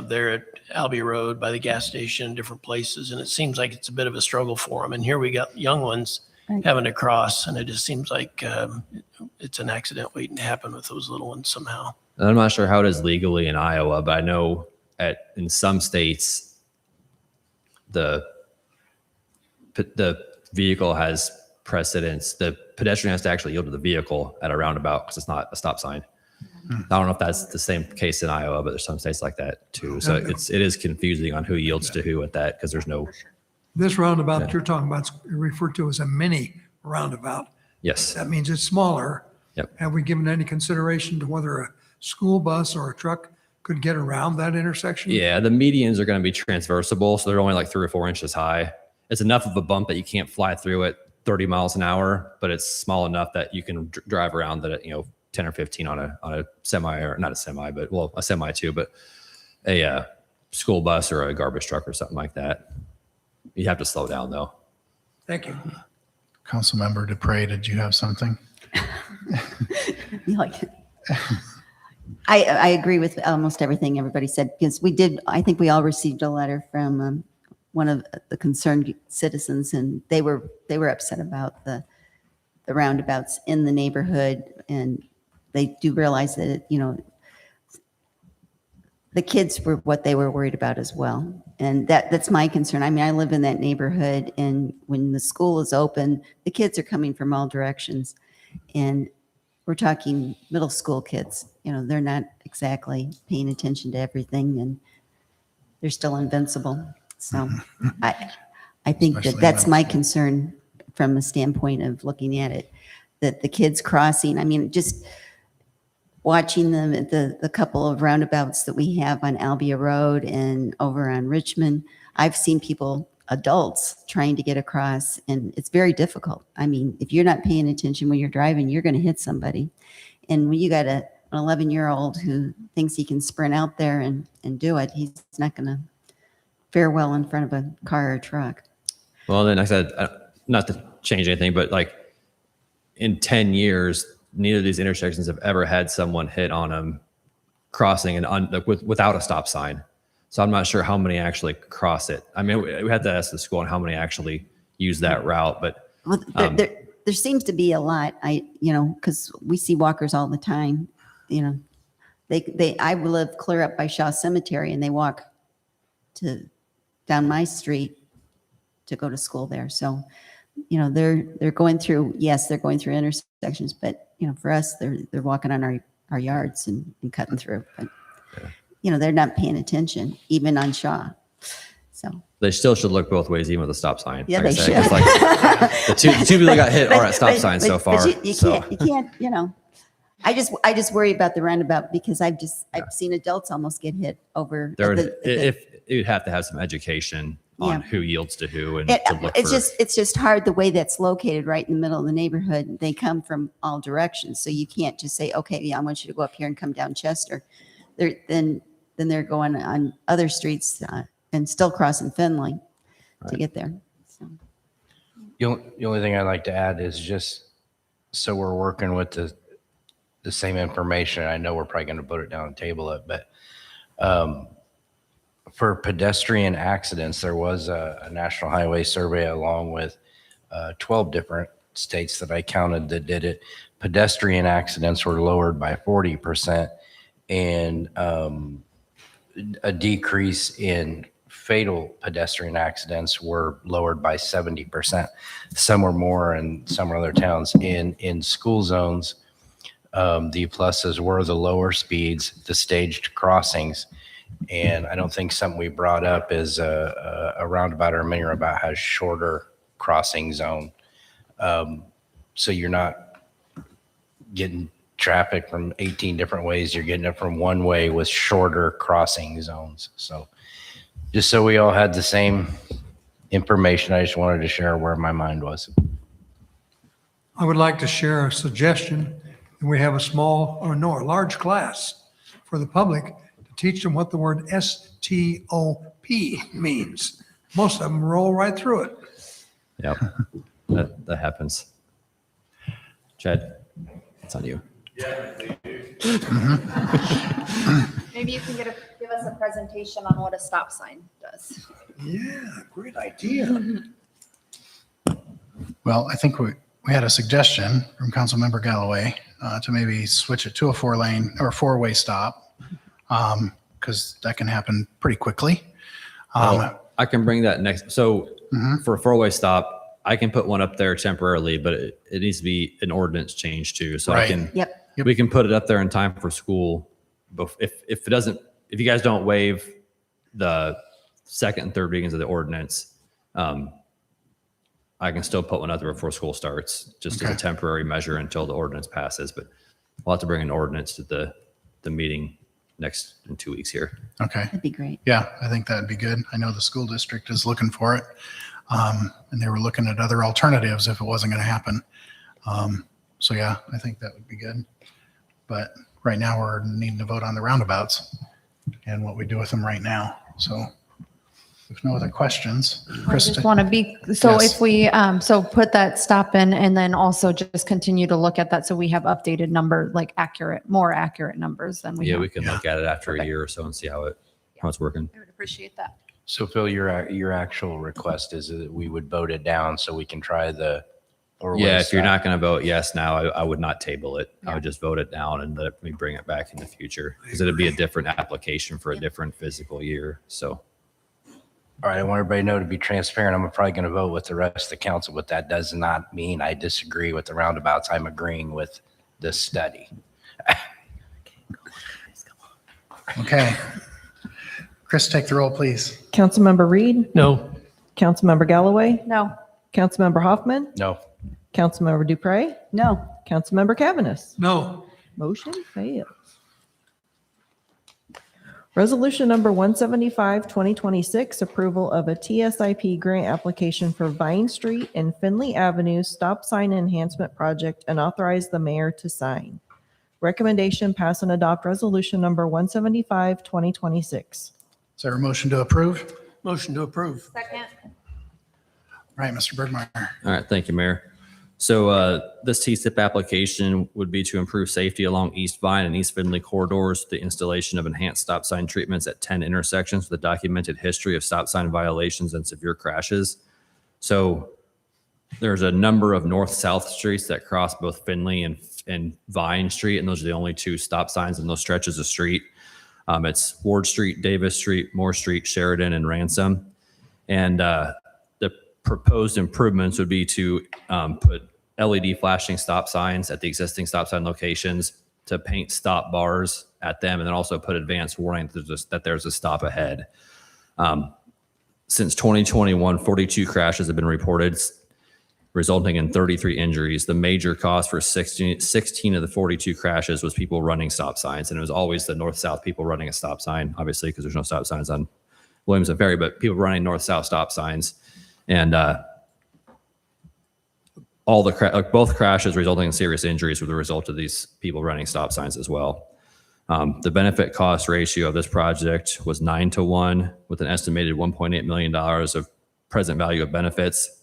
there at Albee Road by the gas station, different places, and it seems like it's a bit of a struggle for them. And here we got young ones having to cross, and it just seems like it's an accident waiting to happen with those little ones somehow. And I'm not sure how it is legally in Iowa, but I know in some states, the vehicle has precedence. The pedestrian has to actually yield to the vehicle at a roundabout because it's not a stop sign. I don't know if that's the same case in Iowa, but there's some states like that too. So it is confusing on who yields to who at that, because there's no. This roundabout that you're talking about is referred to as a mini roundabout. Yes. That means it's smaller. Yep. Have we given any consideration to whether a school bus or a truck could get around that intersection? Yeah, the medians are going to be transversable, so they're only like 3 or 4 inches high. It's enough of a bump that you can't fly through it 30 miles an hour, but it's small enough that you can drive around that at 10 or 15 on a semi, or not a semi, but a semi too, but a school bus or a garbage truck or something like that. You have to slow down though. Thank you. Councilmember Dupre, did you have something? You like it. I agree with almost everything everybody said, because I think we all received a letter from one of the concerned citizens, and they were upset about the roundabouts in the neighborhood, and they do realize that the kids were what they were worried about as well. And that's my concern. I mean, I live in that neighborhood, and when the school is open, the kids are coming from all directions, and we're talking middle school kids. They're not exactly paying attention to everything, and they're still invincible. So I think that's my concern from a standpoint of looking at it, that the kids crossing, I mean, just watching them at the couple of roundabouts that we have on Albia Road and over on Richmond, I've seen people, adults, trying to get across, and it's very difficult. I mean, if you're not paying attention when you're driving, you're going to hit somebody. And when you got an 11-year-old who thinks he can sprint out there and do it, he's not going to fare well in front of a car or a truck. Well, then I said, not to change anything, but like in 10 years, neither of these intersections have ever had someone hit on them crossing without a stop sign. So I'm not sure how many actually cross it. I mean, we had to ask the school on how many actually use that route, but Well, there seems to be a lot. Because we see walkers all the time. I live clear up by Shaw Cemetery, and they walk down my street to go to school there. So, they're going through. Yes, they're going through intersections, but for us, they're walking on our yards and cutting through. But they're not paying attention, even on Shaw. So, They still should look both ways, even with a stop sign. yeah, Like I they said, should. it's like the two people that got hit are at stop But- signs but- so but far. you so. can't, I just worry about the roundabout because I've seen adults almost get hit over. There, at the- if you'd have to have some education on Yeah. who yields to who and It- to look it's for. just hard the way that's located right in the middle of the neighborhood. They come from all directions, so you can't just say, okay, yeah, I want you to go up here and come down Chester. Then they're going on other streets and still crossing Finley to get there. So. The only thing I'd like to add is just so we're working with the same information. I know we're probably going to put it down and table it, but for pedestrian accidents, there was a National Highway Survey along with 12 different states that I counted that did it. Pedestrian accidents were lowered by 40% and a decrease in fatal pedestrian accidents were lowered by 70%. Some were more and some were other towns. In school zones, the pluses were the lower speeds, the staged crossings. And I don't think something we brought up is a roundabout or a mini roundabout has shorter crossing zone. So you're not getting traffic from 18 different ways. You're getting it from one way with shorter crossing zones. So just so we all had the same information, I just wanted to share where my mind was. I would like to share a suggestion. We have a large class for the public to teach them what the word STOP means. Most of them roll right through it. Yep, that happens. Chad, it's on you. Maybe you can give us a presentation on what a stop sign does. Yeah, great idea. Well, I think we had a suggestion from Councilmember Galloway to maybe switch it to a 4-lane or 4-way stop because that can happen pretty quickly. I can bring that next. So Mhm. for a 4-way stop, I can put one up there temporarily, but it needs to be an ordinance change too. So Right. I can, Yep. we can put it up there in time for school. But if you guys don't waive the second and third readings of the ordinance, I can still put one up there before school starts, just as a Okay. temporary measure until the ordinance passes. But we'll have to bring an ordinance to the meeting in 2 weeks here. Okay. That'd be great. Yeah, I think that'd be good. I know the school district is looking for it. And they were looking at other alternatives if it wasn't going to happen. So yeah, I think that would be good. But right now we're needing to vote on the roundabouts and what we do with them right now. So if no other questions, I Krista. just want to be, so Yes. if we, so put that stop in and then also just continue to look at that so we have updated number, like more accurate numbers than we Yeah, have. we can look at it after a year or so and see how it's working. I would appreciate that. So Phil, your actual request is that we would vote it down so we can try the. Yeah, if you're not going to vote yes now, I would not table it. I would just vote it down and let me bring it back in the future because it'd be a different application for a different physical year. So. All right, I want everybody to know, to be transparent, I'm probably going to vote with the rest of the council, but that does not mean I disagree with the roundabouts. I'm agreeing with the study. Okay. Chris, take the roll, please. Councilmember Reed, No. Councilmember Galloway, No. Councilmember Hoffman, No. Councilmember Dupre, No. Councilmember Cavaness. No. Motion fails. Resolution number 175, 2026, approval of a TSIP grant application for Vine Street and Finley Avenue Stop Sign Enhancement Project and authorize the mayor to sign. Recommendation, pass and adopt resolution number 175, 2026. Is there a motion to approve? Motion to approve. Second. All right, Mr. Bergmeyer. All right, thank you, Mayor. So this TSIP application would be to improve safety along East Vine and East Finley corridors, the installation of enhanced stop sign treatments at 10 intersections with a documented history of stop sign violations and severe crashes. So there's a number of north-south streets that cross both Finley and Vine Street, and those are the only two stop signs in those stretches of street. It's Ward Street, Davis Street, Moore Street, Sheridan, and Ransom. And the proposed improvements would be to put LED flashing stop signs at the existing stop sign locations, to paint stop bars at them, and then also put advanced warning that there's a stop ahead. Since 2021, 42 crashes have been reported, resulting in 33 injuries. The major cause for 16 of the 42 crashes was people running stop signs. And it was always the north-south people running a stop sign, obviously, because there's no stop signs on Williamson Ferry, but people running north-south stop signs. And both crashes resulting in serious injuries were the result of these people running stop signs as well. The benefit cost ratio of this project was 9-1 with an estimated $1.8 million of present value of benefits.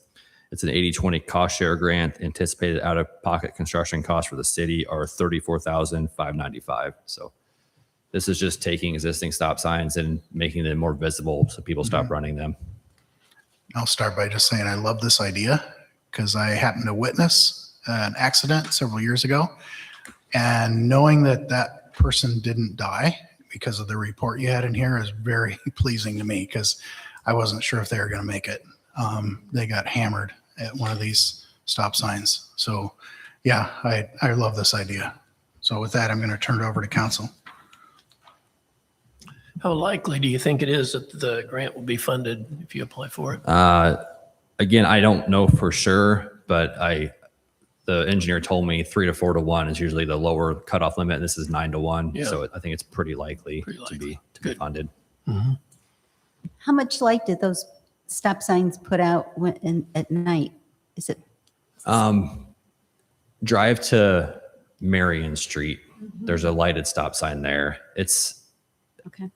It's an 80-20 cost share grant. Anticipated out-of-pocket construction costs for the city are $34,595. So this is just taking existing stop signs and making them more visible so people stop running them. I'll start by just saying I love this idea because I happened to witness an accident several years ago. And knowing that that person didn't die because of the report you had in here is very pleasing to me because I wasn't sure if they were going to make it. They got hammered at one of these stop signs. So yeah, I love this idea. So with that, I'm going to turn it over to council. How likely do you think it is that the grant will be funded if you apply for it? Again, I don't know for sure, but the engineer told me 3 to 4 to 1 is usually the lower cutoff limit. This is 9 to 1. Yeah. So I think it's pretty likely to be funded. Mm-hmm. How much light did those stop signs put out at night? Is it? Drive to Marion Street. There's a lighted stop sign there. It's, Okay.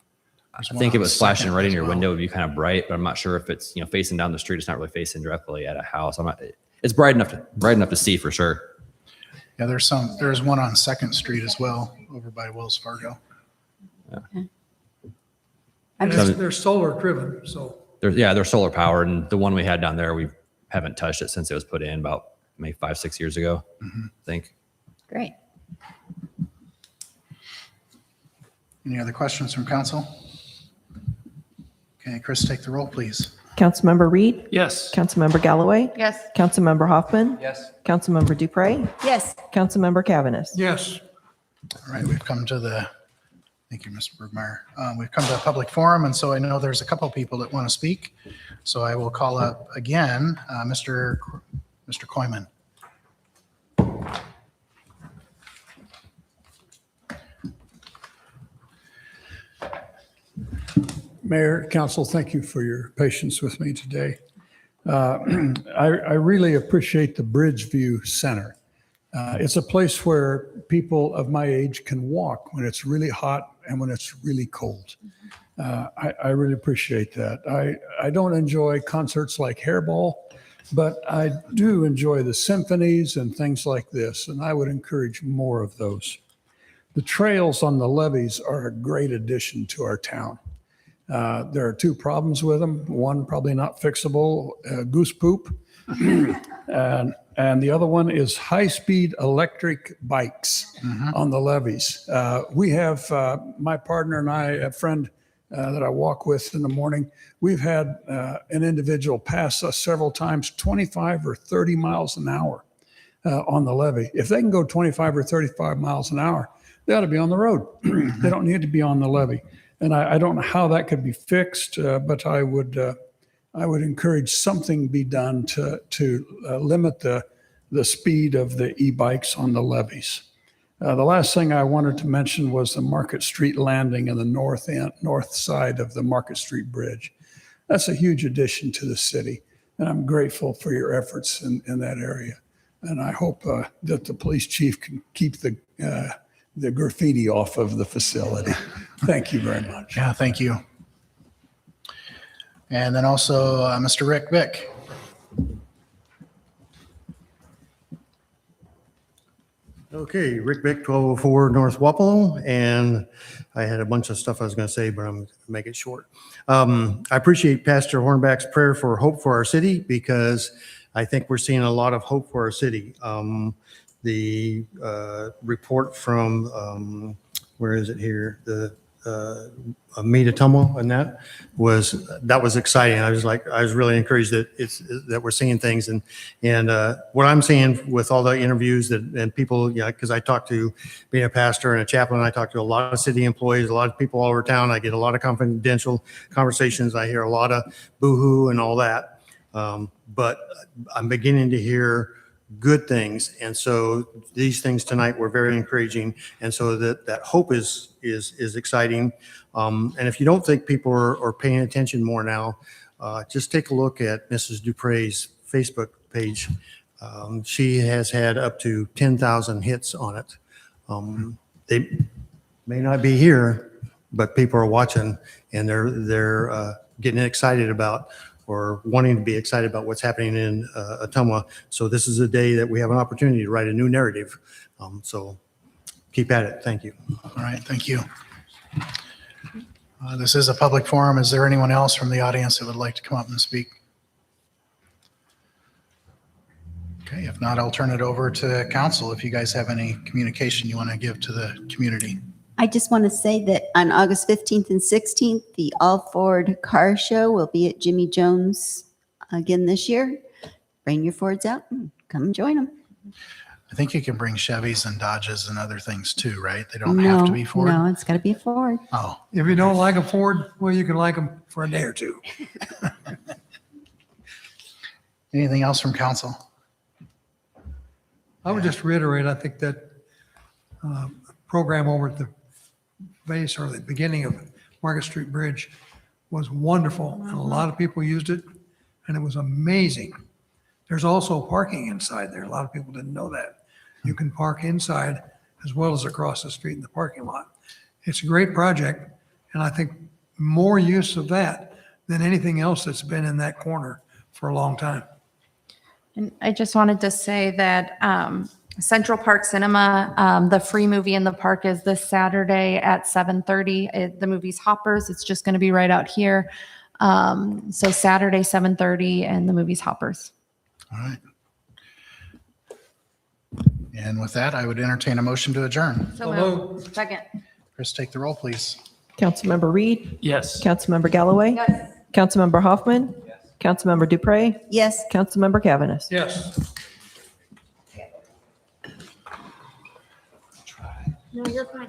I think it was flashing right in your window. It'd be kind of bright, but I'm not sure if it's, facing down the street. It's not really facing directly at a house. It's bright enough to see for sure. Yeah, there's one on 2nd Street as well over by Wells Fargo. Okay. And they're solar driven, so. They're solar powered. And the one we had down there, we haven't touched it since it was put in about maybe 5-6 years ago, I think. Great. Any other questions from council? Okay, Chris, take the roll, please. Councilmember Reed? Yes. Councilmember Galloway? Yes. Councilmember Hoffman? Yes. Councilmember Dupre? Yes. Councilmember Cavanagh? Yes. All right, we've come to thank you, Mr. Bergmeyer. We've come to a public forum, and so I know there's a couple people that want to speak. So I will call up again, Mr. Koyman. Mayor, council, thank you for your patience with me today. I really appreciate the Bridgeview Center. It's a place where people of my age can walk when it's really hot and when it's really cold. I really appreciate that. I don't enjoy concerts like Hairball, but I do enjoy the symphonies and things like this, and I would encourage more of those. The trails on the levees are a great addition to our town. There are 2 problems with them. One, probably not fixable, goose poop. And the other one is high-speed electric bikes on the levees. We have, my partner and I, a friend that I walk with in the morning, we've had an individual pass us several times, 25 or 30 miles an hour on the levee. If they can go 25 or 35 miles an hour, they ought to be on the road. They don't need to be on the levee. And I don't know how that could be fixed, but I would encourage something be done to limit the speed of the e-bikes on the levees. The last thing I wanted to mention was the Market Street landing in the north side of the Market Street Bridge. That's a huge addition to the city, and I'm grateful for your efforts in that area. And I hope that the police chief can keep the graffiti off of the facility. Thank you very much. Yeah, thank you. And then also Mr. Rick Vick. Okay, Rick Vick, 1204 North Wapello, and I had a bunch of stuff I was going to say, but I'm going to make it short. I appreciate Pastor Hornback's prayer for hope for our city because I think we're seeing a lot of hope for our city. The report from, where is it here? The meet Ottumwa, and that was exciting. I was really encouraged that we're seeing things, and what I'm seeing with all the interviews and people, because I talk to, being a pastor and a chaplain, I talk to a lot of city employees, a lot of people all over town. I get a lot of confidential conversations. I hear a lot of boohoo and all that, but I'm beginning to hear good things, and so these things tonight were very encouraging, and so that hope is exciting. And if you don't think people are paying attention more now, just take a look at Mrs. Dupre's Facebook page. She has had up to 10,000 hits on it. They may not be here, but people are watching, and they're getting excited about, or wanting to be excited about what's happening in Ottumwa. So this is a day that we have an opportunity to write a new narrative. So keep at it. Thank you. All right, thank you. This is a public forum. Is there anyone else from the audience that would like to come up and speak? Okay, if not, I'll turn it over to council if you guys have any communication you want to give to the community. I just want to say that on August 15th and 16th, the All Ford Car Show will be at Jimmy Jones again this year. Bring your Fords out and come and join them. I think you can bring Chevys and Dodges and other things too, right? They don't have to be Ford? No, it's got to be a Ford. Oh. If you don't like a Ford, well, you can like them for a day or two. Anything else from council? I would just reiterate, I think that program over at the base or the beginning of Market Street Bridge was wonderful, and a lot of people used it, and it was amazing. There's also parking inside there. A lot of people didn't know that. You can park inside as well as across the street in the parking lot. It's a great project, and I think more use of that than anything else that's been in that corner for a long time. And I just wanted to say that Central Park Cinema, the free movie in the park is this Saturday at 7:30. The movie's Hoppers. It's just going to be right out here. So Saturday, 7:30, and the movie's Hoppers. All right. And with that, I would entertain a motion to adjourn. So moved. Second. Chris, take the roll, please. Councilmember Reed? Yes. Councilmember Galloway? Yes. Councilmember Hoffman? Yes. Councilmember Dupre? Yes. Councilmember Cavanagh? Yes. No, you're fine.